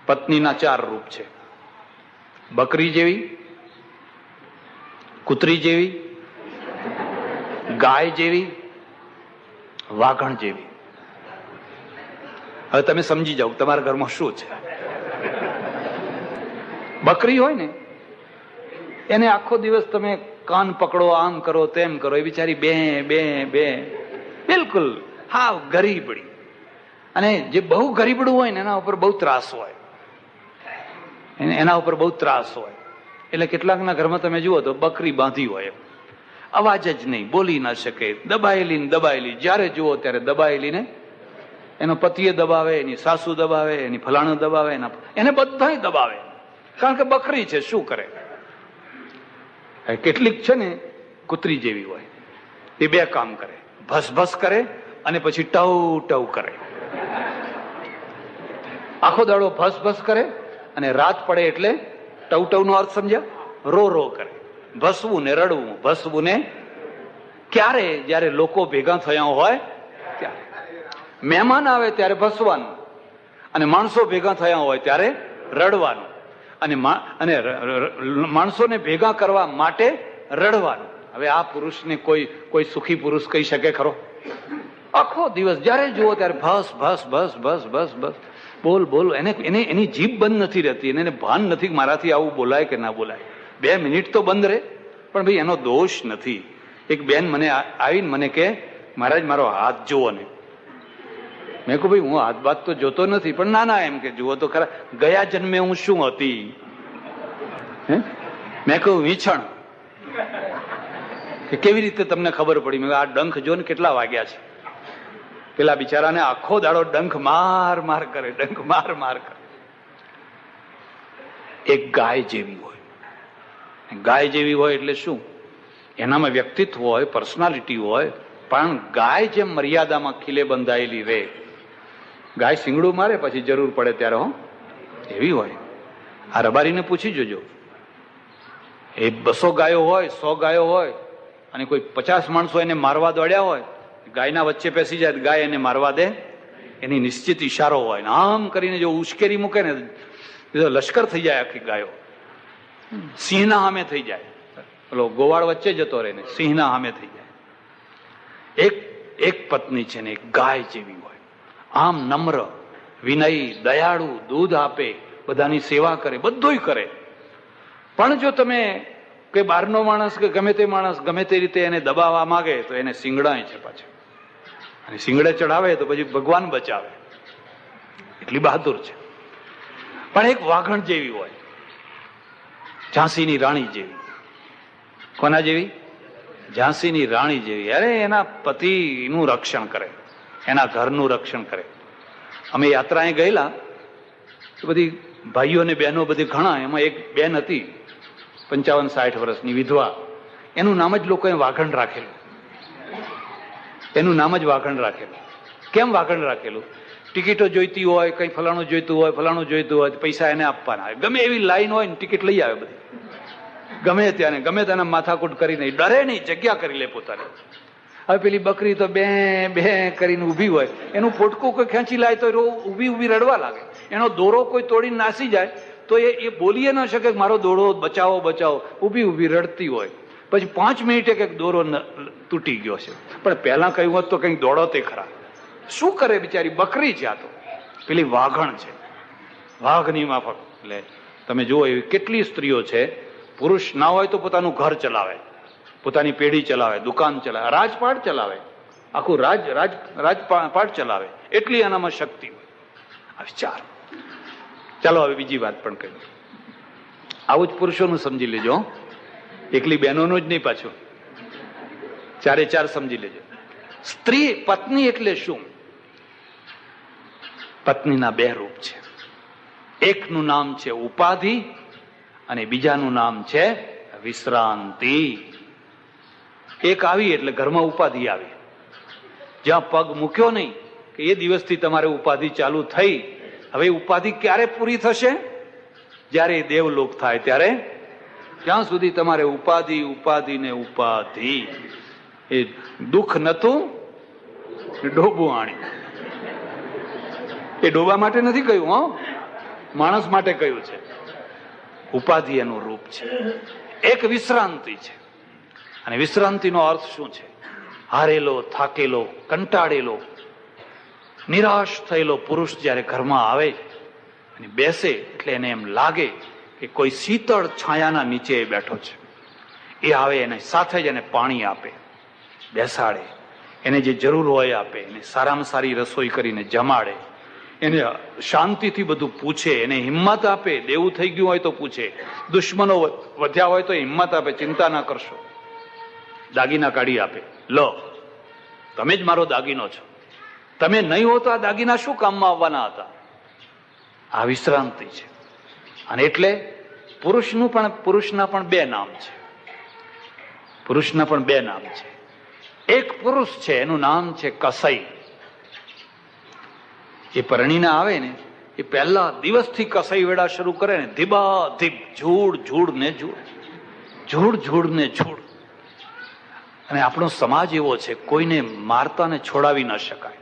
પત્નીના 4 રૂપ છે: બકરી જેવી, કૂતરી જેવી, ગાય જેવી, વાઘણ જેવી. હવે તમે સમજી જાઓ તમારા ઘરમાં શું છે. બકરી હોય ને એને આખો દિવસ તમે કાન પકડો, આમ કરો, તેમ કરો, એ બિચારી બે બે બે બિલકુલ હાવ ગરીબડી. અને જે બહુ ગરીબડું હોય ને એના ઉપર બહુ ત્રાસ હોય, એના ઉપર બહુ ત્રાસ હોય. એટલે કેટલાકના ઘરમાં તમે જુઓ તો બકરી બાંધી હોય, અવાજ જ નહીં, બોલી ના શકે, દબાયેલી ને દબાયેલી. જ્યારે જુઓ ત્યારે દબાયેલી ને એનો પતિએ દબાવે, એની સાસુ દબાવે, એની ફલાણું દબાવે, એને બધાય દબાવે, કારણ કે બકરી છે, શું કરે. કેટલીક છે ને કૂતરી જેવી હોય, એ 2 કામ કરે: ભસ ભસ કરે અને પછી ટવ ટવ કરે. આખો દાડો ભસ ભસ કરે અને રાત પડે એટલે ટવ ટવ નો અર્થ સમજ્યા? રો રો કરે. ભસવું ને રડવું, ભસવું ને ક્યારે? જયારે લોકો ભેગા થયા હોય ત્યારે. મહેમાન આવે ત્યારે ભસવાનું, અને માણસો ભેગા થયા હોય ત્યારે રડવાનું, અને માણસોને ભેગા કરવા માટે રડવાનું. હવે આ પુરુષને કોઈ સુખી પુરુષ કહી શકે ખરો? આખો દિવસ જયારે જુઓ ત્યારે ભસ ભસ ભસ ભસ ભસ ભસ, બોલ બોલ. એની જીભ બંધ નથી રહેતી, એને ભાન નથી મારાથી આવું બોલાય કે ના બોલાય. 2 મિનિટ તો બંધ રહે, પણ ભાઈ એનો દોષ નથી. એક બેન મને આવીને મને કે, મહારાજ મારો હાથ જુઓ ને. મેં કહું ભાઈ હું હાથ બાત તો જોતો નથી, પણ ના એમ કે જુઓ તો ખરા, ગયા જન્મે હું શું હતી? મેં કહ્યું વીછણ. કે કેવી રીતે તમને ખબર પડી? મેં આ ડંખ જો ને કેટલા વાગ્યા છે. પેલા બિચારાને આખો દાડો ડંખ માર માર કરે, ડંખ માર માર કરે. એક ગાય જેવી હોય. ગાય જેવી હોય એટલે શું? એનામાં વ્યક્તિત્વ હોય, પર્સનાલિટી હોય, પણ ગાય જેમ મર્યાદામાં ખીલે બંધાયેલી રહે. ગાય શિંગડું મારે પછી જરૂર પડે ત્યારે એવી હોય. આ રબારીને પૂછી જોજો, એ 200 ગાયો હોય, 100 ગાયો હોય, અને કોઈ 50 માણસો એને મારવા દોડ્યા હોય, ગાયના વચ્ચે પેસી જાય, ગાય એને મારવા દે? એની નિશ્ચિત ઈશારો હોય, આમ કરીને જો ઉશ્કેરી મૂકે ને લશ્કર થઈ જાય. આખી ગાયો સિંહના સામે થઈ જાય. પેલો ગોવાળ વચ્ચે જતો રહે ને સિંહના સામે થઈ જાય. એક પત્ની છે ને એક ગાય જેવી હોય, આમ નમ્ર, વિનય, દયાળુ, દૂધ આપે, બધાની સેવા કરે, બધુંય કરે. પણ જો તમે કે બહારનો માણસ કે ગમે તે માણસ ગમે તે રીતે એને દબાવવા માંગે તો એને સિંગડાય છે પાછું, અને સિંગડે ચડાવે તો પછી ભગવાન બચાવે. એટલી બહાદુર છે. પણ એક વાઘણ જેવી હોય, ઝાંસીની રાણી જેવી. કોના જેવી? ઝાંસીની રાણી જેવી. અરે એના પતિનું રક્ષણ કરે, એના ઘરનું રક્ષણ કરે. અમે યાત્રાએ ગયેલા તો બધી ભાઈઓ અને બહેનો બધી ઘણા, એમાં એક બેન હતી 55-60 વર્ષની વિધવા. એનું નામ જ લોકોએ વાઘણ રાખેલું. એનું નામ જ વાઘણ રાખેલું. કેમ વાઘણ રાખેલું? ટિકિટો જોઈતી હોય, કઈ ફલાણું જોઈતું હોય, ફલાણું જોઈતું હોય, પૈસા એને આપવાના. ગમે એવી લાઈન હોય ને ટિકિટ લઈ આવે બધી, ગમે ત્યાં ગમે તેના માથાકૂટ કરી નહીં, ડરે નહીં, જગ્યા કરી લે પોતાની. હવે પેલી બકરી તો બે બે કરીને ઉભી હોય, એનું પોટકું કોઈ ખેંચી લાય તો ઉભી ઉભી રડવા લાગે. એનો દોરો કોઈ તોડીને નાસી જાય તો એ બોલીએ ન શકે મારો દોરો બચાવો બચાવો, ઉભી ઉભી રડતી હોય. પછી 5 મિનિટે કંઈક દોરો તૂટી ગયો છે, પણ પહેલા કહ્યું હોત તો કંઈક દોડો તે ખરા. શું કરે બિચારી? બકરી છે આ તો, પેલી વાઘણ છે, વાઘની માફક. એટલે તમે જુઓ એવી કેટલી સ્ત્રીઓ છે, પુરુષ ના હોય તો પોતાનું ઘર ચલાવે, પોતાની પેઢી ચલાવે, દુકાન ચલાવે, રાજપાટ ચલાવે, આખું રાજપાટ ચલાવે. એટલી એનામાં શક્તિ હોય. આ વિચાર. ચાલો હવે બીજી વાત પણ કહ્યું. આવું જ પુરુષોનું સમજી લેજો, એકલી બહેનોનું જ નહીં પાછું, 4 સમજી લેજો. સ્ત્રી પત્ની એટલે શું? પત્નીના 2 રૂપ છે. એકનું નામ છે ઉપાધિ અને બીજાનું નામ છે વિશ્રાંતિ. એક આવી એટલે ઘરમાં ઉપાધિ આવી. જ્યાં પગ મૂક્યો નહીં કે એ દિવસથી તમારે ઉપાધિ ચાલુ થઈ. હવે ઉપાધિ ક્યારે પૂરી થશે? જ્યારે દેવલોક થાય ત્યારે. ત્યાં સુધી તમારે ઉપાધિ ઉપાધિ ને ઉપાધિ. એ દુઃખ નતું, ડોબું આણી. એ ડોબા માટે નથી કહ્યું, હો, માણસ માટે કહ્યું છે. ઉપાધિ એનું રૂપ છે. એક વિશ્રાંતિ છે. અને વિશ્રાંતિનો અર્થ શું છે? હારેલો, થાકેલો, કંટાળેલો, નિરાશ થયેલો પુરુષ જયારે ઘરમાં આવે અને બેસે એટલે એને એમ લાગે કે કોઈ શીતળ છાયાના નીચે બેઠો છે. એ આવે એને સાથે જ એને પાણી આપે, બેસાડે, એને જે જરૂર હોય આપે, એને સારામાં સારી રસોઈ કરીને જમાડે, એને શાંતિથી બધું પૂછે, એને હિંમત આપે. દેવું થઈ ગયું હોય તો પૂછે, દુશ્મનો વધ્યા હોય તો હિંમત આપે, ચિંતા ના કરશો, દાગીના કાઢી આપે, લો તમે જ મારો દાગીનો છો, તમે નહીં હો તો આ દાગીના શું કામમાં આવવાના હતા. આ વિશ્રાંતિ છે. અને એટલે પુરુષના પણ બે નામ છે. પુરુષના પણ બે નામ છે. એક પુરુષ છે એનું નામ છે કસાઈ. એ પરણીને આવે ને એ પહેલા દિવસથી કસાઈ વેડા શરૂ કરે ને, ધીબા ધીબ, ઝૂડ ઝૂડ ને ઝૂડ, ઝૂડ ઝૂડ ને ઝૂડ. અને આપણો સમાજ એવો છે, કોઈને મારતા ને છોડાવી ન શકાય.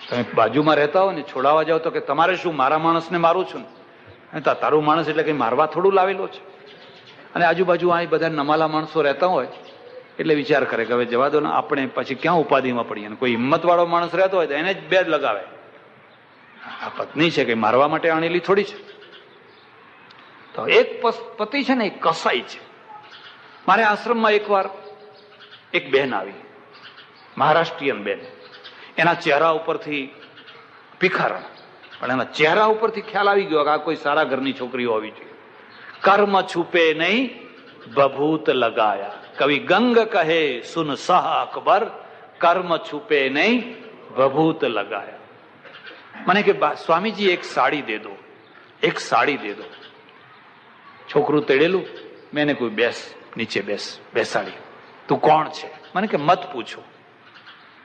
તમે બાજુમાં રહેતા હો ને છોડાવવા જાઓ તો કે તમારે શું, મારા માણસને મારું છું ને. તારું માણસ એટલે કઈ મારવા થોડું લાવેલો છે. અને આજુબાજુ આ બધા નમાલા માણસો રહેતા હોય એટલે વિચાર કરે કે હવે જવા દો ને, આપણે પછી ક્યાં ઉપાધિમાં પડીએ. કોઈ હિંમત વાળો માણસ રહેતો હોય તો એને જ બે લગાવે. આ પત્ની છે કે મારવા માટે આણેલી થોડી છે. તો એક પતિ છે ને એક કસાઈ છે. મારે આશ્રમમાં એકવાર એક બહેન આવી, મહારાષ્ટ્રીયન બેન. એના ચહેરા ઉપરથી ભિખારણ, પણ એના ચહેરા ઉપરથી ખ્યાલ આવી ગયો કે આ કોઈ સારા ઘરની છોકરીઓ હોવી જોઈએ. કર્મ છુપે નહીં બભૂત લગાયા. કવિ ગંગ કહે સુન શાહ અકબર, કર્મ છુપે નહીં બભૂત લગાયા. મને કે સ્વામીજી એક સાડી દે દો, એક સાડી દે દો. છોકરું તેડેલું, મેં એને કોઈ બેસ, નીચે બેસ, બેસાડી. તું કોણ છે? મને કે મત પૂછો.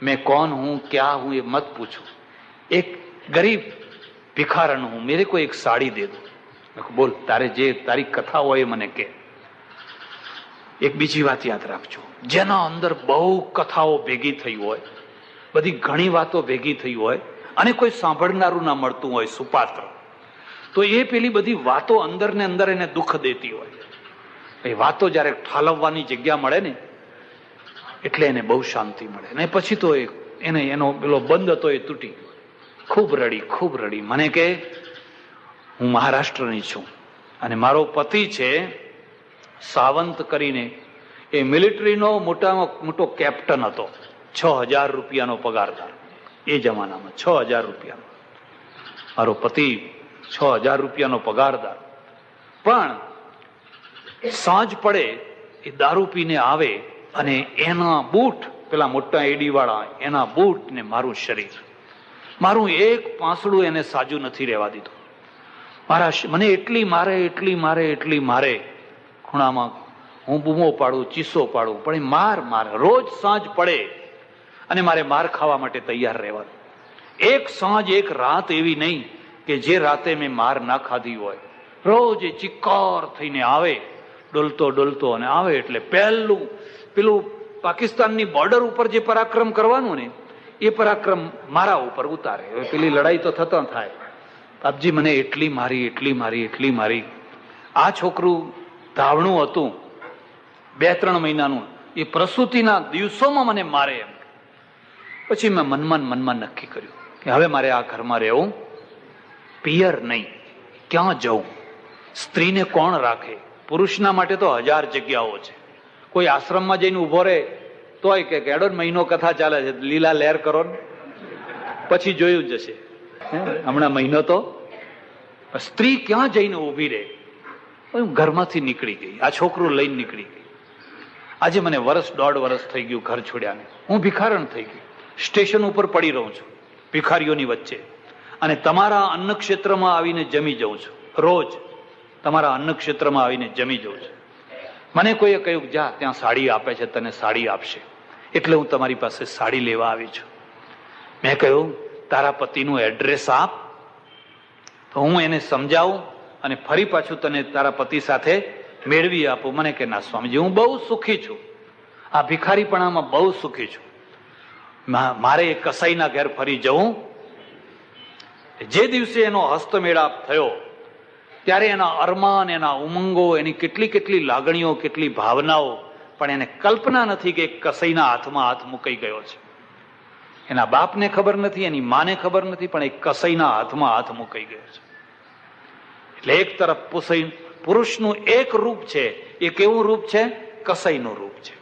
मैं कौन हूं, क्या हूं, ये मत पूछो, एक गरीब भिखारण हूं, मेरे को एक साड़ी दे दो. बोल, तारे जे तारी कथा હોય મને કે. એક બીજી વાત યાદ રાખજો, જેના અંદર બહુ કથાઓ ભેગી થઈ હોય, બધી ઘણી વાતો ભેગી થઈ હોય અને કોઈ સાંભળનારું ના મળતું હોય, સુપાત્ર, તો એ પેલી બધી વાતો અંદર ને અંદર એને દુઃખ દેતી હોય. એ વાતો જયારે ઠાલવવાની જગ્યા મળે ને એટલે એને બહુ શાંતિ મળે. ને પછી તો એને એનો પેલો બંધ હતો એ તૂટી. ખૂબ રડી, ખૂબ રડી. મને કે હું મહારાષ્ટ્રની છું અને મારો પતિ છે સાવંત કરીને, એ મિલિટરીનો મોટામાં મોટો કેપ્ટન હતો. 6,000 રૂપિયાનો પગારદાર એ જમાનામાં. 6,000 રૂપિયાનો મારો પતિ, 6,000 રૂપિયાનો પગારદાર. પણ સાંજ પડે એ દારૂ પીને આવે અને એના બૂટ, પેલા મોટા એડી વાળા એના બૂટ ને મારું શરીર, મારું એક પાંસડું એને સાજું નથી રહેવા દીધું. મને એટલી મારે, એટલી મારે, એટલી મારે. ખૂણામાં હું બૂમો પાડું, ચીસો પાડું, પણ એ માર મારે. રોજ સાંજ પડે અને મારે માર ખાવા માટે તૈયાર રહેવાનું. એક સાંજ, એક રાત એવી નહીં કે જે રાતે મેં માર ના ખાધી હોય. રોજ એ ચિક્કાર થઈને આવે, ડોલતો ડોલતો અને આવે એટલે પેલું પાકિસ્તાનની બોર્ડર ઉપર જે પરાક્રમ કરવાનું ને એ પરાક્રમ મારા ઉપર ઉતારે. હવે પેલી લડાઈ તો થતા થાય. બાપજી મને એટલી મારી, એટલી મારી, એટલી મારી. આ છોકરું ધાવણું હતું 2-3 મહિનાનું, એ પ્રસૂતિના દિવસોમાં મને મારે એમ. પછી મેં મનમાં નક્કી કર્યું કે હવે મારે આ ઘરમાં રહેવું, પિયર નહીં. ક્યાં જવું? સ્ત્રીને કોણ રાખે? પુરુષના માટે તો 1000 જગ્યાઓ છે. કોઈ આશ્રમમાં જઈને ઉભો રહે તોય કે કેડો મહિનો કથા ચાલે છે, લીલા લહેર કરો ને પછી જોયું જશે. હમણાં મહિનો તો સ્ત્રી ક્યાં જઈને ઉભી રહે? ઘરમાંથી નીકળી ગઈ, આ છોકરું લઈને નીકળી ગઈ. આજે મને 1.5 વર્ષ થઈ ગયું ઘર છોડ્યાને. હું ભિખારણ થઈ ગઈ, સ્ટેશન ઉપર પડી રહું છું ભિખારીઓની વચ્ચે, અને તમારા અન્ન ક્ષેત્રમાં આવીને જમી જાઉં છું રોજ. તમારા અન્ન ક્ષેત્રમાં આવીને જમી જઉં છું. મને કોઈએ કહ્યું જા ત્યાં સાડી આપે છે, તને સાડી આપશે, એટલે હું તમારી પાસે સાડી લેવા આવી છું. મેં કહ્યું તારા પતિનું એડ્રેસ આપ તો હું એને સમજાવું અને ફરી પાછું તને તારા પતિ સાથે મેળવી આપું. મને કે ના સ્વામીજી, હું બહુ સુખી છું, આ ભિખારીપણામાં બહુ સુખી છું, મારે એ કસાઈના ઘેર ફરી જવું. જે દિવસે એનો હસ્તમેળાપ થયો ત્યારે એના અરમાન, એના ઉમંગો, એની કેટલી કેટલી લાગણીઓ, કેટલી ભાવનાઓ, પણ એને કલ્પના નથી કે એક કસાઈના હાથમાં હાથ મુકાઈ ગયો છે. એના બાપને ખબર નથી, એની માને ખબર નથી, પણ એક કસાઈના હાથમાં હાથ મુકાઈ ગયો છે. એટલે એક તરફ પુરુષનું એક રૂપ છે, એ કેવું રૂપ છે? કસાઈનું રૂપ છે.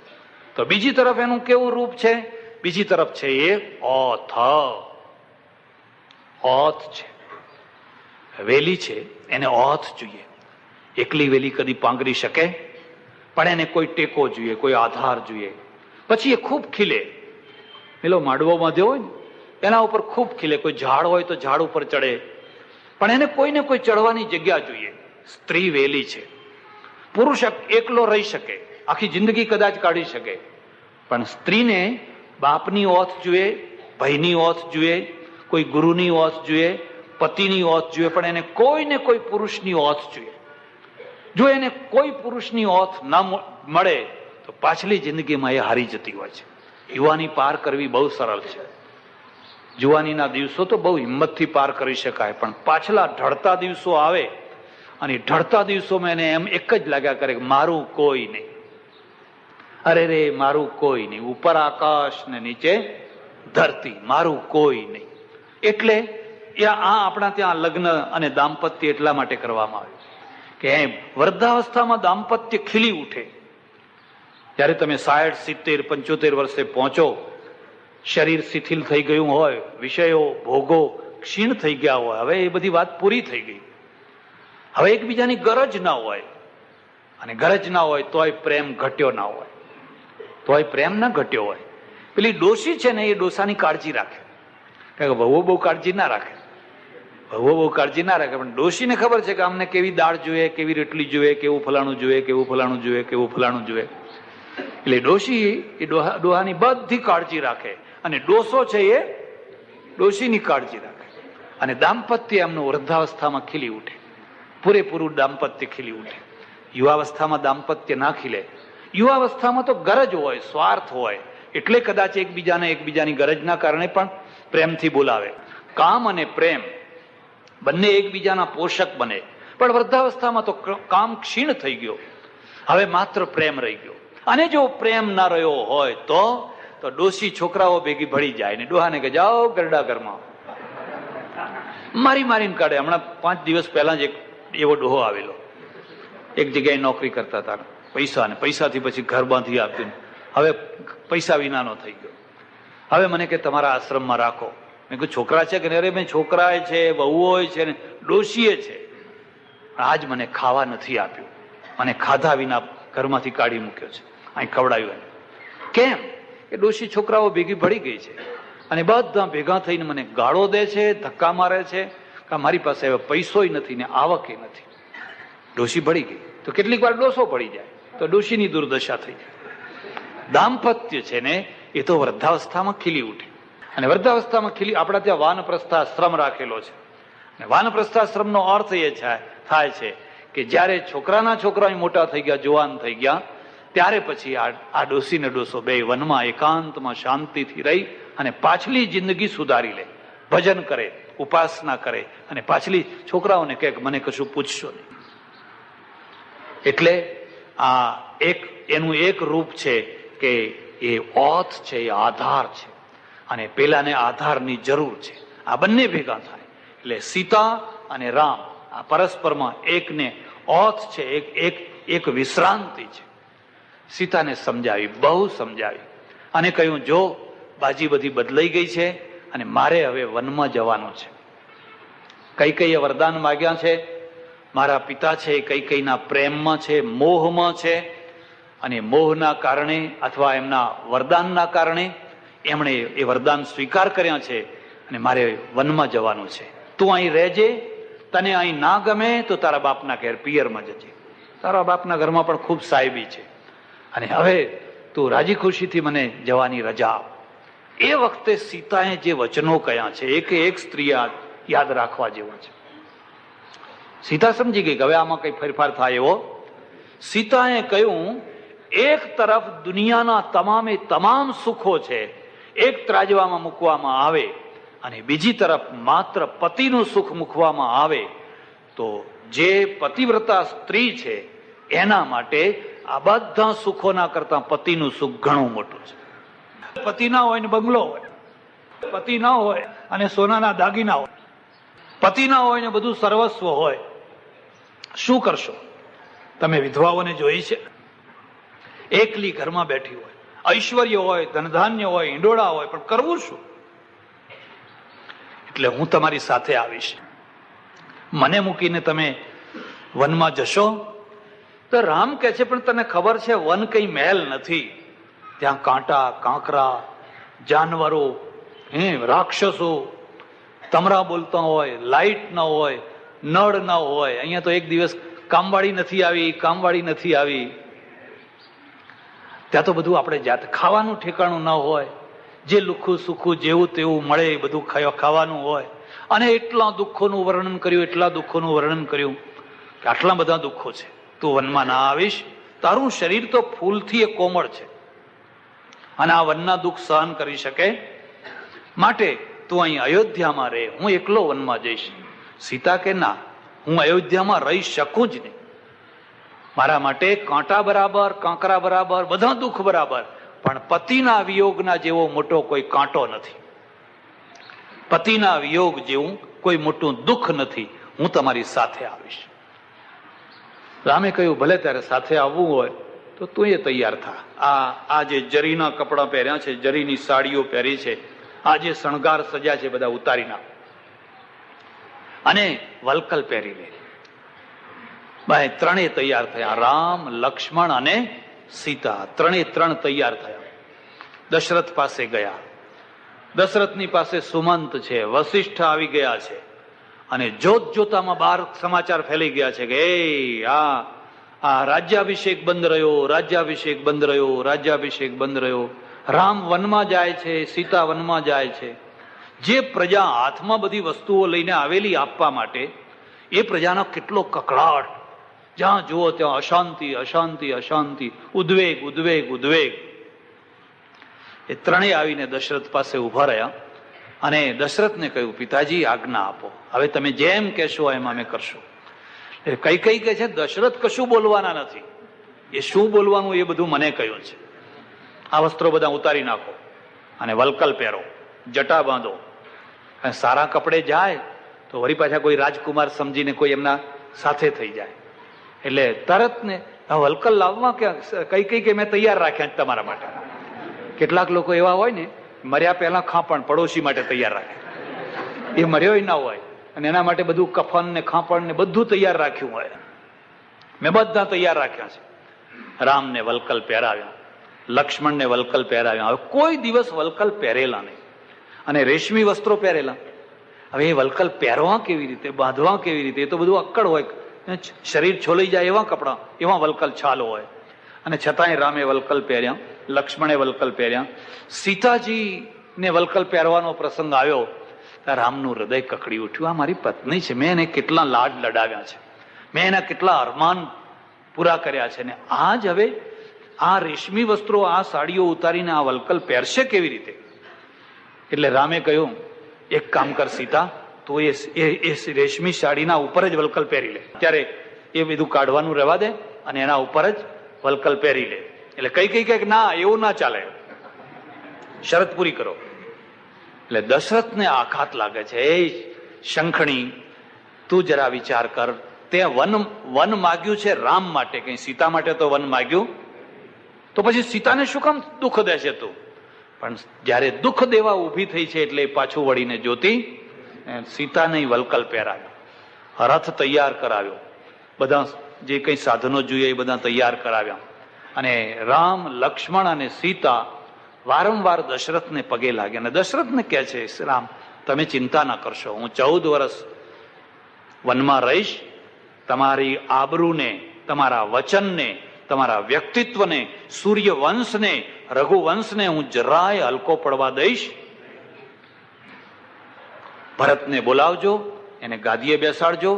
તો બીજી તરફ એનું કેવું રૂપ છે? બીજી તરફ છે એ ઓથ છે, વેલી છે, એને ઓથ જોઈએ. એકલી વેલી કદી પાંગરી શકે? પણ એને કોઈ ટેકો જોઈએ, કોઈ આધાર જોઈએ, પછી એ ખૂબ ખીલે. પેલો માંડવો બાંધ્યો હોય ને એના ઉપર ખૂબ ખીલે. કોઈ ઝાડ હોય તો ઝાડ ઉપર ચડે, પણ એને કોઈને કોઈ ચડવાની જગ્યા જોઈએ. સ્ત્રી વેલી છે. પુરુષ એકલો રહી શકે, આખી જિંદગી કદાચ કાઢી શકે, પણ સ્ત્રીને બાપની ઓથ જોઈએ, ભાઈની ઓથ જોઈએ, કોઈ ગુરુની ઓથ જોઈએ, પતિની ઓથ જોઈએ, પણ એને કોઈને કોઈ પુરુષની ઓથ જોઈએ. જો એને કોઈ પુરુષની ઓથ ના મળે તો પાછલી જિંદગીમાં એ હારી જતી હોય છે. યુવાની પાર કરવી બહુ સરળ છે. જુવાનીના દિવસો તો બહુ હિંમતથી પાર કરી શકાય, પણ પાછલા ઢળતા દિવસો આવે અને ઢળતા દિવસોમાં એને એમ એક જ લાગ્યા કરે કે મારું કોઈ નહીં, અરે રે મારું કોઈ નહીં, ઉપર આકાશ ને નીચે ધરતી, મારું કોઈ નહીં. એટલે આપણા ત્યાં લગ્ન અને દાંપત્ય એટલા માટે કરવામાં આવ્યું કે વૃદ્ધાવસ્થામાં દાંપત્ય ખીલી ઉઠે. જ્યારે તમે 60, 70, 75 વર્ષે પહોંચો, શરીર શિથિલ થઈ ગયું હોય, વિષયો ભોગો ક્ષીણ થઈ ગયા હોય, હવે એ બધી વાત પૂરી થઈ ગઈ, હવે એકબીજાની ગરજ ના હોય, અને ગરજ ના હોય તોય પ્રેમ ઘટ્યો ના હોય, તોય પ્રેમ ના ઘટ્યો હોય. પેલી ડોશી છે ને એ ડોસાની કાળજી રાખે, કારણ કે વહુઓ બહુ કાળજી ના રાખે, વહુઓ બહુ કાળજી ના રાખે, પણ ડોશીને ખબર છે કે અમને કેવી દાળ જોઈએ, કેવી રોટલી જોઈએ, કેવું ફલાણું જોઈએ, કેવું ફલાણું જોઈએ, કેવું ફલાણું જોઈએ. એટલે ડોશી એ ડોહાની બધી કાળજી રાખે, અને ડોસો છે એ ડોશીની કાળજી રાખે. અને દાંપત્ય એમનું વૃદ્ધાવસ્થામાં ખીલી ઉઠે, પૂરેપૂરું દાંપત્ય ખીલી ઉઠે. યુવાવસ્થામાં દાંપત્ય ના ખીલે. યુવાવસ્થામાં તો ગરજ હોય, સ્વાર્થ હોય, એટલે કદાચ એકબીજાની ગરજના કારણે પણ પ્રેમથી બોલાવે. કામ અને પ્રેમ બંને એકબીજાના પોષક બને, પણ વૃદ્ધાવસ્થામાં તો કામ ક્ષીણ થઈ ગયો, હવે માત્ર પ્રેમ રહી ગયો. અને જો પ્રેમ ના રહ્યો હોય તો ડોશી છોકરાઓ ભેગી ભળી જાય ને ડોહાને કે જાઓ ગરડા ઘરમાં મારીને કાઢે. હમણાં 5 દિવસ પહેલા જ એક એવો ડોહો આવેલો, એક જગ્યાએ નોકરી કરતા હતા, પૈસાથી પછી ઘર બાંધી આપ્યું, હવે પૈસા વિનાનો થઈ ગયો. હવે મને કે તમારા આશ્રમમાં રાખો. મેં કહ્યું છોકરા છે કે અરે મેં છોકરાએ છે, વહુઓ છે ને ડોશીએ છે, આજ મને ખાવા નથી આપ્યું, મને ખાધા વિના ઘરમાંથી કાઢી મૂક્યો છે, અહીં ખવડાવ્યું એને. કેમ? કે ડોશી છોકરાઓ ભેગી ભળી ગઈ છે અને બધા ભેગા થઈને મને ગાળો દે છે, ધક્કા મારે છે, કે મારી પાસે હવે પૈસોય નથી ને આવકે નથી. ડોશી ભળી ગઈ તો કેટલીક વાર ડોસો પડી જાય તો ડોશીની દુર્દશા થઈ જાય. દાંપત્ય છે ને એ તો વૃદ્ધાવસ્થામાં ખીલી ઉઠે. અને વૃદ્ધાવસ્થામાં ખીલી, આપણા ત્યાં વાનપ્રસ્થાશ્રમ રાખેલો છે. અને વાનપ્રસ્થાશ્રમનો અર્થ એ થાય છે કે જયારે છોકરા મોટા થઈ ગયા, જુવાન થઈ ગયા, ત્યારે પછી આ ડોસી ને ડોસો બે વનમાં એકાંતમાં શાંતિથી રહી અને પાછલી જિંદગી સુધારી લે, ભજન કરે, ઉપાસના કરે, અને પાછલી છોકરાઓને કહે કે મને કશું પૂછશો નહીં. એટલે એનું એક રૂપ છે કે એ ઓથ છે, એ આધાર છે, અને પેલાને આધારની જરૂર છે. આ બંને ભેગા થાય એટલે સીતા અને રામ આ પરસ્પરમાં એકને ઓથ છે, એક વિશ્રાંતિ છે. સીતાને સમજાવી, બહુ સમજાવી, અને કહ્યું જો બાજી બધી બદલાઈ ગઈ છે અને મારે હવે વનમાં જવાનું છે. કૈકેયીએ વરદાન માગ્યા છે. મારા પિતા છે એ કૈકેયીના પ્રેમમાં છે, મોહમાં છે, અને મોહના કારણે અથવા એમના વરદાનના કારણે એમણે એ વરદાન સ્વીકાર કર્યા છે અને મારે વનમાં જવાનું છે. તું અહીં રહેજે, તને અહીં ના ગમે તો તારા બાપના ઘેર પિયરમાં જજે, તારા બાપના ઘરમાં પણ ખૂબ સાહેબી છે, અને હવે તું રાજી ખુશીથી મને જવાની રજા આપ. એ વખતે સીતાએ જે વચનો કહ્યા છે એક એક સ્ત્રી યાદ રાખવા જેવા છે. સીતા સમજી ગઈ કે હવે આમાં કઈ ફેરફાર થાય એવો. સીતાએ કહ્યું, એક તરફ દુનિયાના તમામે તમામ સુખો છે એક ત્રાજવામાં મૂકવામાં આવે, અને બીજી તરફ માત્ર પતિનું સુખ મૂકવામાં આવે, તો જે પતિવ્રતા સ્ત્રી છે એના માટે આ બધા સુખોના કરતા પતિનું સુખ ઘણું મોટું છે. પતિ ના હોય ને બંગલો હોય, પતિ ના હોય અને સોનાના દાગીના હોય, પતિ ના હોય ને બધું સર્વસ્વ હોય, શું કરશો? તમે વિધવાઓને જોઈ છે, એકલી ઘરમાં બેઠી હોય, ઐશ્વર્ય હોય, ધનધાન્ય હોય, ઈંડોળા હોય, પણ કરવું શું? એટલે હું તમારી સાથે આવીશ, મને મૂકીને તમે વનમાં જશો? તો રામ કહે છે, પણ તને ખબર છે વન કઈ મહેલ નથી, ત્યાં કાંટા, કાંકરા, જાનવરો, રાક્ષસો તમરા બોલતા હોય, લાઈટ ન હોય, નળ ન હોય. અહીંયા તો એક દિવસ કામવાળી નથી આવી, કામવાળી નથી આવી. ત્યાં તો બધું આપણે જાતે, ખાવાનું ઠેકાણું ન હોય, જે લુખું સુખું જેવું તેવું મળે એ બધું ખાવાનું હોય. અને એટલા દુઃખોનું વર્ણન કર્યું, એટલા દુઃખોનું વર્ણન કર્યું કે આટલા બધા દુઃખો છે, તું વનમાં ના આવીશ? તારું શરીર તો ફૂલથી એ કોમળ છે અને આ વનના દુઃખ સહન કરી શકે, માટે તું અહીં અયોધ્યામાં રહે, હું એકલો વનમાં જઈશ. સીતા કે ના, હું અયોધ્યામાં રહી શકું જ નહીં. મારા માટે કાંટા બરાબર, કાંકરા બરાબર, બધા દુઃખ બરાબર, પણ પતિના વિયોગના જેવો મોટો કોઈ કાંટો નથી, પતિના વિયોગ જેવું કોઈ મોટું દુઃખ નથી. હું તમારી સાથે આવીશ. રામે કહ્યું, ભલે ત્યારે સાથે આવવું હોય તો તું એ તૈયાર થા. આ જે જરીના કપડાં પહેર્યા છે, જરીની સાડીઓ પહેરી છે, આ જે શણગાર સજા છે બધા ઉતારી નાખ અને વલકલ પહેરી લે. ભાઈ ત્રણેય તૈયાર થયા, રામ, લક્ષ્મણ અને સીતા, ત્રણ તૈયાર થયા. દશરથ પાસે ગયા. દશરથની પાસે સુમંત છે, વશિષ્ઠ આવી ગયા છે, અને જોત જોતામાં બહાર સમાચાર ફેલાઈ ગયા છે કે આ રાજ્યાભિષેક બંધ રહ્યો, રાજ્યાભિષેક બંધ રહ્યો, રાજ્યાભિષેક બંધ રહ્યો. રામ વનમાં જાય છે, સીતા વનમાં જાય છે. જે પ્રજા હાથમાં બધી વસ્તુઓ લઈને આવેલી આપવા માટે, એ પ્રજાનો કેટલો કકળાટ, જ્યાં જુઓ ત્યાં અશાંતિ, અશાંતિ, અશાંતિ, ઉદ્વેગ, ઉદ્વેગ, ઉદ્વેગ. એ ત્રણેય આવીને દશરથ પાસે ઉભા રહ્યા અને દશરથને કહ્યું, પિતાજી આજ્ઞા આપો, હવે તમે જેમ કહેશો એમ અમે કરશું. કઈ કહે છે, દશરથ કશું બોલવાના નથી, એ શું બોલવાનું એ બધું મને કહ્યું છે. આ વસ્ત્રો બધા ઉતારી નાખો અને વલકલ પહેરો, જટા બાંધો. સારા કપડે જાય તો વળી પાછા કોઈ રાજકુમાર સમજીને કોઈ એમના સાથે થઈ જાય, એટલે તરત ને વલકલ લાવવા કઈ કે મેં તૈયાર રાખ્યા તમારા માટે. કેટલાક લોકો એવા હોય ને, મર્યા પહેલા ખાપણ પડોશી માટે તૈયાર રાખે, એ મર્યો ના હોય અને એના માટે બધું કફન ને ખાપણ ને બધું તૈયાર રાખ્યું હોય. મેં બધા તૈયાર રાખ્યા છે. રામને વલકલ પહેરાવ્યા, લક્ષ્મણને વલકલ પહેરાવ્યા. હવે કોઈ દિવસ વલકલ પહેરેલા નહીં અને રેશમી વસ્ત્રો પહેરેલા. હવે એ વલકલ પહેરવા કેવી રીતે, બાંધવા કેવી રીતે, એ તો બધું અક્કડ હોય, શરીર છોલાઈ જાય એવા કપડા, એવા વલકલ છાલ હોય. અને છતાંય રામે વલકલ પહેર્યા, લક્ષ્મણે વલકલ પહેર્યા. સીતાજીને વલકલ પહેરવાનો પ્રસંગ આવ્યો, રામનું હૃદય કકડી ઉઠ્યું. આ મારી પત્ની છે, મેં એને કેટલા લાડ લડાવ્યા છે, મેં એના કેટલા અરમાન પૂરા કર્યા છે, ને આજ હવે આ રેશમી વસ્ત્રો, આ સાડીઓ ઉતારીને આ વલકલ પહેરશે કેવી રીતે? એટલે રામે કહ્યું, એક કામ કર સીતા, તું એ રેશમી સાડીના ઉપર જ વલકલ પહેરી લે. ત્યારે એ બધું કાઢવાનું રહેવા દે અને એના ઉપર જ વલકલ પહેરી લે. એટલે કઈ કે ના, એવું ના ચાલે, શરત પૂરી કરો. એટલે દશરથને આઘાત લાગે છે. એ શંખણી, તું જરા વિચાર કર, તે વન માગ્યું છે રામ માટે, કઈ સીતા માટે તો વન માગ્યું, તો પછી સીતાને શું કામ દુઃખ દેશે તું? પણ જયારે દુઃખ દેવા ઉભી થઈ છે એટલે પાછું વળીને જોતી સીતાને વલકલ પહેરાવ્યો, રથ તૈયાર કરાવ્યો, બધા જે કઈ સાધનો જોઈએ એ બધા તૈયાર કરાવ્યા. અને રામ, લક્ષ્મણ અને સીતા વારંવાર દશરથને પગે લાગ્યા. અને દશરથને કહે છે, રામ તમે ચિંતા ના કરશો, હું 14 વર્ષ વનમાં રહીશ, તમારી આબરૂને, તમારા વચનને, તમારા વ્યક્તિત્વને, સૂર્યવંશને, રઘુવંશને હું જરાય હલકો પડવા દઈશ. ભરતને બોલાવજો, એને ગાદીએ બેસાડજો.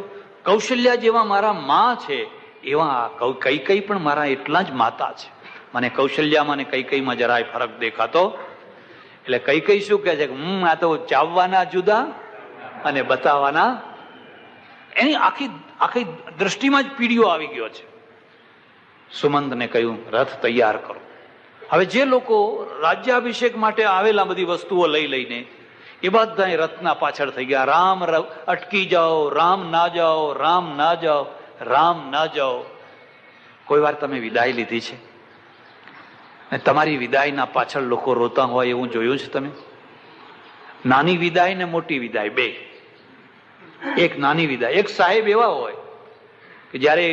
કૌશલ્યા જેવા મારા માં છે એવા કૈકેયી પણ મારા એટલા જ માતા છે. મને કૌશલ્યામાં ને કૈકેયીમાં જરાય ફરક દેખાતો. એટલે કૈકેયી શું કહે છે કે આ તો ચાવવાના જુદા અને બતાવવાના. એની આખી દ્રષ્ટિમાં જ પીડીઓ આવી ગયો છે. સુમંતને કહ્યું રથ તૈયાર કરો. હવે જે લોકો રાજ્યાભિષેક માટે આવેલા બધી વસ્તુઓ લઈ લઈને એ બધા રથના પાછળ થઈ ગયા. રામ અટકી જાઓ, રામ ના જાઓ, રામ ના જાઓ, રામ ના જાઓ. કોઈ વાર તમે વિદાય લીધી છે? તમારી વિદાયના પાછળ લોકો રોતા હોય એવું જોયું છે તમે? નાની વિદાય ને મોટી વિદાય બે. એક નાની વિદાય, એક સાહેબ એવા હોય કે જયારે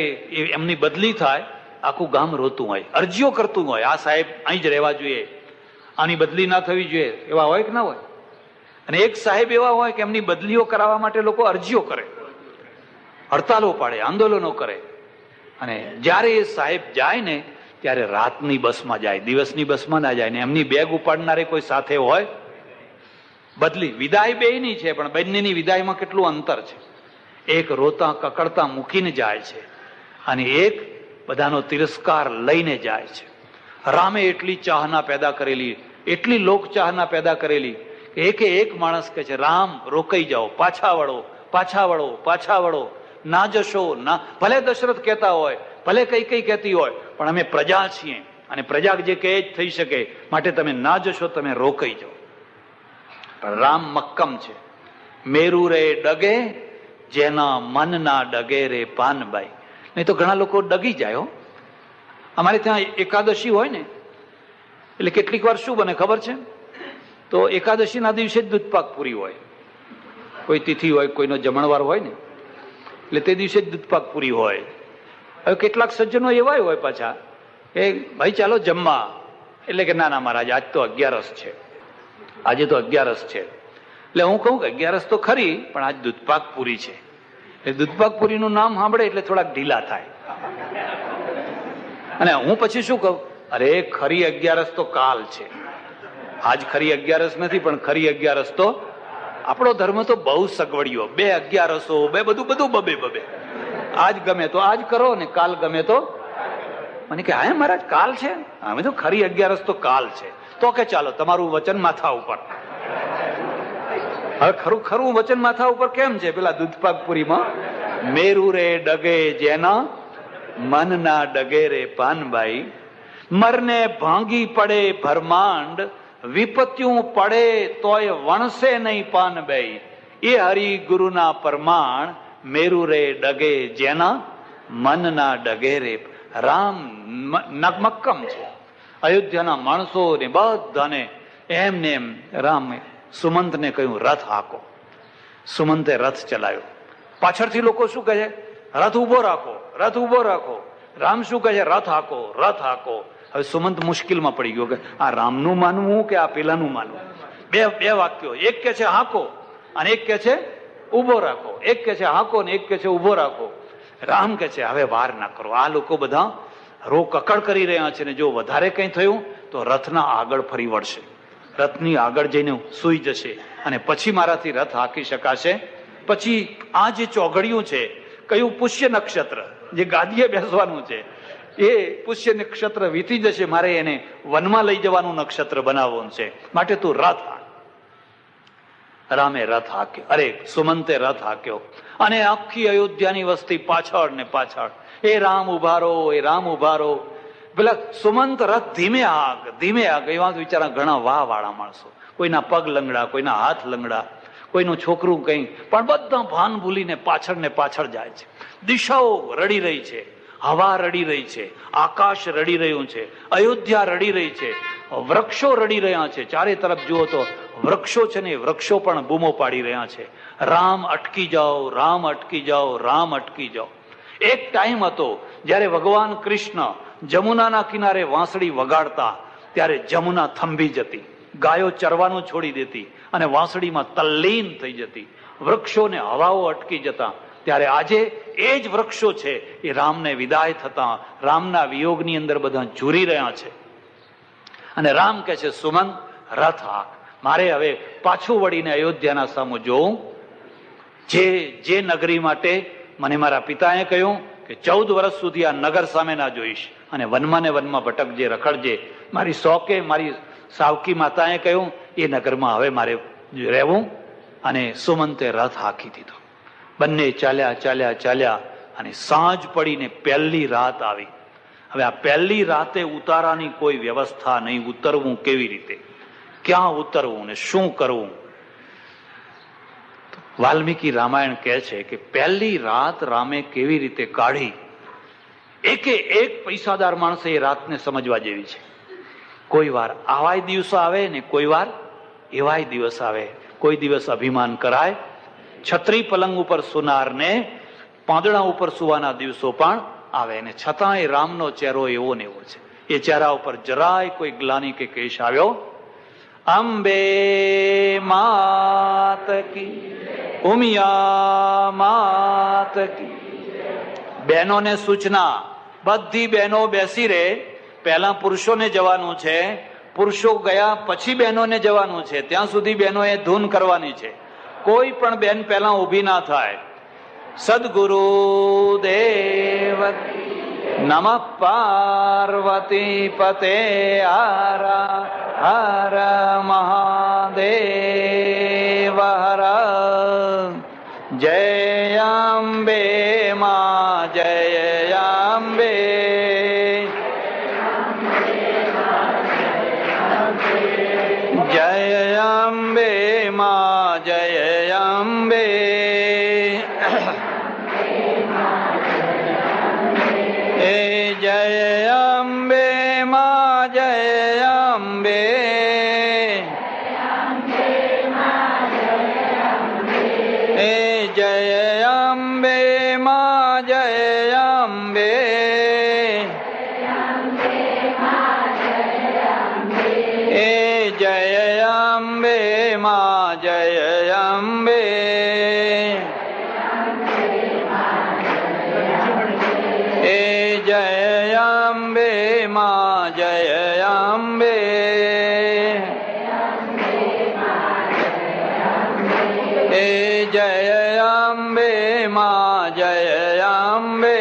એમની બદલી થાય આખું ગામ રોતું હોય, અરજીઓ કરતું હોય, આ સાહેબ અહીં જ રહેવા જોઈએ, આની બદલી ના થવી જોઈએ, એવા હોય કે ના હોય? અને એક સાહેબ એવા હોય કે એમની બદલીઓ કરાવવા માટે લોકો અરજીઓ કરે, હડતાલો પાડે, આંદોલનો કરે. અને જયારે એ સાહેબ જાય ને ત્યારે રાતની બસમાં જાય, દિવસની બસમાં ના જાય. ને એમની બેગ ઉપાડનારે કોઈ સાથે હોય? બદલી વિદાય બેયની છે, પણ બંનેની વિદાયમાં કેટલું અંતર છે. એક રોતા કકડતા મૂકીને જાય છે અને એક બધાનો તિરસ્કાર લઈને જાય છે. રામે એટલી ચાહના પેદા કરેલી, એટલી લોક ચાહના પેદા કરેલી કે એક માણસ કહે છે રામ રોકાઈ જાઓ, પાછા વળો, પાછા વળો, પાછા વળો, ના જશો ના. ભલે દશરથ કહેતા હોય, ભલે કઈ કહેતી હોય, પણ અમે પ્રજા છીએ અને પ્રજા જે કહે જ થઈ શકે, માટે તમે ના જશો, તમે રોકાઈ જાઓ. પણ રામ મક્કમ છે. મેરુ રે ડગે જેના મન ના ડગે રે પાનબાઈ. નહીં તો ઘણા લોકો ડગી જાય. અમારે ત્યાં એકાદશી હોય ને એટલે કેટલીક વાર શું બને ખબર છે? તો એકાદશી ના દિવસે જ દૂધપાક પૂરી હોય. કોઈ તિથિ હોય, કોઈનો જમણવાર હોય ને એટલે તે દિવસે જ દૂધપાક પૂરી હોય. હવે કેટલાક સજ્જનો એવા હોય પાછા કે ભાઈ ચાલો જમવા, એટલે કે ના ના મહારાજ આજ તો 11 છે, આજે તો 11 છે. એટલે હું કહું કે 11 તો ખરી, પણ આજ દૂધપાક પૂરી છે. એટલે દૂધપાક પૂરીનું નામ સાંભળે એટલે થોડાક ઢીલા થાય. અને હું પછી શું કહું, અરે ખરી 11 તો કાલ છે, આજ ખરી 11 નથી, પણ ખરી 11 તો આપણો ધર્મ તો બહુ સગવડિયો, 2 11 બે બધું બબે. આજ ગમે તો આજ કરો ને કાલ ગમે તો. મને કે હા મહારાજ કાલ છે? અમે તો ખરી 11 તો કાલ છે. તો કે ચાલો તમારું વચન માથા ઉપર. હવે ખરું વચન માથા ઉપર કેમ છે? પેલા દૂધપાક પુરીમાં મેરુ રે ડગે જેના મન ના ડગે રે પાનબાઈ. મરને ભાંગી પડે ભરમાંડ, વિપત્યું પડે તોય વણસે નહીં પાનબાઈ. એ હરિ ગુરુના પરમાણ, મેરુ રે ડગે જેના મન ના ડગે રે. રામ મક્કમ છે. અયોધ્યાના માણસો ને બધાને એમને એમ રામે સુમંતને કહ્યું રથ હાકો. સુમંતે રથ ચલાવ્યો. પાછળથી લોકો શું કહે છે? રથ ઉભો રાખો, રથ ઉભો રાખો. રામ શું કહે છે? રથ હાકો, રથ હાકો. હવે સુમંત મુશ્કેલમાં પડી ગયો કે આ રામનું માનવું કે આ પેલાનું માનવું. બે વાક્યો, એક કે છે હાકો અને એક કે છે ઉભો રાખો. એક કે છે હાકો ને એક કે છે ઉભો રાખો. રામ કે છે હવે વાર ના કરો, આ લોકો બધા કકડ કરી રહ્યા છે ને જો વધારે કંઈ થયું તો રથના આગળ ફરી વળશે, રથની આગળ જઈને સૂઈ જશે અને પછી મારાથી રથ હાકી શકાશે. પછી આ જે ચોઘડિયું છે, કયું પુષ્ય નક્ષત્ર જે ગાદીએ બેસવાનું છે, એ પુષ્ય નક્ષત્ર વીતી જશે, મારે એને વનમાં લઈ જવાનું નક્ષત્ર બનાવવાનું છે, માટે તું રથ હાક. રામે રથ હાક્યો, અરે સુમંતે રથ હાક્યો અને આખી અયોધ્યાની વસ્તી પાછળ ને પાછળ. એ રામ ઉભારો, એ રામ ઉભારો. પેલા સુમંત રથ ધીમે હાક, ધીમે હાક. એવા વિચારા ઘણા વાહ વાળા માણસો, કોઈના પગ લંગડા, કોઈના હાથ લંગડા, કોઈનું છોકરું કઈ, પણ બધા ભાન ભૂલીને પાછળ ને પાછળ જાય છે. દિશાઓ રડી રહી છે, હવા રડી રહી છે, આકાશ રડી રહ્યું છે, અયોધ્યા રડી રહી છે, વૃક્ષો રડી રહ્યા છે. ચારે તરફ જુઓ તો વૃક્ષો છે ને વૃક્ષો પણ બૂમો પાડી રહ્યા છે, રામ અટકી જાઓ, રામ અટકી જાઓ, રામ અટકી જાઓ. એક ટાઈમ હતો જ્યારે ભગવાન કૃષ્ણ જમુનાના કિનારે વાંસળી વગાડતા ત્યારે જમુના થંભી જતી, ગાયો ચરવાનું છોડી દેતી અને વાંસળીમાં તલ્લીન થઈ જતી. વૃક્ષોને હવાઓ અટકી જતા, ત્યારે આજે એ જ વૃક્ષો છે એ રામને વિદાય થતા રામના વિયોગની અંદર બધા ઝૂરી રહ્યા છે. અને રામ કહે છે, સુમંત રથ હાક, મારે હવે પાછું વળીને અયોધ્યાના સામુ જોઉં. જે નગરી માટે મને મારા પિતાએ કહ્યું કે 14 વર્ષ સુધી આ નગર સામે ના જોઈશ અને વનમાં ને વનમાં ભટકજે, રખડજે. મારી શોકે મારી સાવકી માતાએ કહ્યું એ નગરમાં હવે મારે રહેવું. અને સુમંતે રથ હાંકી દીધો. બંને ચાલ્યા ચાલ્યા ચાલ્યા અને સાંજ પડીને પહેલી રાત આવી. હવે આ પહેલી રાતે ઉતારાની કોઈ વ્યવસ્થા નહીં. ઉતરવું કેવી રીતે, ક્યાં ઉતરવું ને શું કરવું? વાલ્મીકી રામાયણ કહે છે કે પહેલી રાત રામે કેવી રીતે કાઢી, એકે એક પૈસાદાર માણસે એ રાતને સમજવા જેવી છે. કોઈ વાર આવાય દિવસો આવે ને કોઈ વાર એવાય દિવસ આવે. કોઈ દિવસ અભિમાન કરાય. છત્રી પલંગ ઉપર સુનારને પાંદડા ઉપર સુવાના દિવસો પણ આવે ને છતાંય રામનો ચહેરો એવો ને એવો છે. એ ચહેરા ઉપર જરાય કોઈ ગ્લાની કે કેશ આવ્યો. અંબે માત કી, ઉમિયા માત કી. બહેનોને સૂચના, બધી બહેનો બેસી રહે. પહેલા પુરુષોને જવાનું છે, પુરુષો ગયા પછી બહેનોને જવાનું છે. ત્યાં સુધી બહેનોએ ધૂન કરવાની છે. કોઈ પણ બેન પહેલા ઊભી ના થાય. સદગુરુ દેવ નમઃ પાર્વતી પતે હર હર મહાદેવ હર. જય અંબે માં, જય અંબે. જય અંબે માં, જય અંબે. એ જય અંબે માં, જય અંબે. એ જય અંબે માં, જય અંબે. એ જય અંબે માં, જય અંબે. એ જય અંબે માં, જય અંબે. એ જય અંબે માં, જય અંબે.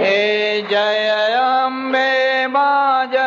એ જય અંબે માં, જય